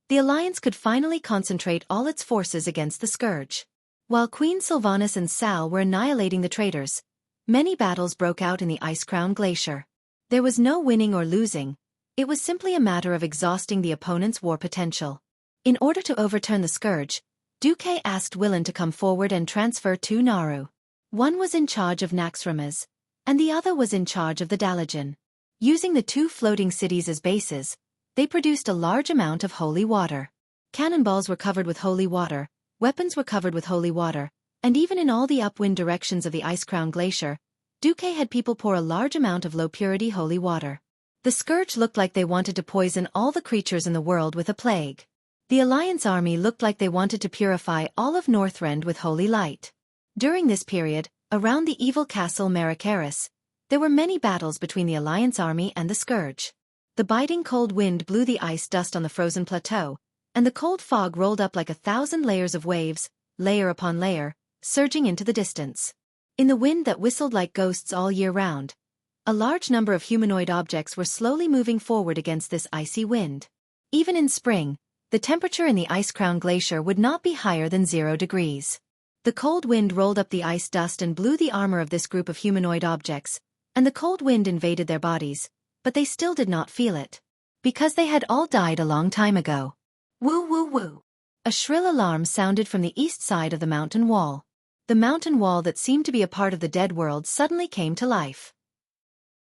the Alliance could finally concentrate all its forces against the Scourge. While Queen Sylvanas and Sal were annihilating the traitors, many battles broke out in the Icecrown Glacier. There was no winning or losing, it was simply a matter of exhausting the opponent's war potential. In order to overturn the Scourge, Xueqi asked Willan to come forward and transfer 2 Naru. One was in charge of Naxxramas, and the other was in charge of the Dalajan. Using the 2 floating cities as bases, they produced a large amount of holy water. Cannonballs were covered with holy water, weapons were covered with holy water, and even in all the upwind directions of the Icecrown Glacier, Xueqi had people pour a large amount of low-purity holy water. The Scourge looked like they wanted to poison all the creatures in the world with a plague. The Alliance army looked like they wanted to purify all of Northrend with holy light. During this period, around the evil castle Marikaris, there were many battles between the Alliance army and the Scourge. The biting cold wind blew the ice dust on the frozen plateau, and the cold fog rolled up like 1,000 layers of waves, layer upon layer, surging into the distance. In the wind that whistled like ghosts all year round, a large number of humanoid objects were slowly moving forward against this icy wind. Even in spring, the temperature in the ice-crowned glacier would not be higher than 0 degrees. The cold wind rolled up the ice dust and blew the armor of this group of humanoid objects, and the cold wind invaded their bodies, but they still did not feel it. Because they had all died a long time ago. Woo woo woo. A shrill alarm sounded from the east side of the mountain wall. The mountain wall that seemed to be a part of the dead world suddenly came to life.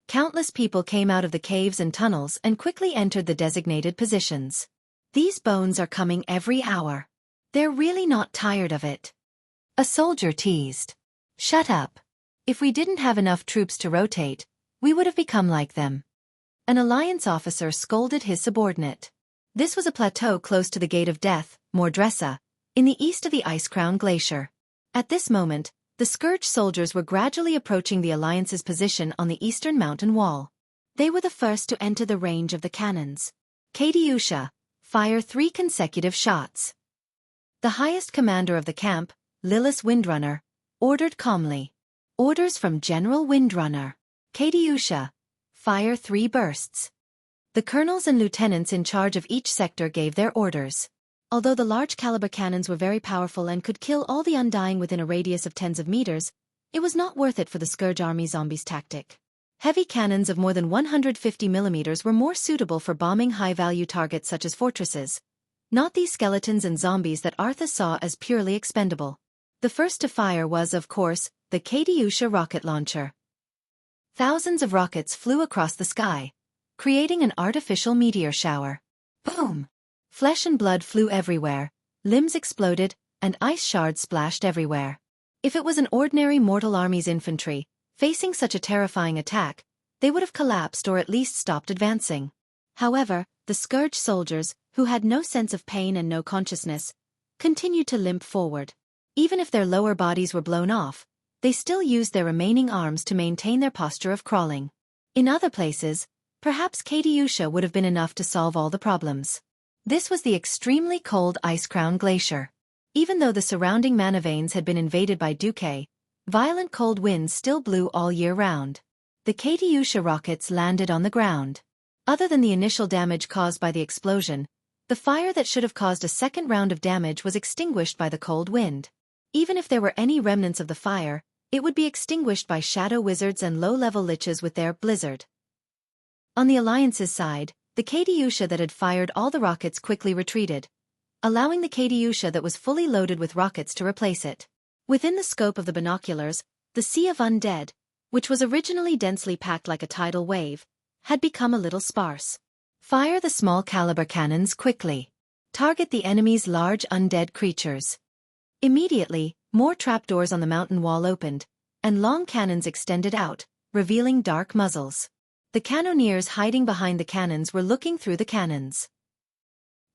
Countless people came out of the caves and tunnels and quickly entered the designated positions. These bones are coming every hour. They're really not tired of it. A soldier teased. Shut up. If we didn't have enough troops to rotate, we would have become like them. An alliance officer scolded his subordinate. This was a plateau close to the Gate of Death, Mordressa, in the east of the ice-crowned glacier. At this moment, the Scourge soldiers were gradually approaching the alliance's position on the eastern mountain wall. They were the first to enter the range of the cannons. Katyusha, fire 3 consecutive shots. The highest commander of the camp, Lilith Windrunner, ordered calmly. Orders from General Windrunner. Katyusha, fire 3 bursts. The colonels and lieutenants in charge of each sector gave their orders. Although the large-caliber cannons were very powerful and could kill all the Undying within a radius of tens of meters, it was not worth it for the Scourge Army zombies tactic. Heavy cannons of more than 150 millimeters were more suitable for bombing high-value targets such as fortresses, not these skeletons and zombies that Arthas saw as purely expendable. The first to fire was, of course, the Katyusha rocket launcher. Thousands of rockets flew across the sky, creating an artificial meteor shower. Boom! Flesh and blood flew everywhere, limbs exploded, and ice shards splashed everywhere. If it was an ordinary mortal army's infantry, facing such a terrifying attack, they would have collapsed or at least stopped advancing. However, the Scourge soldiers, who had no sense of pain and no consciousness, continued to limp forward. Even if their lower bodies were blown off, they still used their remaining arms to maintain their posture of crawling. In other places, perhaps Katyusha would have been enough to solve all the problems. This was the extremely cold ice-crowned glacier. Even though the surrounding mana veins had been invaded by Xueqi, violent cold winds still blew all year round. The Katyusha rockets landed on the ground. Other than the initial damage caused by the explosion, the fire that should have caused a second round of damage was extinguished by the cold wind. Even if there were any remnants of the fire, it would be extinguished by shadow wizards and low-level liches with their blizzard. On the Alliance's side, the Katyusha that had fired all the rockets quickly retreated, allowing the Katyusha that was fully loaded with rockets to replace it. Within the scope of the binoculars, the Sea of Undead, which was originally densely packed like a tidal wave, had become a little sparse. Fire the small caliber cannons quickly. Target the enemy's large undead creatures. Immediately, more trapdoors on the mountain wall opened, and long cannons extended out, revealing dark muzzles. The cannoneers hiding behind the cannons were looking through the cannons.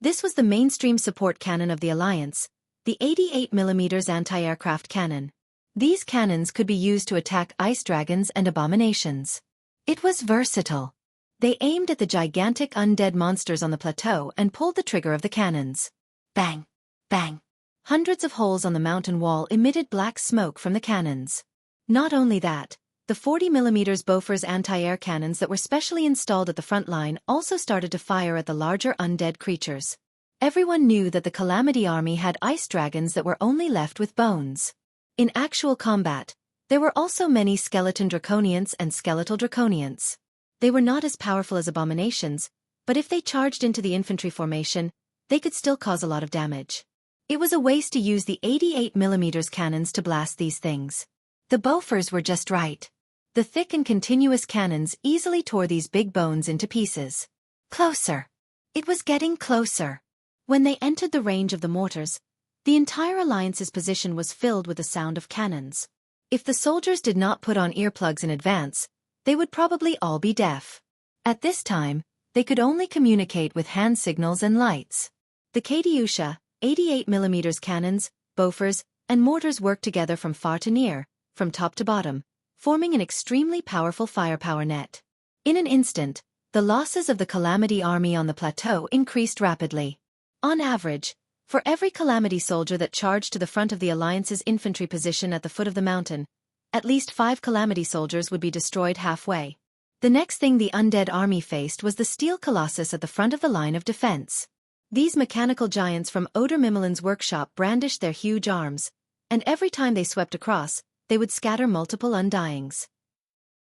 This was the mainstream support cannon of the Alliance, the 88mm anti-aircraft cannon. These cannons could be used to attack ice dragons and abominations. It was versatile. They aimed at the gigantic undead monsters on the plateau and pulled the trigger of the cannons. Bang! Bang! Hundreds of holes on the mountain wall emitted black smoke from the cannons. Not only that, the 40mm Bofors anti-air cannons that were specially installed at the front line also started to fire at the larger undead creatures. Everyone knew that the Calamity Army had ice dragons that were only left with bones. In actual combat, there were also many skeleton draconians and skeletal draconians. They were not as powerful as abominations, but if they charged into the infantry formation, they could still cause a lot of damage. It was a waste to use the 88mm cannons to blast these things. The Bofors were just right. The thick and continuous cannons easily tore these big bones into pieces. Closer. It was getting closer. When they entered the range of the mortars, the entire Alliance's position was filled with the sound of cannons. If the soldiers did not put on earplugs in advance, they would probably all be deaf. At this time, they could only communicate with hand signals and lights. The Katyusha, 88mm cannons, Bofors, and mortars worked together from far to near, from top to bottom, forming an extremely powerful firepower net. In an instant, the losses of the Calamity Army on the plateau increased rapidly. On average, for every Calamity soldier that charged to the front of the Alliance's infantry position at the foot of the mountain, at least 5 Calamity soldiers would be destroyed halfway. The next thing the undead army faced was the steel colossus at the front of the line of defense. These mechanical giants from Oder Mimmelin's workshop brandished their huge arms, and every time they swept across, they would scatter multiple undyings.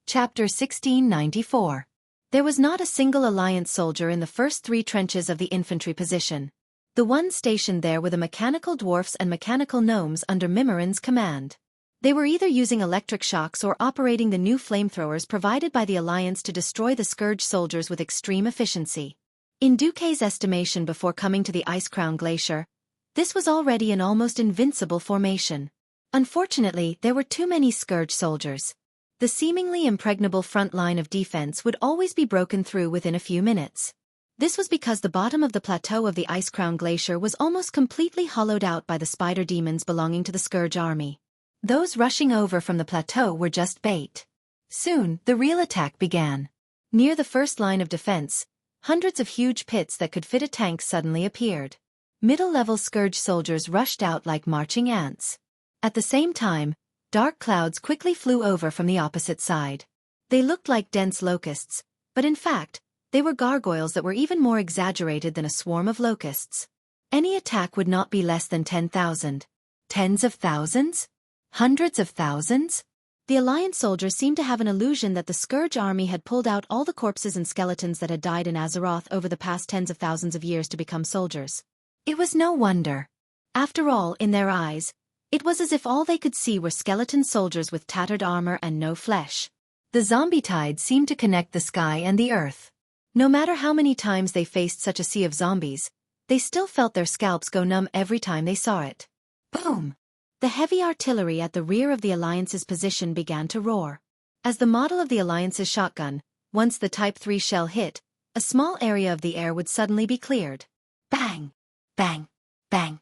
Chapter 1694. There was not a single Alliance soldier in the first 3 trenches of the infantry position. The ones stationed there were the mechanical dwarfs and mechanical gnomes under Mimirin's command. They were either using electric shocks or operating the new flamethrowers provided by the Alliance to destroy the Scourge soldiers with extreme efficiency. In Xueqi's estimation before coming to the Ice Crown Glacier, this was already an almost invincible formation. Unfortunately, there were too many Scourge soldiers. The seemingly impregnable front line of defense would always be broken through within a few minutes. This was because the bottom of the plateau of the Ice Crown Glacier was almost completely hollowed out by the spider demons belonging to the Scourge army. Those rushing over from the plateau were just bait. Soon, the real attack began. Near the first line of defense, hundreds of huge pits that could fit a tank suddenly appeared. Middle-level Scourge soldiers rushed out like marching ants. At the same time, dark clouds quickly flew over from the opposite side. They looked like dense locusts, but in fact, they were gargoyles that were even more exaggerated than a swarm of locusts. Any attack would not be less than 10,000. Tens of thousands? Hundreds of thousands?
The Alliance soldiers seemed to have an illusion that the Scourge army had pulled out all the corpses and skeletons that had died in Azeroth over the past tens of thousands of years to become soldiers.
It was no wonder. After all, in their eyes, it was as if all they could see were skeleton soldiers with tattered armor and no flesh. The zombie tide seemed to connect the sky and the earth. No matter how many times they faced such a sea of zombies, they still felt their scalps go numb every time they saw it. Boom!
The heavy artillery at the rear of the Alliance's position began to roar.
As the model of the Alliance's shotgun, once the Type 3 shell hit, a small area of the air would suddenly be cleared. Bang! Bang! Bang!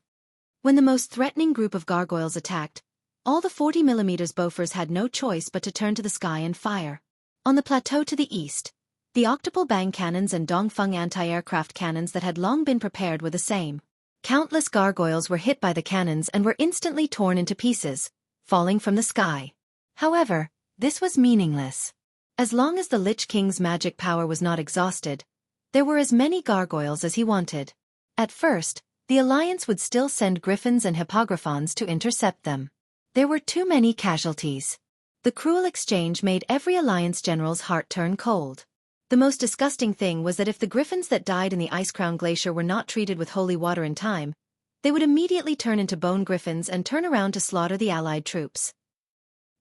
When the most threatening group of gargoyles attacked, all the 40mm bofors had no choice but to turn to the sky and fire. On the plateau to the east, the octuple bang cannons and Dongfeng anti-aircraft cannons that had long been prepared were the same. Countless gargoyles were hit by the cannons and were instantly torn into pieces, falling from the sky. However, this was meaningless. As long as the Lich King's magic power was not exhausted, there were as many gargoyles as he wanted. At first, the Alliance would still send griffins and hippogriffons to intercept them. There were too many casualties. The cruel exchange made every Alliance general's heart turn cold. The most disgusting thing was that if the griffins that died in the Ice Crown Glacier were not treated with holy water in time, they would immediately turn into bone griffins and turn around to slaughter the allied troops.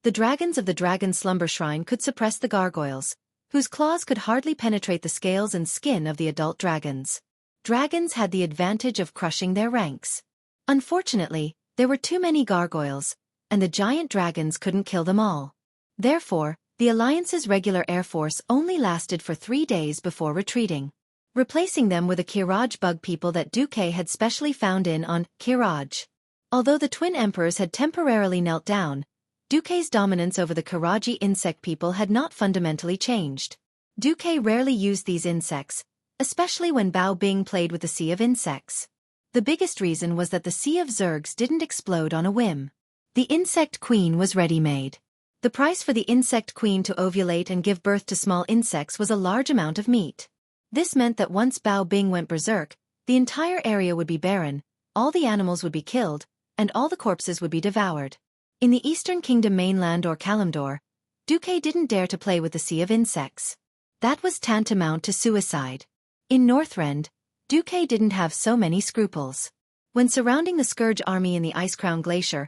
The dragons of the Dragon Slumber Shrine could suppress the gargoyles, whose claws could hardly penetrate the scales and skin of the adult dragons. Dragons had the advantage of crushing their ranks. Unfortunately, there were too many gargoyles, and the giant dragons couldn't kill them all. Therefore, the Alliance's regular air force only lasted for 3 days before retreating, replacing them with the Kiraj bug people that Xueqi had specially found on Kiraj. Although the twin emperors had temporarily knelt down, Xueqi's dominance over the Kiraji insect people had not fundamentally changed. Xueqi rarely used these insects, especially when Bao Bing played with the Sea of Insects. The biggest reason was that the Sea of Zergs didn't explode on a whim. The Insect Queen was ready-made. The price for the Insect Queen to ovulate and give birth to small insects was a large amount of meat. This meant that once Bao Bing went berserk, the entire area would be barren, all the animals would be killed, and all the corpses would be devoured. In the Eastern Kingdom mainland or Kalimdor, Xueqi didn't dare to play with the Sea of Insects. That was tantamount to suicide. In Northrend, Xueqi didn't have so many scruples. When surrounding the Scourge army in the Ice Crown Glacier,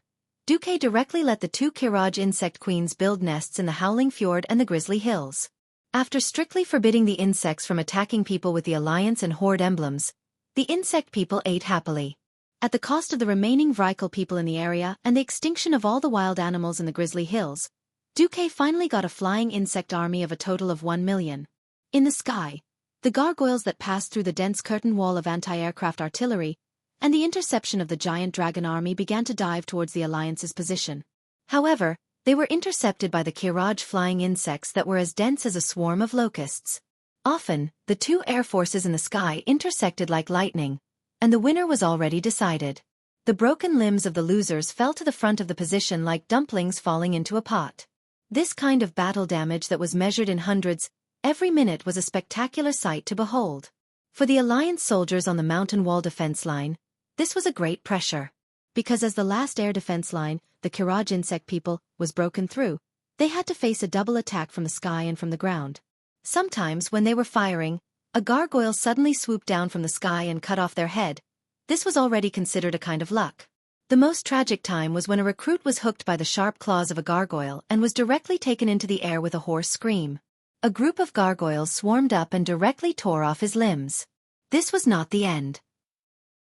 Xueqi directly let the 2 Kiraj insect queens build nests in the Howling Fjord and the Grizzly Hills. After strictly forbidding the insects from attacking people with the Alliance and Horde emblems, the insect people ate happily. At the cost of the remaining Vrykul people in the area and the extinction of all the wild animals in the Grizzly Hills, Xueqi finally got a flying insect army of a total of 1 million. In the sky, the gargoyles that passed through the dense curtain wall of anti-aircraft artillery and the interception of the giant dragon army began to dive towards the Alliance's position. However, they were intercepted by the Kiraj flying insects that were as dense as a swarm of locusts. Often, the 2 air forces in the sky intersected like lightning, and the winner was already decided. The broken limbs of the losers fell to the front of the position like dumplings falling into a pot. This kind of battle damage that was measured in hundreds, Every minute was a spectacular sight to behold. For the Alliance soldiers on the mountain wall defense line, this was a great pressure.
Because as the last air defense line, the Kiraj insect people, was broken through, they had to face a double attack from the sky and from the ground.
Sometimes when they were firing, a gargoyle suddenly swooped down from the sky and cut off their head. This was already considered a kind of luck. The most tragic time was when a recruit was hooked by the sharp claws of a gargoyle and was directly taken into the air with a hoarse scream. A group of gargoyles swarmed up and directly tore off his limbs. This was not the end.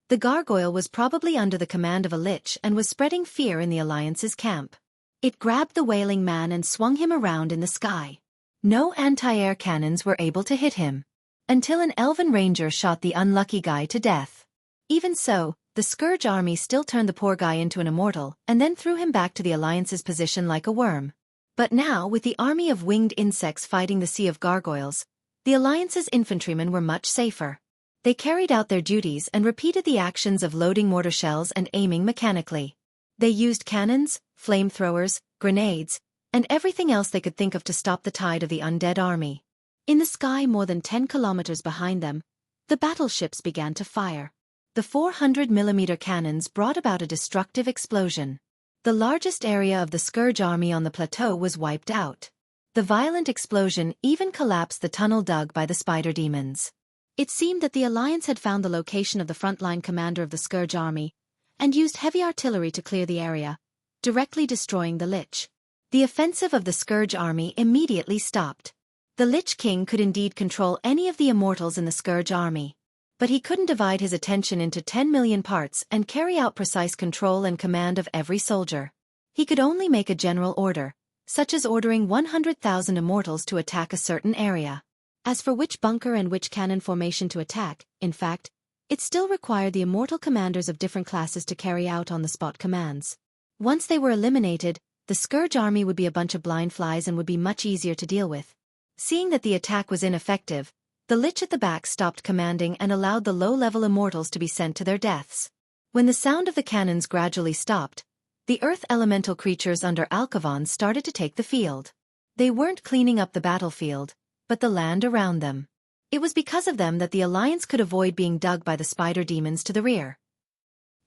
The gargoyle was probably under the command of a lich and was spreading fear in the Alliance's camp. It grabbed the wailing man and swung him around in the sky. No anti-air cannons were able to hit him. Until an elven ranger shot the unlucky guy to death. Even so, the Scourge army still turned the poor guy into an immortal and then threw him back to the Alliance's position like a worm. But now, with the army of winged insects fighting the sea of gargoyles, the Alliance's infantrymen were much safer. They carried out their duties and repeated the actions of loading mortar shells and aiming mechanically. They used cannons, flamethrowers, grenades, and everything else they could think of to stop the tide of the undead army.
In the sky more than 10 kilometers behind them, the battleships began to fire.
The 400mm cannons brought about a destructive explosion. The largest area of the Scourge army on the plateau was wiped out. The violent explosion even collapsed the tunnel dug by the spider demons.
It seemed that the Alliance had found the location of the frontline commander of the Scourge army, and used heavy artillery to clear the area, directly destroying the Lich.
The offensive of the Scourge army immediately stopped. The Lich King could indeed control any of the immortals in the Scourge army. But he couldn't divide his attention into 10 million parts and carry out precise control and command of every soldier. He could only make a general order, such as ordering 100,000 immortals to attack a certain area.
As for which bunker and which cannon formation to attack, in fact, it still required the immortal commanders of different classes to carry out on-the-spot commands. Once they were eliminated, the Scourge army would be a bunch of blind flies and would be much easier to deal with. Seeing that the attack was ineffective, the Lich at the back stopped commanding and allowed the low-level immortals to be sent to their deaths. When the sound of the cannons gradually stopped, the earth elemental creatures under Alkavon started to take the field. They weren't cleaning up the battlefield, but the land around them. It was because of them that the Alliance could avoid being dug by the spider demons to the rear.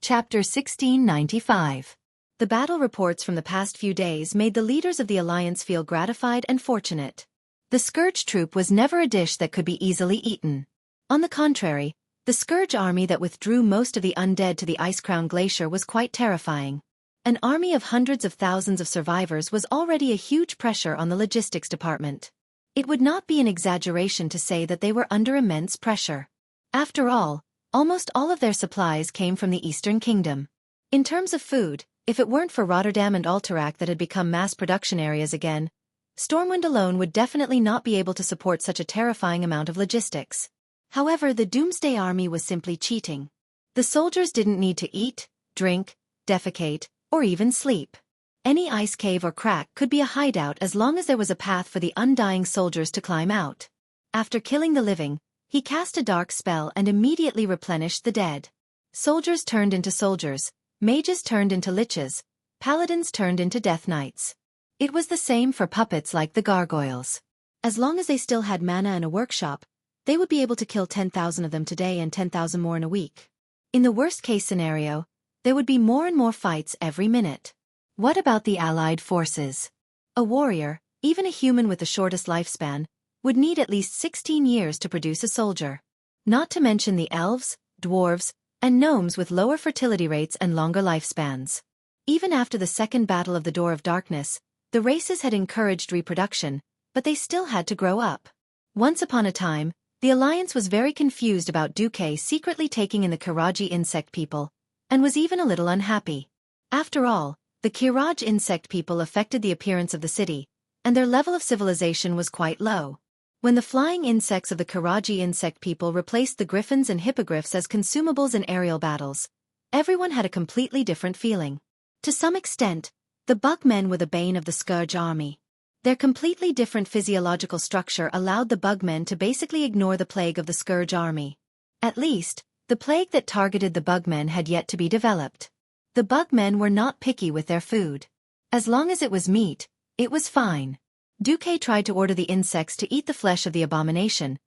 Chapter 1695. The battle reports from the past few days made the leaders of the Alliance feel gratified and fortunate. The Scourge troop was never a dish that could be easily eaten. On the contrary, the Scourge army that withdrew most of the undead to the Ice-Crown Glacier was quite terrifying. An army of hundreds of thousands of survivors was already a huge pressure on the logistics department. It would not be an exaggeration to say that they were under immense pressure. After all, almost all of their supplies came from the Eastern Kingdom. In terms of food, if it weren't for Rotterdam and Alterac that had become mass production areas again, Stormwind alone would definitely not be able to support such a terrifying amount of logistics. However, the Doomsday Army was simply cheating. The soldiers didn't need to eat, drink, defecate, or even sleep. Any ice cave or crack could be a hideout as long as there was a path for the undying soldiers to climb out. After killing the living, he cast a dark spell and immediately replenished the dead. Soldiers turned into soldiers, mages turned into liches, paladins turned into death knights. It was the same for puppets like the gargoyles. As long as they still had mana and a workshop, they would be able to kill 10,000 of them today and 10,000 more in a week.
In the worst-case scenario, there would be more and more fights every minute. What about the allied forces? A warrior, even a human with the shortest lifespan, would need at least 16 years to produce a soldier. Not to mention the elves, dwarves, and gnomes with lower fertility rates and longer lifespans. Even after the Second Battle of the Door of Darkness, the races had encouraged reproduction, but they still had to grow up. Once upon a time, the Alliance was very confused about Duque secretly taking in the Kiraji insect people, and was even a little unhappy. After all, the Kiraj insect people affected the appearance of the city, and their level of civilization was quite low. When the flying insects of the Kiraji insect people replaced the griffins and hippogriffs as consumables in aerial battles, everyone had a completely different feeling. To some extent, the bugmen were the bane of the Scourge army. Their completely different physiological structure allowed the bugmen to basically ignore the plague of the Scourge army. At least, the plague that targeted the bugmen had yet to be developed. The bugmen were not picky with their food. As long as it was meat, it was fine. Duque tried to order the insects to eat the flesh of the abomination,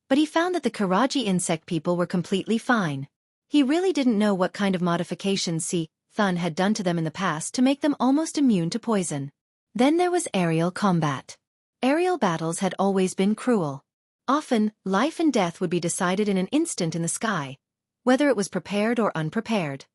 but he found that the Karaji insect people were completely fine. He really didn't know what kind of modifications Thun had done to them in the past to make them almost immune to poison. Then there was aerial combat. Aerial battles had always been cruel. Often, life and death would be decided in an instant in the sky, whether it was prepared or unprepared.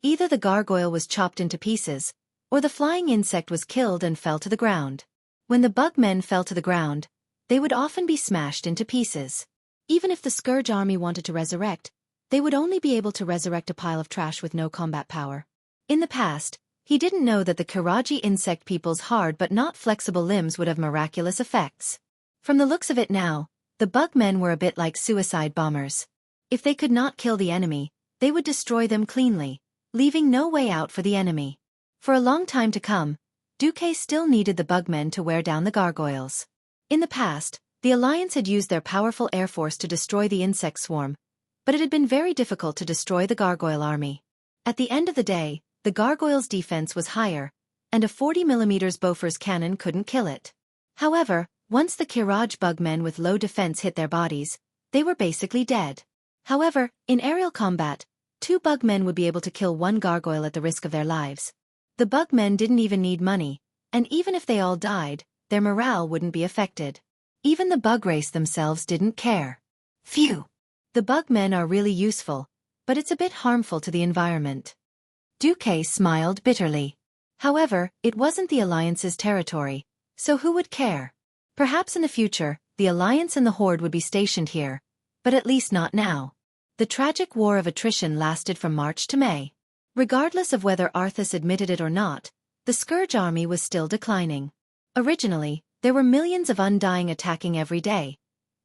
Either the gargoyle was chopped into pieces, or the flying insect was killed and fell to the ground. When the bug men fell to the ground, they would often be smashed into pieces.
Even if the Scourge army wanted to resurrect, they would only be able to resurrect a pile of trash with no combat power.
In the past, he didn't know that the Karaji insect people's hard but not flexible limbs would have miraculous effects. From the looks of it now, the bug men were a bit like suicide bombers. If they could not kill the enemy, they would destroy them cleanly, leaving no way out for the enemy. For a long time to come, Duque still needed the bugmen to wear down the gargoyles. In the past, the Alliance had used their powerful air force to destroy the insect swarm, but it had been very difficult to destroy the gargoyle army. At the end of the day, the gargoyle's defense was higher, and a 40mm Bofors cannon couldn't kill it. However, once the Kiraj bugmen with low defense hit their bodies, they were basically dead. However, in aerial combat, 2 bugmen would be able to kill 1 gargoyle at the risk of their lives. The bugmen didn't even need money, and even if they all died, their morale wouldn't be affected. Even the bug race themselves didn't care. Phew! The bugmen are really useful, but it's a bit harmful to the environment. Duque smiled bitterly. However, it wasn't the Alliance's territory, so who would care? Perhaps in the future, the Alliance and the Horde would be stationed here, but at least not now. The tragic war of attrition lasted from March to May. Regardless of whether Arthas admitted it or not, the Scourge army was still declining. Originally, there were millions of Undying attacking every day,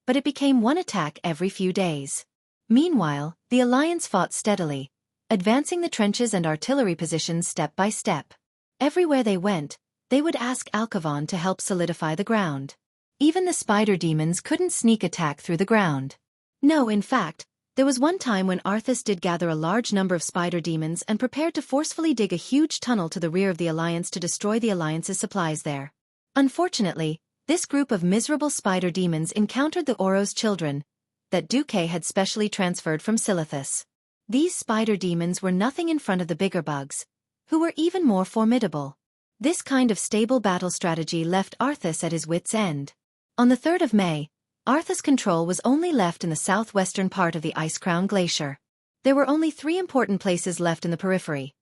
but it became 1 attack every few days. Meanwhile, the Alliance fought steadily, advancing the trenches and artillery positions step by step. Everywhere they went, they would ask Alcavan to help solidify the ground. Even the spider demons couldn't sneak attack through the ground. No, in fact, there was one time when Arthas did gather a large number of spider demons and prepared to forcefully dig a huge tunnel to the rear of the Alliance to destroy the Alliance's supplies there. Unfortunately, this group of miserable spider demons encountered the Oros children that Duque had specially transferred from Silithus. These spider demons were nothing in front of the bigger bugs, who were even more formidable. This kind of stable battle strategy left Arthas at his wits' end. On the 3rd of May, Arthas' control was only left in the southwestern part of the Ice-Crown Glacier. There were only 3 important places left in the periphery: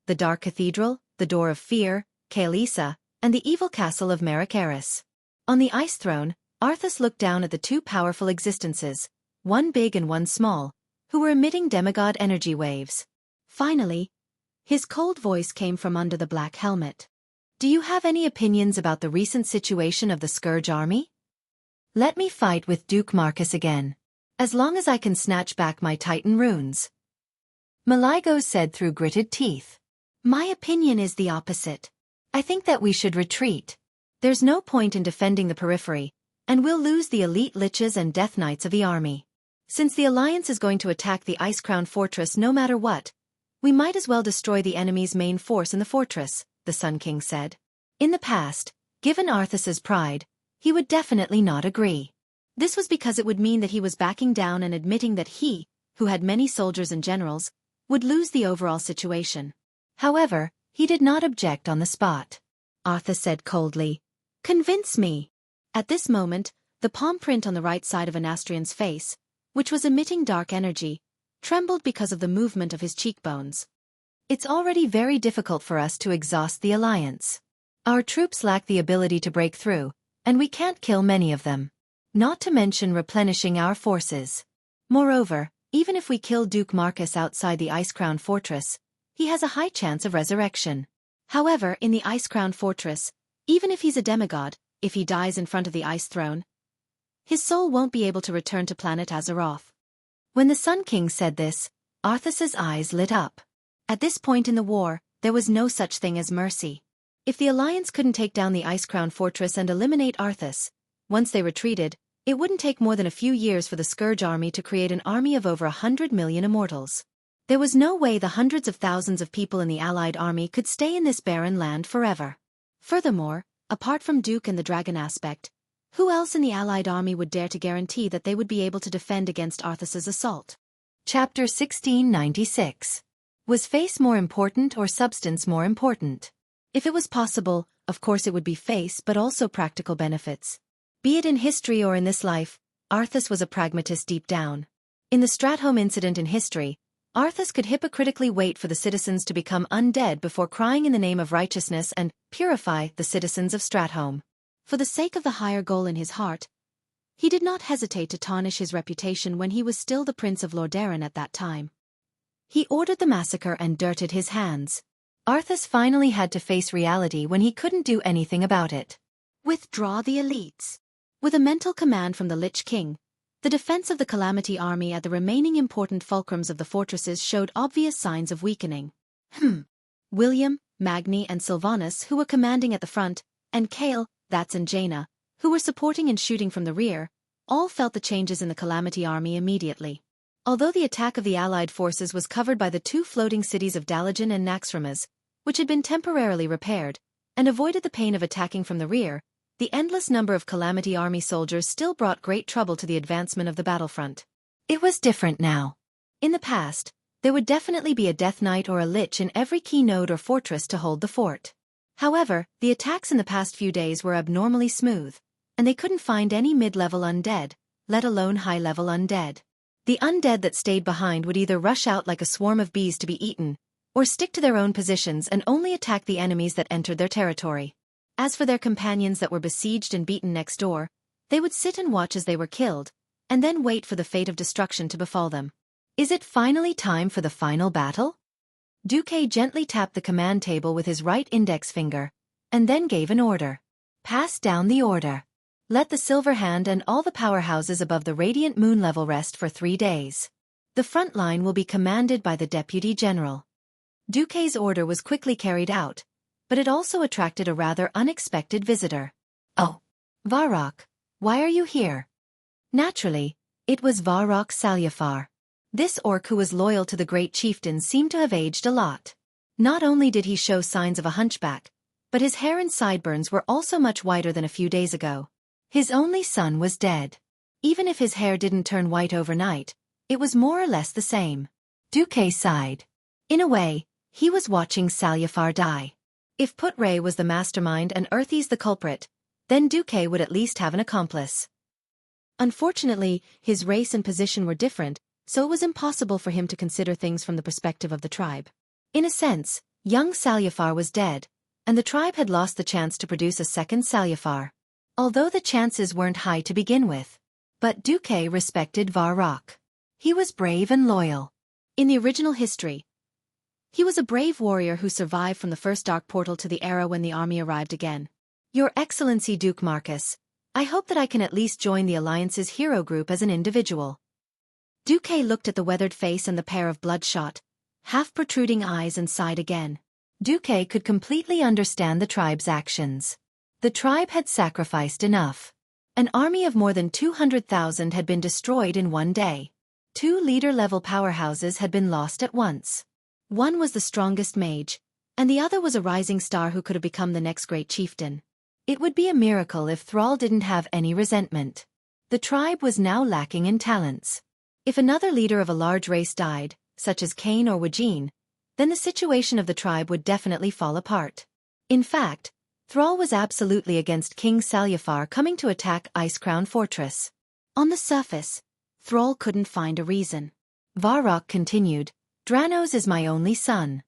the Dark Cathedral, the Door of Fear, Kaelisa, and the evil castle of Marikaris. On the Ice Throne, Arthas looked down at the 2 powerful existences, one big and one small, who were emitting demigod energy waves. Finally, his cold voice came from under the black helmet. "Do you have any opinions about the recent situation of the Scourge army? Let me fight with Duke Marcus again, as long as I can snatch back my Titan runes," Maligos said through gritted teeth. "My opinion is the opposite. I think that we should retreat. There's no point in defending the periphery, and we'll lose the elite liches and death knights of the army. Since the Alliance is going to attack the Ice-Crown Fortress no matter what, we might as well destroy the enemy's main force in the fortress," the Sun King said. In the past, given Arthas's pride, he would definitely not agree. This was because it would mean that he was backing down and admitting that he, who had many soldiers and generals, would lose the overall situation. However, he did not object on the spot. Arthas said coldly, "Convince me." At this moment, the palm print on the right side of Anastrian's face, which was emitting dark energy, trembled because of the movement of his cheekbones. "It's already very difficult for us to exhaust the Alliance. Our troops lack the ability to break through, and we can't kill many of them. Not to mention replenishing our forces. Moreover, even if we kill Duke Marcus outside the Ice-Crown Fortress, he has a high chance of resurrection. However, in the Ice-Crown Fortress, even if he's a demigod, if he dies in front of the Ice Throne, his soul won't be able to return to planet Azeroth." When the Sun King said this, Arthas's eyes lit up. At this point in the war, there was no such thing as mercy. If the Alliance couldn't take down the Ice-Crown Fortress and eliminate Arthas, once they retreated, it wouldn't take more than a few years for the Scourge army to create an army of over 100 million immortals. There was no way the hundreds of thousands of people in the Allied army could stay in this barren land forever. Furthermore,
Apart from Duke and the dragon aspect, who else in the allied army would dare to guarantee that they would be able to defend against Arthas's assault?
Chapter 1696. Was face more important or substance more important?
If it was possible, of course it would be face, but also practical benefits. Be it in history or in this life, Arthas was a pragmatist deep down. In the Stratholme incident in history, Arthas could hypocritically wait for the citizens to become undead before crying in the name of righteousness and purify the citizens of Stratholme. For the sake of the higher goal in his heart, he did not hesitate to tarnish his reputation when he was still the Prince of Lordaeron at that time. He ordered the massacre and dirted his hands.
Arthas finally had to face reality when he couldn't do anything about it.
Withdraw the elites. With a mental command from the Lich King, the defense of the Calamity Army at the remaining important fulcrums of the fortresses showed obvious signs of weakening. William, Magni and Sylvanas, who were commanding at the front, and Cale, Thats and Jaina, who were supporting and shooting from the rear, all felt the changes in the Calamity Army immediately. Although the attack of the Allied forces was covered by the two floating cities of Dalajan and Naxxramas, which had been temporarily repaired, and avoided the pain of attacking from the rear, the endless number of Calamity Army soldiers still brought great trouble to the advancement of the battlefront.
It was different now.
In the past, there would definitely be a Death Knight or a Lich in every key node or fortress to hold the fort. However, the attacks in the past few days were abnormally smooth, and they couldn't find any mid-level undead, let alone high-level undead. The undead that stayed behind would either rush out like a swarm of bees to be eaten, or stick to their own positions and only attack the enemies that entered their territory. As for their companions that were besieged and beaten next door, they would sit and watch as they were killed, and then wait for the fate of destruction to befall them.
Is it finally time for the final battle? Duque gently tapped the command table with his right index finger, and then gave an order. Pass down the order. Let the Silver Hand and all the powerhouses above the Radiant Moon level rest for 3 days. The front line will be commanded by the Deputy General. Duque's order was quickly carried out, but it also attracted a rather unexpected visitor. Oh, Varrock, why are you here? Naturally, it was Varrock Salyafar. This orc who was loyal to the great chieftain seemed to have aged a lot. Not only did he show signs of a hunchback, but his hair and sideburns were also much whiter than a few days ago. His only son was dead. Even if his hair didn't turn white overnight, it was more or less the same. Duque sighed. In a way, he was watching Salyafar die. If Put-Ray was the mastermind and Earthy's the culprit, then Duque would at least have an accomplice. Unfortunately, his race and position were different, so it was impossible for him to consider things from the perspective of the tribe. In a sense, young Salyafar was dead, and the tribe had lost the chance to produce a second Salyafar. Although the chances weren't high to begin with. But Duque respected Varrock. He was brave and loyal.
In the original history, he was a brave warrior who survived from the first dark portal to the era when the army arrived again.
Your Excellency Duke Marcus, I hope that I can at least join the Alliance's hero group as an individual.
Duque looked at the weathered face and the pair of bloodshot, half-protruding eyes and sighed again.
Duque could completely understand the tribe's actions. The tribe had sacrificed enough. An army of more than 200,000 had been destroyed in one day. 2 leader-level powerhouses had been lost at once. One was the strongest mage, and the other was a rising star who could have become the next great chieftain. It would be a miracle if Thrall didn't have any resentment. The tribe was now lacking in talents. If another leader of a large race died, such as Cain or Wajin, then the situation of the tribe would definitely fall apart. In fact, Thrall was absolutely against King Salyafar coming to attack Icecrown Fortress.
On the surface, Thrall couldn't find a reason.
Varrock continued, Dranos is my only son.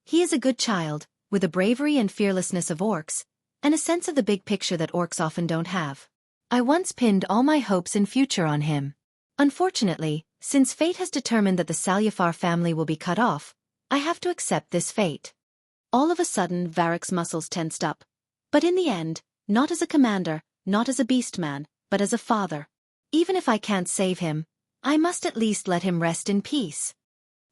He is a good child, with the bravery and fearlessness of orcs, and a sense of the big picture that orcs often don't have.
I once pinned all my hopes and future on him. Unfortunately, since fate has determined that the Salyafar family will be cut off, I have to accept this fate.
All of a sudden Varrock's muscles tensed up. But in the end, not as a commander, not as a beastman, but as a father. Even if I can't save him, I must at least let him rest in peace.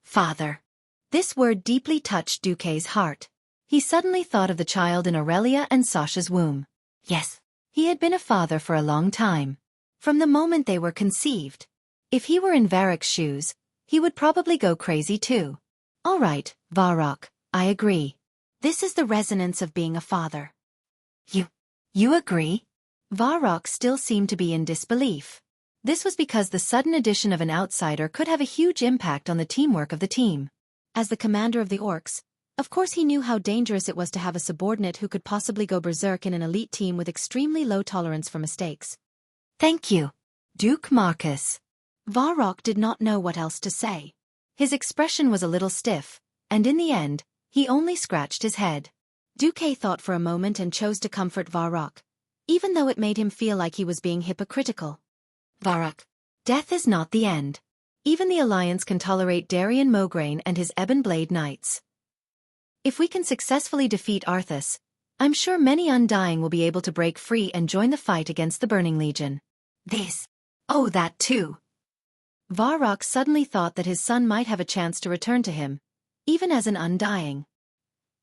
Father. This word deeply touched Duque's heart. He suddenly thought of the child in Aurelia and Sasha's womb. Yes, he had been a father for a long time. From the moment they were conceived. If he were in Varrock's shoes, he would probably go crazy too. All right, Varrock, I agree.
This is the resonance of being a father.
You You agree? Varrock still seemed to be in disbelief. This was because the sudden addition of an outsider could have a huge impact on the teamwork of the team.
As the commander of the orcs, of course he knew how dangerous it was to have a subordinate who could possibly go berserk in an elite team with extremely low tolerance for mistakes.
Thank you, Duke Marcus.
Varrock did not know what else to say.
His expression was a little stiff, and in the end, he only scratched his head.
Xueqi thought for a moment and chose to comfort Varrock, even though it made him feel like he was being hypocritical.
Varrock, death is not the end. Even the Alliance can tolerate Darian Mograine and his Ebon Blade Knights. If we can successfully defeat Arthas, I'm sure many Undying will be able to break free and join the fight against the Burning Legion. That too.
Varrock suddenly thought that his son might have a chance to return to him, even as an Undying.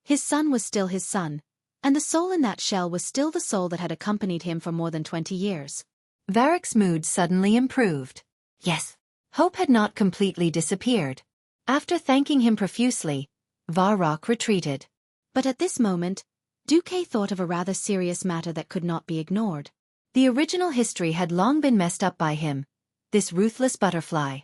His son was still his son, and the soul in that shell was still the soul that had accompanied him for more than 20 years.
Varrock's mood suddenly improved. Yes, hope had not completely disappeared. After thanking him profusely, Varrock retreated.
But at this moment, Xueqi thought of a rather serious matter that could not be ignored.
The original history had long been messed up by him, this ruthless butterfly.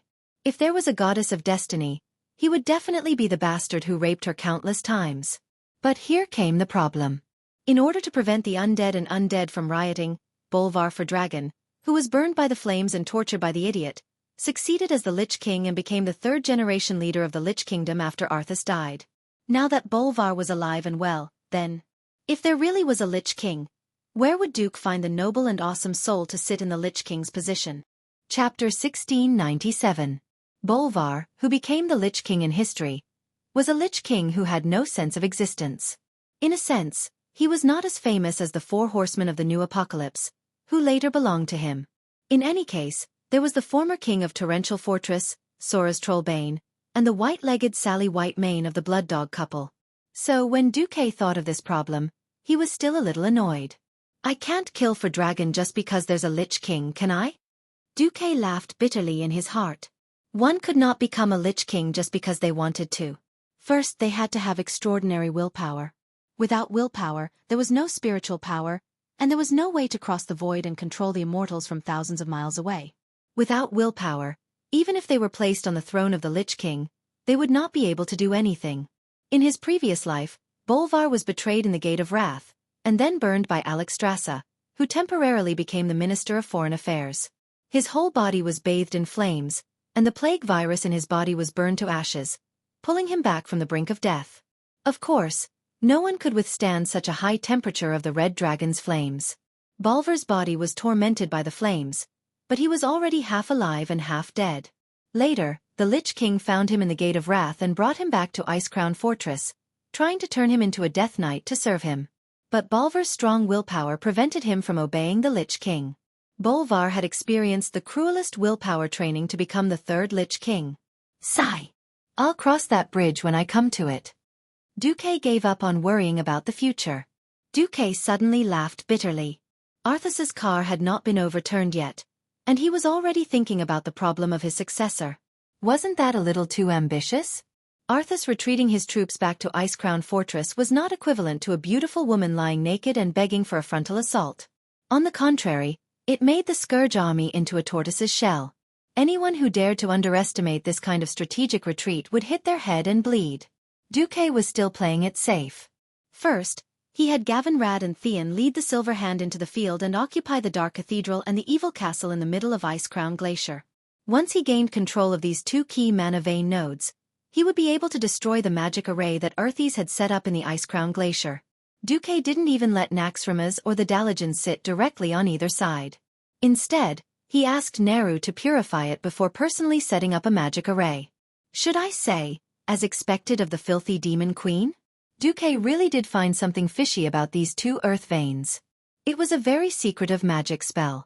If there was a goddess of destiny, he would definitely be the bastard who raped her countless times. But here came the problem. In order to prevent the undead and undead from rioting, Bolvar for Dragon, who was burned by the flames and tortured by the idiot, succeeded as the Lich King and became the third-generation leader of the Lich Kingdom after Arthas died. Now that Bolvar was alive and well, then, if there really was a Lich King, where would Duke find the noble and awesome soul to sit in the Lich King's position? Chapter 1697. Bolvar, who became the Lich King in history, was a Lich King who had no sense of existence. In a sense, he was not as famous as the four horsemen of the new apocalypse, who later belonged to him. In any case, there was the former king of Torrential Fortress, Sora's Trollbane, and the white-legged Sally Whitemane of the Blood Dog couple. So when Xueqi thought of this problem, he was still a little annoyed. I can't kill for Dragon just because there's a Lich King, can I? Xueqi laughed bitterly in his heart. One could not become a Lich King just because they wanted to.
First, they had to have extraordinary willpower. Without willpower, there was no spiritual power, and there was no way to cross the void and control the immortals from thousands of miles away.
Without willpower, even if they were placed on the throne of the Lich King, they would not be able to do anything. In his previous life, Bolvar was betrayed in the Gate of Wrath, and then burned by Alexstrasza, who temporarily became the Minister of Foreign Affairs. His whole body was bathed in flames, and the plague virus in his body was burned to ashes, pulling him back from the brink of death. Of course, no one could withstand such a high temperature of the red dragon's flames. Bolvar's body was tormented by the flames, but he was already half alive and half dead. Later, the Lich King found him in the Gate of Wrath and brought him back to Icecrown Fortress, trying to turn him into a Death Knight to serve him. But Bolvar's strong willpower prevented him from obeying the Lich King. Bolvar had experienced the cruelest willpower training to become the third Lich King. Sigh. I'll cross that bridge when I come to it. Xueqi gave up on worrying about the future. Xueqi suddenly laughed bitterly. Arthas's car had not been overturned yet, and he was already thinking about the problem of his successor. Wasn't that a little too ambitious? Arthas retreating his troops back to Icecrown Fortress was not equivalent to a beautiful woman lying naked and begging for a frontal assault. On the contrary, it made the Scourge army into a tortoise's shell. Anyone who dared to underestimate this kind of strategic retreat would hit their head and bleed. Xueqi was still playing it safe. First, he had Gavin Rad and Theon lead the Silver Hand into the field and occupy the Dark Cathedral and the Evil Castle in the middle of Icecrown Glacier. Once he gained control of these two key mana vein nodes, he would be able to destroy the magic array that Earthies had set up in the Icecrown Glacier. Xueqi didn't even let Naxxramas or the Dalajans sit directly on either side. Instead, he asked Neru to purify it before personally setting up a magic array. Should I say, as expected of the filthy demon queen? Xueqi really did find something fishy about these two earth veins. It was a very secretive magic spell.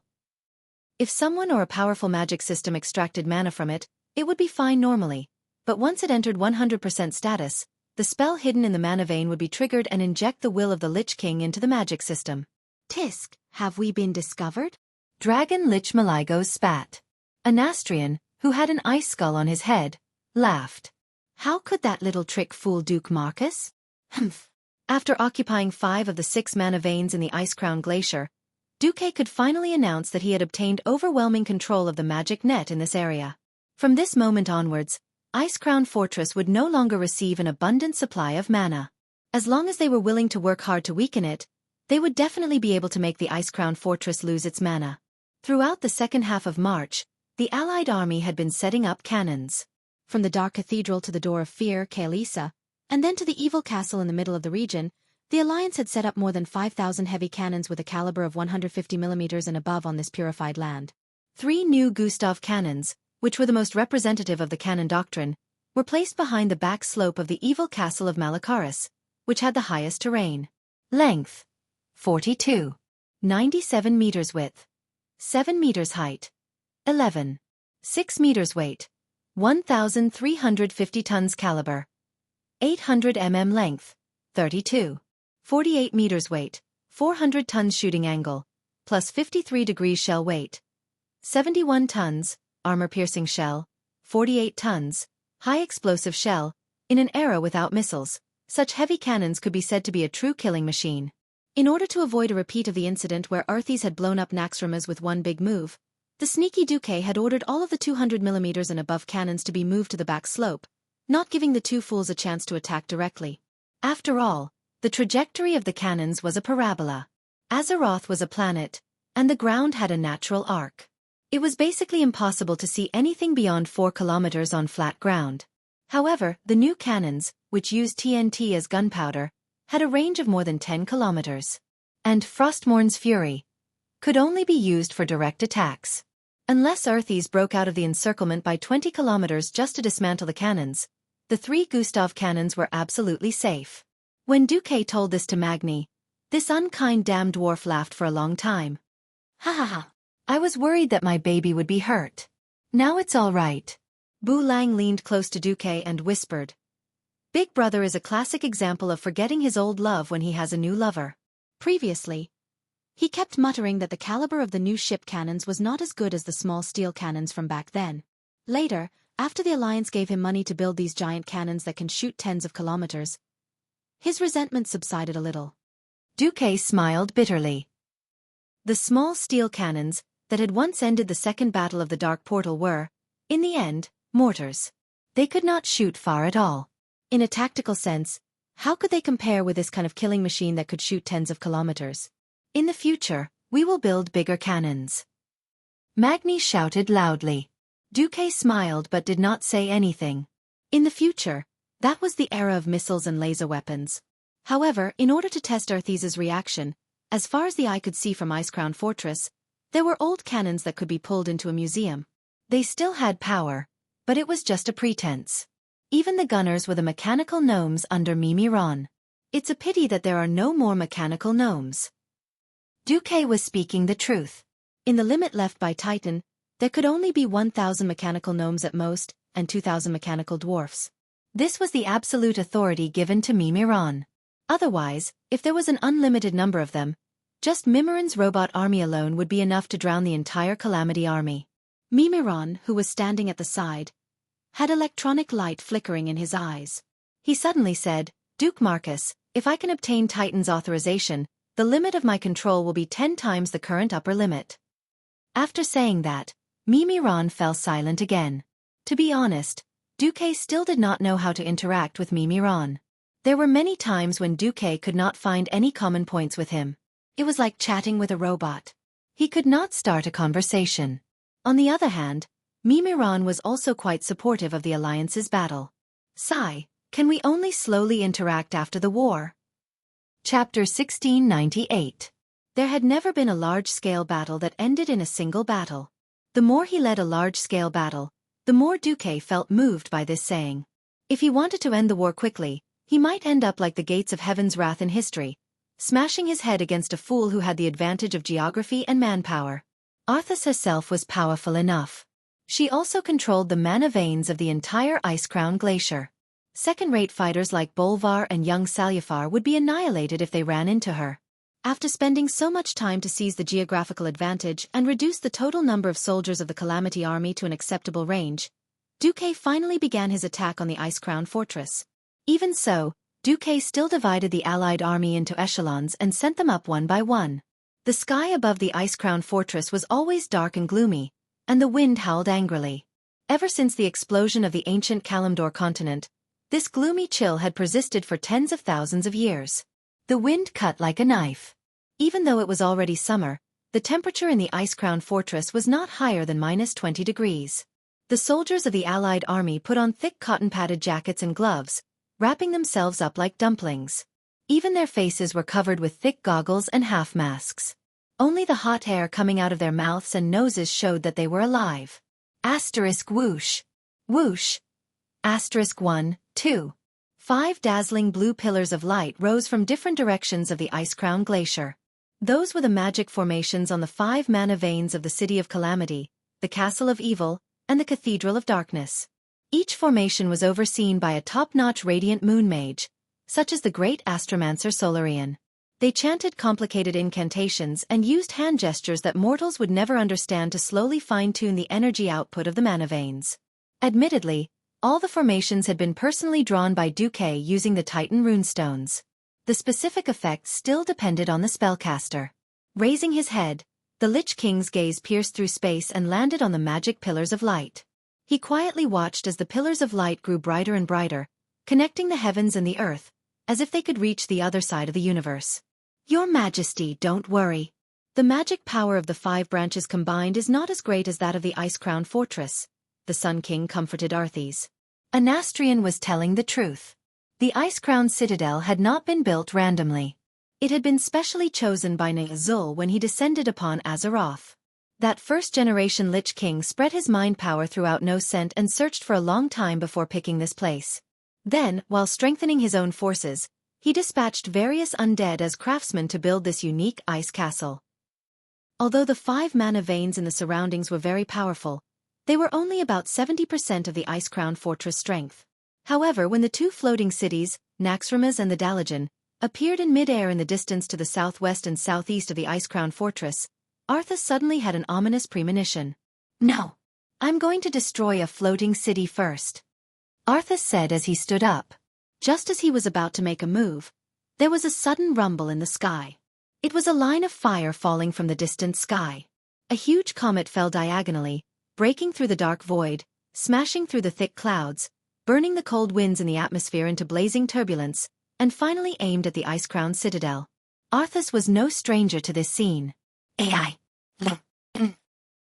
If someone or a powerful magic system extracted mana from it, it would be fine normally, but once it entered 100% status, the spell hidden in the mana vein would be triggered and inject the will of the Lich King into the magic system.
Tisk, have we been discovered?
Dragon Lich Maligos spat. Anastrian, who had an ice skull on his head, laughed. How could that little trick fool Duke Marcus?
Humph.
After occupying 5 of the 6 mana veins in the Ice Crown Glacier, Xueqi could finally announce that he had obtained overwhelming control of the magic net in this area. From this moment onwards, Ice Crown Fortress would no longer receive an abundant supply of mana. As long as they were willing to work hard to weaken it, they would definitely be able to make the Ice Crown Fortress lose its mana. Throughout the second half of March, the Allied army had been setting up cannons.
From the Dark Cathedral to the Door of Fear, Kaelisa, and then to the Evil Castle in the middle of the region, the Alliance had set up more than 5,000 heavy cannons with a caliber of 150 mm and above on this purified land.
3 new Gustav cannons, which were the most representative of the cannon doctrine, were placed behind the back slope of the Evil Castle of Malakaris, which had the highest terrain. Length: 42. 97 meters width. 7 meters height. 11. 6 meters weight. 1,350 tons caliber. 800 mm length. 32. 48 meters weight. 400 tons shooting angle. Plus 53 degrees shell weight. 71 tons, armor-piercing shell. 48 tons, high explosive shell. In an era without missiles, such heavy cannons could be said to be a true killing machine. In order to avoid a repeat of the incident where Arthes had blown up Naxxramas with one big move, the sneaky Xueqi had ordered all of the 200 mm and above cannons to be moved to the back slope, not giving the two fools a chance to attack directly. After all, the trajectory of the cannons was a parabola. Azeroth was a planet, and the ground had a natural arc. It was basically impossible to see anything beyond 4 kilometers on flat ground. However, the new cannons, which used TNT as gunpowder, had a range of more than 10 kilometers. And Frostmourn's Fury could only be used for direct attacks. Unless Arthes broke out of the encirclement by 20 kilometers just to dismantle the cannons, the 3 Gustav cannons were absolutely safe. When Xueqi told this to Magni, this unkind damn dwarf laughed for a long time. Ha ha ha. I was worried that my baby would be hurt. Now it's all right. Bu Lang leaned close to Xueqi and whispered. Big Brother is a classic example of forgetting his old love when he has a new lover.
Previously, he kept muttering that the caliber of the new ship cannons was not as good as the small steel cannons from back then. Later, after the Alliance gave him money to build these giant cannons that can shoot tens of kilometers, his resentment subsided a little.
Xueqi smiled bitterly. The small steel cannons that had once ended the Second Battle of the Dark Portal were, in the end, mortars. They could not shoot far at all. In a tactical sense, how could they compare with this kind of killing machine that could shoot tens of kilometers? In the future, we will build bigger cannons. Magni shouted loudly. Xueqi smiled but did not say anything. In the future, that was the era of missiles and laser weapons. However, in order to test Arthes's reaction, as far as the eye could see from Icecrown Fortress, there were old cannons that could be pulled into a museum. They still had power, but it was just a pretense. Even the gunners were the mechanical gnomes under Mimiron. It's a pity that there are no more mechanical gnomes. Xueqi was speaking the truth. In the limit left by Titan, there could only be 1,000 mechanical gnomes at most, and 2,000 mechanical dwarfs. This was the absolute authority given to Mimiron. Otherwise, if there was an unlimited number of them, just Mimiron's robot army alone would be enough to drown the entire Calamity army. Mimiron, who was standing at the side, had electronic light flickering in his eyes. He suddenly said, Duke Marcus, if I can obtain Titan's authorization, the limit of my control will be 10 times the current upper limit. After saying that, Mimiron fell silent again. To be honest, Xueqi still did not know how to interact with Mimiron. There were many times when Xueqi could not find any common points with him. It was like chatting with a robot. He could not start a conversation. On the other hand, Mimiron was also quite supportive of the Alliance's battle. Sigh, can we only slowly interact after the war? Chapter 1698. There had never been a large-scale battle that ended in a single battle. The more he led a large-scale battle, the more Xueqi felt moved by this saying. If he wanted to end the war quickly, he might end up like the gates of heaven's wrath in history, smashing his head against a fool who had the advantage of geography and manpower. Arthas herself was powerful enough. She also controlled the mana veins of the entire Icecrown Glacier. Second-rate fighters like Bolvar and young Salyafar would be annihilated if they ran into her. After spending so much time to seize the geographical advantage and reduce the total number of soldiers of the Calamity army to an acceptable range, Xueqi finally began his attack on the Icecrown Fortress. Even so, Xueqi still divided the allied army into echelons and sent them up one by one. The sky above the ice-crowned fortress was always dark and gloomy, and the wind howled angrily. Ever since the explosion of the ancient Kalimdor continent, this gloomy chill had persisted for tens of thousands of years. The wind cut like a knife. Even though it was already summer, the temperature in the ice-crowned fortress was not higher than -20 degrees. The soldiers of the allied army put on thick cotton-padded jackets and gloves, wrapping themselves up like dumplings. Even their faces were covered with thick goggles and half-masks. Only the hot air coming out of their mouths and noses showed that they were alive. Asterisk whoosh. Whoosh. Asterisk 1, 2. 5 dazzling blue pillars of light rose from different directions of the ice-crowned glacier. Those were the magic formations on the 5 mana veins of the City of Calamity, the Castle of Evil, and the Cathedral of Darkness. Each formation was overseen by a top-notch radiant moon mage, such as the great astromancer Solarian. They chanted complicated incantations and used hand gestures that mortals would never understand to slowly fine-tune the energy output of the mana veins. Admittedly, all the formations had been personally drawn by Xueqi using the Titan runestones. The specific effects still depended on the spellcaster. Raising his head, the Lich King's gaze pierced through space and landed on the magic pillars of light. He quietly watched as the pillars of light grew brighter and brighter, connecting the heavens and the earth, as if they could reach the other side of the universe. Your Majesty, don't worry. The magic power of the 5 branches combined is not as great as that of the ice-crowned fortress, the Sun King comforted Arthes. Anastrian was telling the truth. The ice-crowned citadel had not been built randomly. It had been specially chosen by Nazul when he descended upon Azeroth. That first-generation Lich King spread his mind power throughout No Scent and searched for a long time before picking this place. Then, while strengthening his own forces, he dispatched various undead as craftsmen to build this unique ice castle. Although the 5 mana veins in the surroundings were very powerful, they were only about 70% of the ice-crowned fortress strength. However, when the 2 floating cities, Naxxramas and the Dalajan, appeared in mid-air in the distance to the southwest and southeast of the ice-crowned fortress, Arthas suddenly had an ominous premonition. No. I'm going to destroy a floating city first, Arthas said as he stood up. Just as he was about to make a move, there was a sudden rumble in the sky. It was a line of fire falling from the distant sky. A huge comet fell diagonally, breaking through the dark void, smashing through the thick clouds, burning the cold winds in the atmosphere into blazing turbulence, and finally aimed at the ice-crowned citadel. Arthas was no stranger to this scene. AI.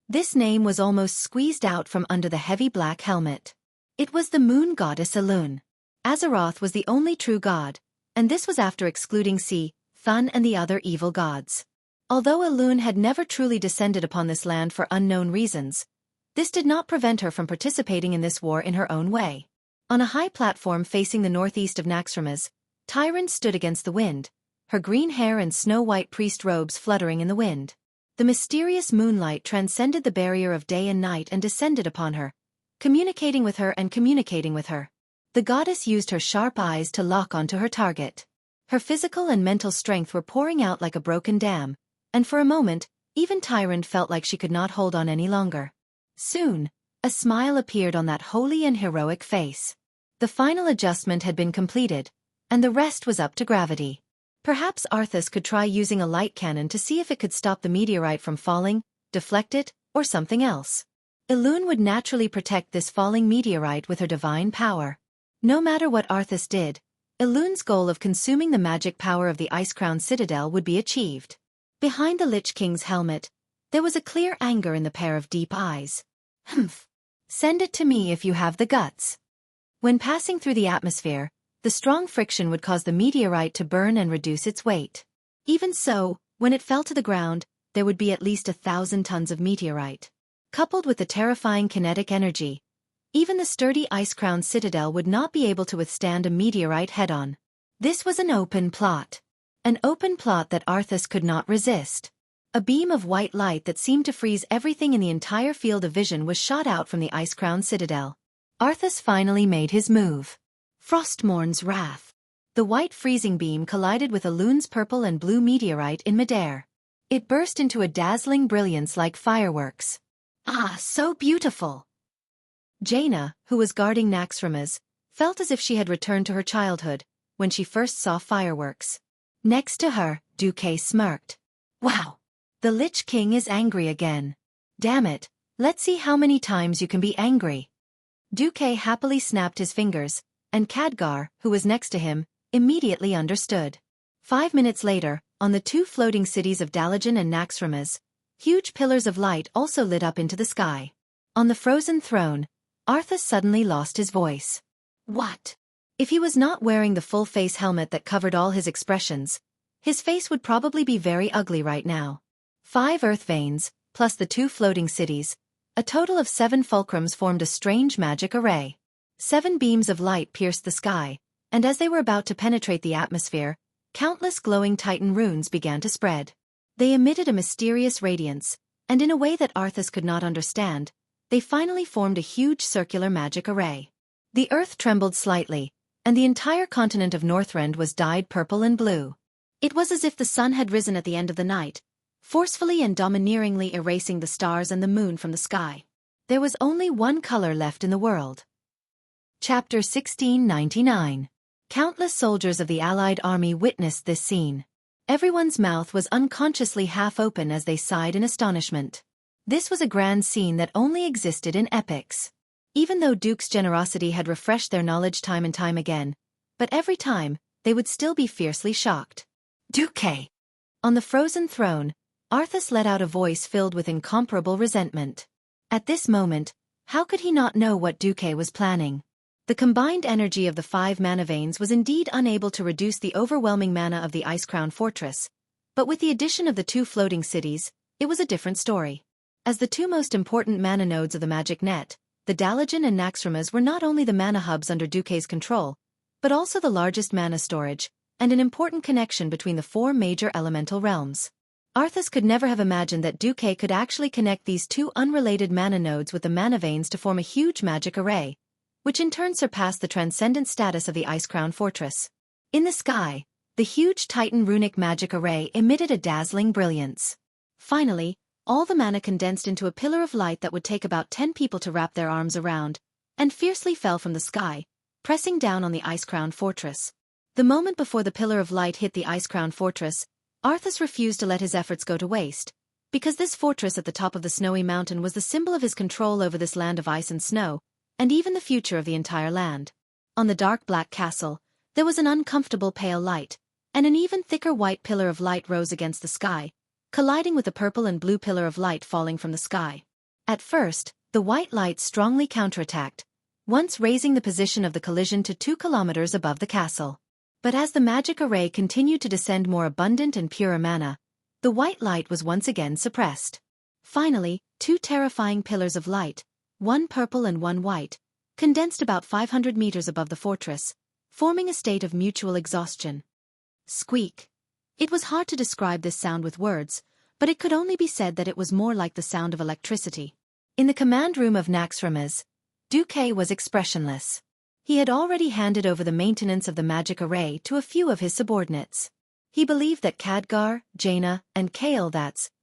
This name was almost squeezed out from under the heavy black helmet. It was the moon goddess Elune. Azeroth was the only true god, and this was after excluding Sea, Thun and the other evil gods. Although Elune had never truly descended upon this land for unknown reasons, this did not prevent her from participating in this war in her own way. On a high platform facing the northeast of Naxxramas, Tyrant stood against the wind, her green hair and snow-white priest robes fluttering in the wind. The mysterious moonlight transcended the barrier of day and night and descended upon her, communicating with her and communicating with her. The goddess used her sharp eyes to lock onto her target. Her physical and mental strength were pouring out like a broken dam, and for a moment, even Tyrant felt like she could not hold on any longer. Soon, a smile appeared on that holy and heroic face. The final adjustment had been completed, and the rest was up to gravity. Perhaps Arthas could try using a light cannon to see if it could stop the meteorite from falling, deflect it, or something else. Elune would naturally protect this falling meteorite with her divine power. No matter what Arthas did, Elune's goal of consuming the magic power of the ice-crowned citadel would be achieved. Behind the Lich King's helmet, there was a clear anger in the pair of deep eyes. Humph. Send it to me if you have the guts. When passing through the atmosphere, the strong friction would cause the meteorite to burn and reduce its weight. Even so, when it fell to the ground, there would be at least 1,000 tons of meteorite. Coupled with the terrifying kinetic energy, even the sturdy ice-crowned citadel would not be able to withstand a meteorite head-on. This was an open plot. An open plot that Arthas could not resist. A beam of white light that seemed to freeze everything in the entire field of vision was shot out from the ice-crowned citadel. Arthas finally made his move. Frostmourn's Wrath. The white freezing beam collided with Elune's purple and blue meteorite in midair. It burst into a dazzling brilliance like fireworks. Ah, so beautiful! Jaina, who was guarding Naxxramas, felt as if she had returned to her childhood, when she first saw fireworks. Next to her, Xueqi smirked. Wow! The Lich King is angry again. Damn it, let's see how many times you can be angry. Xueqi happily snapped his fingers, and Khadgar, who was next to him, immediately understood. 5 minutes later, on the two floating cities of Dalajan and Naxxramas, huge pillars of light also lit up into the sky. On the frozen throne, Arthas suddenly lost his voice. What? If he was not wearing the full face helmet that covered all his expressions, his face would probably be very ugly right now. 5 earth veins, plus the 2 floating cities, a total of 7 fulcrums formed a strange magic array. 7 beams of light pierced the sky, and as they were about to penetrate the atmosphere, countless glowing Titan runes began to spread. They emitted a mysterious radiance, and in a way that Arthas could not understand, they finally formed a huge circular magic array. The earth trembled slightly, and the entire continent of Northrend was dyed purple and blue. It was as if the sun had risen at the end of the night, forcefully and domineeringly erasing the stars and the moon from the sky. There was only one color left in the world. Chapter 1699. Countless soldiers of the Allied army witnessed this scene. Everyone's mouth was unconsciously half open as they sighed in astonishment. This was a grand scene that only existed in epics. Even though Duke's generosity had refreshed their knowledge time and time again, but every time, they would still be fiercely shocked. Xueqi! On the frozen throne, Arthas let out a voice filled with incomparable resentment. At this moment, how could he not know what Xueqi was planning? The combined energy of the 5 mana veins was indeed unable to reduce the overwhelming mana of the Ice-Crown Fortress, but with the addition of the 2 floating cities, it was a different story. As the 2 most important mana nodes of the magic net, the Dalajan and Naxxramas were not only the mana hubs under Xueqi's control, but also the largest mana storage, and an important connection between the 4 major elemental realms. Arthas could never have imagined that Xueqi could actually connect these 2 unrelated mana nodes with the mana veins to form a huge magic array, which in turn surpassed the transcendent status of the Ice-Crown Fortress. In the sky, the huge Titan runic magic array emitted a dazzling brilliance. Finally, all the mana condensed into a pillar of light that would take about 10 people to wrap their arms around, and fiercely fell from the sky, pressing down on the Ice-Crown Fortress. The moment before the pillar of light hit the Ice-Crown Fortress, Arthas refused to let his efforts go to waste, because this fortress at the top of the snowy mountain was the symbol of his control over this land of ice and snow, and even the future of the entire land. On the dark black castle, there was an uncomfortable pale light, and an even thicker white pillar of light rose against the sky, colliding with the purple and blue pillar of light falling from the sky. At first, the white light strongly counterattacked, once raising the position of the collision to 2 kilometers above the castle. But as the magic array continued to descend more abundant and purer mana, the white light was once again suppressed. Finally, 2 terrifying pillars of light, one purple and one white, condensed about 500 meters above the fortress, forming a state of mutual exhaustion. Squeak. It was hard to describe this sound with words, but it could only be said that it was more like the sound of electricity. In the command room of Naxxramas, Xueqi was expressionless. He had already handed over the maintenance of the magic array to a few of his subordinates. He believed that Khadgar, Jaina, and Kael,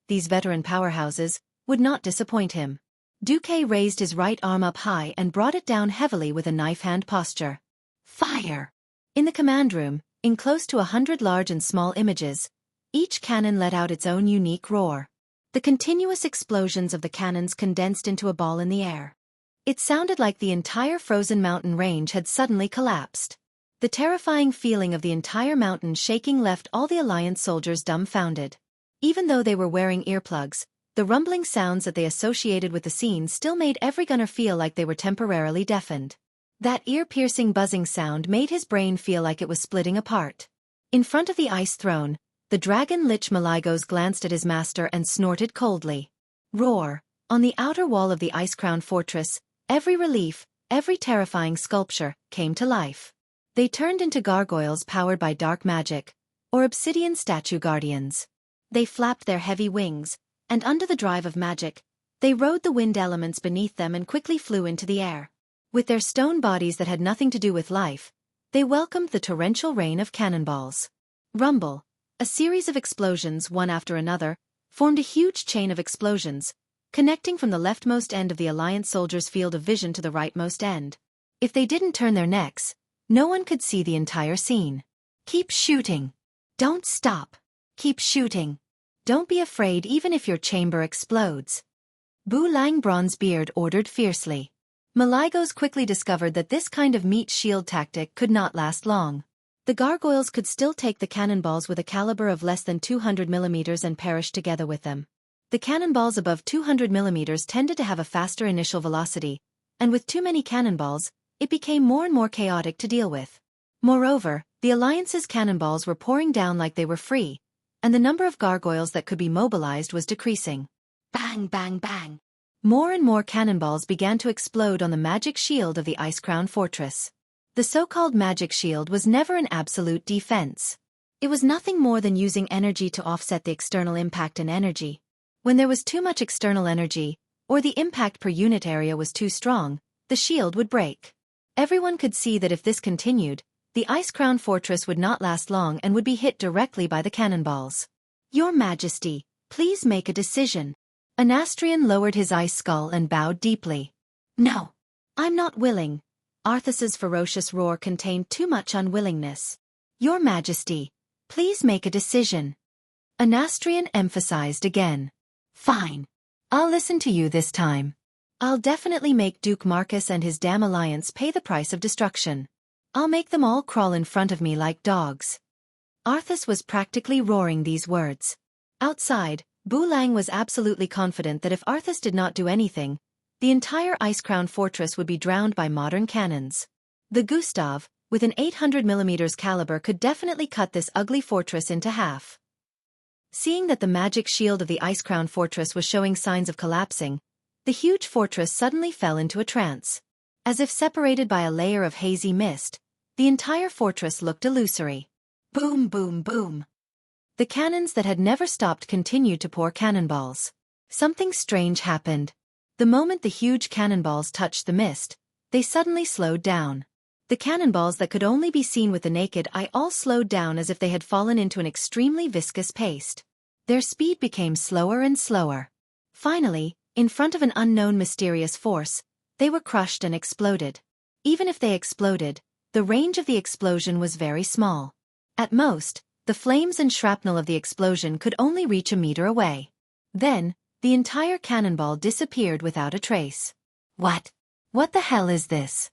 these veteran powerhouses, would not disappoint him. Xueqi raised his right arm up high and brought it down heavily with a knife-hand posture. Fire! In the command room, in close to 100 large and small images, each cannon let out its own unique roar. The continuous explosions of the cannons condensed into a ball in the air. It sounded like the entire frozen mountain range had suddenly collapsed. The terrifying feeling of the entire mountain shaking left all the Alliance soldiers dumbfounded. Even though they were wearing earplugs, the rumbling sounds that they associated with the scene still made every gunner feel like they were temporarily deafened. That ear-piercing buzzing sound made his brain feel like it was splitting apart. In front of the ice throne, the dragon Lich Maligos glanced at his master and snorted coldly. Roar! On the outer wall of the Ice-Crown Fortress, every relief, every terrifying sculpture, came to life. They turned into gargoyles powered by dark magic, or obsidian statue guardians. They flapped their heavy wings, and under the drive of magic, they rode the wind elements beneath them and quickly flew into the air. With their stone bodies that had nothing to do with life, they welcomed the torrential rain of cannonballs. Rumble! A series of explosions, one after another, formed a huge chain of explosions, connecting from the leftmost end of the Alliance soldiers' field of vision to the rightmost end. If they didn't turn their necks, No one could see the entire scene. Keep shooting. Don't stop. Keep shooting. Don't be afraid even if your chamber explodes. Bu Lang Bronzebeard ordered fiercely. Maligos quickly discovered that this kind of meat shield tactic could not last long.
The gargoyles could still take the cannonballs with a caliber of less than 200 mm and perish together with them. The cannonballs above 200 mm tended to have a faster initial velocity, and with too many cannonballs, it became more and more chaotic to deal with. Moreover, the Alliance's cannonballs were pouring down like they were free, and the number of gargoyles that could be mobilized was decreasing.
Bang, bang, bang.
More and more cannonballs began to explode on the magic shield of the Ice-Crown Fortress. The so-called magic shield was never an absolute defense. It was nothing more than using energy to offset the external impact and energy. When there was too much external energy, or the impact per unit area was too strong, the shield would break. Everyone could see that if this continued, the Ice-Crown Fortress would not last long and would be hit directly by the cannonballs.
Your Majesty, please make a decision. Anastrian lowered his ice skull and bowed deeply.
No. I'm not willing. Arthas's ferocious roar contained too much unwillingness.
Your Majesty, please make a decision. Anastrian emphasized again. Fine. I'll listen to you this time. I'll definitely make Duke Marcus and his damn alliance pay the price of destruction. I'll make them all crawl in front of me like dogs. Arthas was practically roaring these words. Outside, Bu Lang was absolutely confident that if Arthas did not do anything, the entire Ice-Crown Fortress would be drowned by modern cannons. The Gustav, with an 800 mm caliber, could definitely cut this ugly fortress into half. Seeing that the magic shield of the Ice-Crown Fortress was showing signs of collapsing, the huge fortress suddenly fell into a trance. As if separated by a layer of hazy mist, the entire fortress looked illusory. Boom, boom, boom. The cannons that had never stopped continued to pour cannonballs. Something strange happened. The moment the huge cannonballs touched the mist, they suddenly slowed down. The cannonballs that could only be seen with the naked eye all slowed down as if they had fallen into an extremely viscous paste. Their speed became slower and slower. Finally, in front of an unknown mysterious force, they were crushed and exploded. Even if they exploded, the range of the explosion was very small. At most, the flames and shrapnel of the explosion could only reach a meter away. Then, the entire cannonball disappeared without a trace. What? What the hell is this?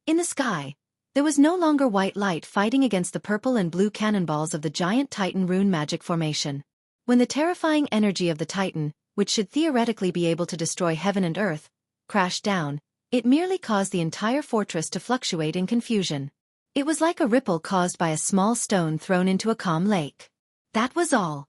In the sky, there was no longer white light fighting against the purple and blue cannonballs of the giant Titan rune magic formation. When the terrifying energy of the Titan, which should theoretically be able to destroy heaven and earth, crashed down, it merely caused the entire fortress to fluctuate in confusion. It was like a ripple caused by a small stone thrown into a calm lake. That was all.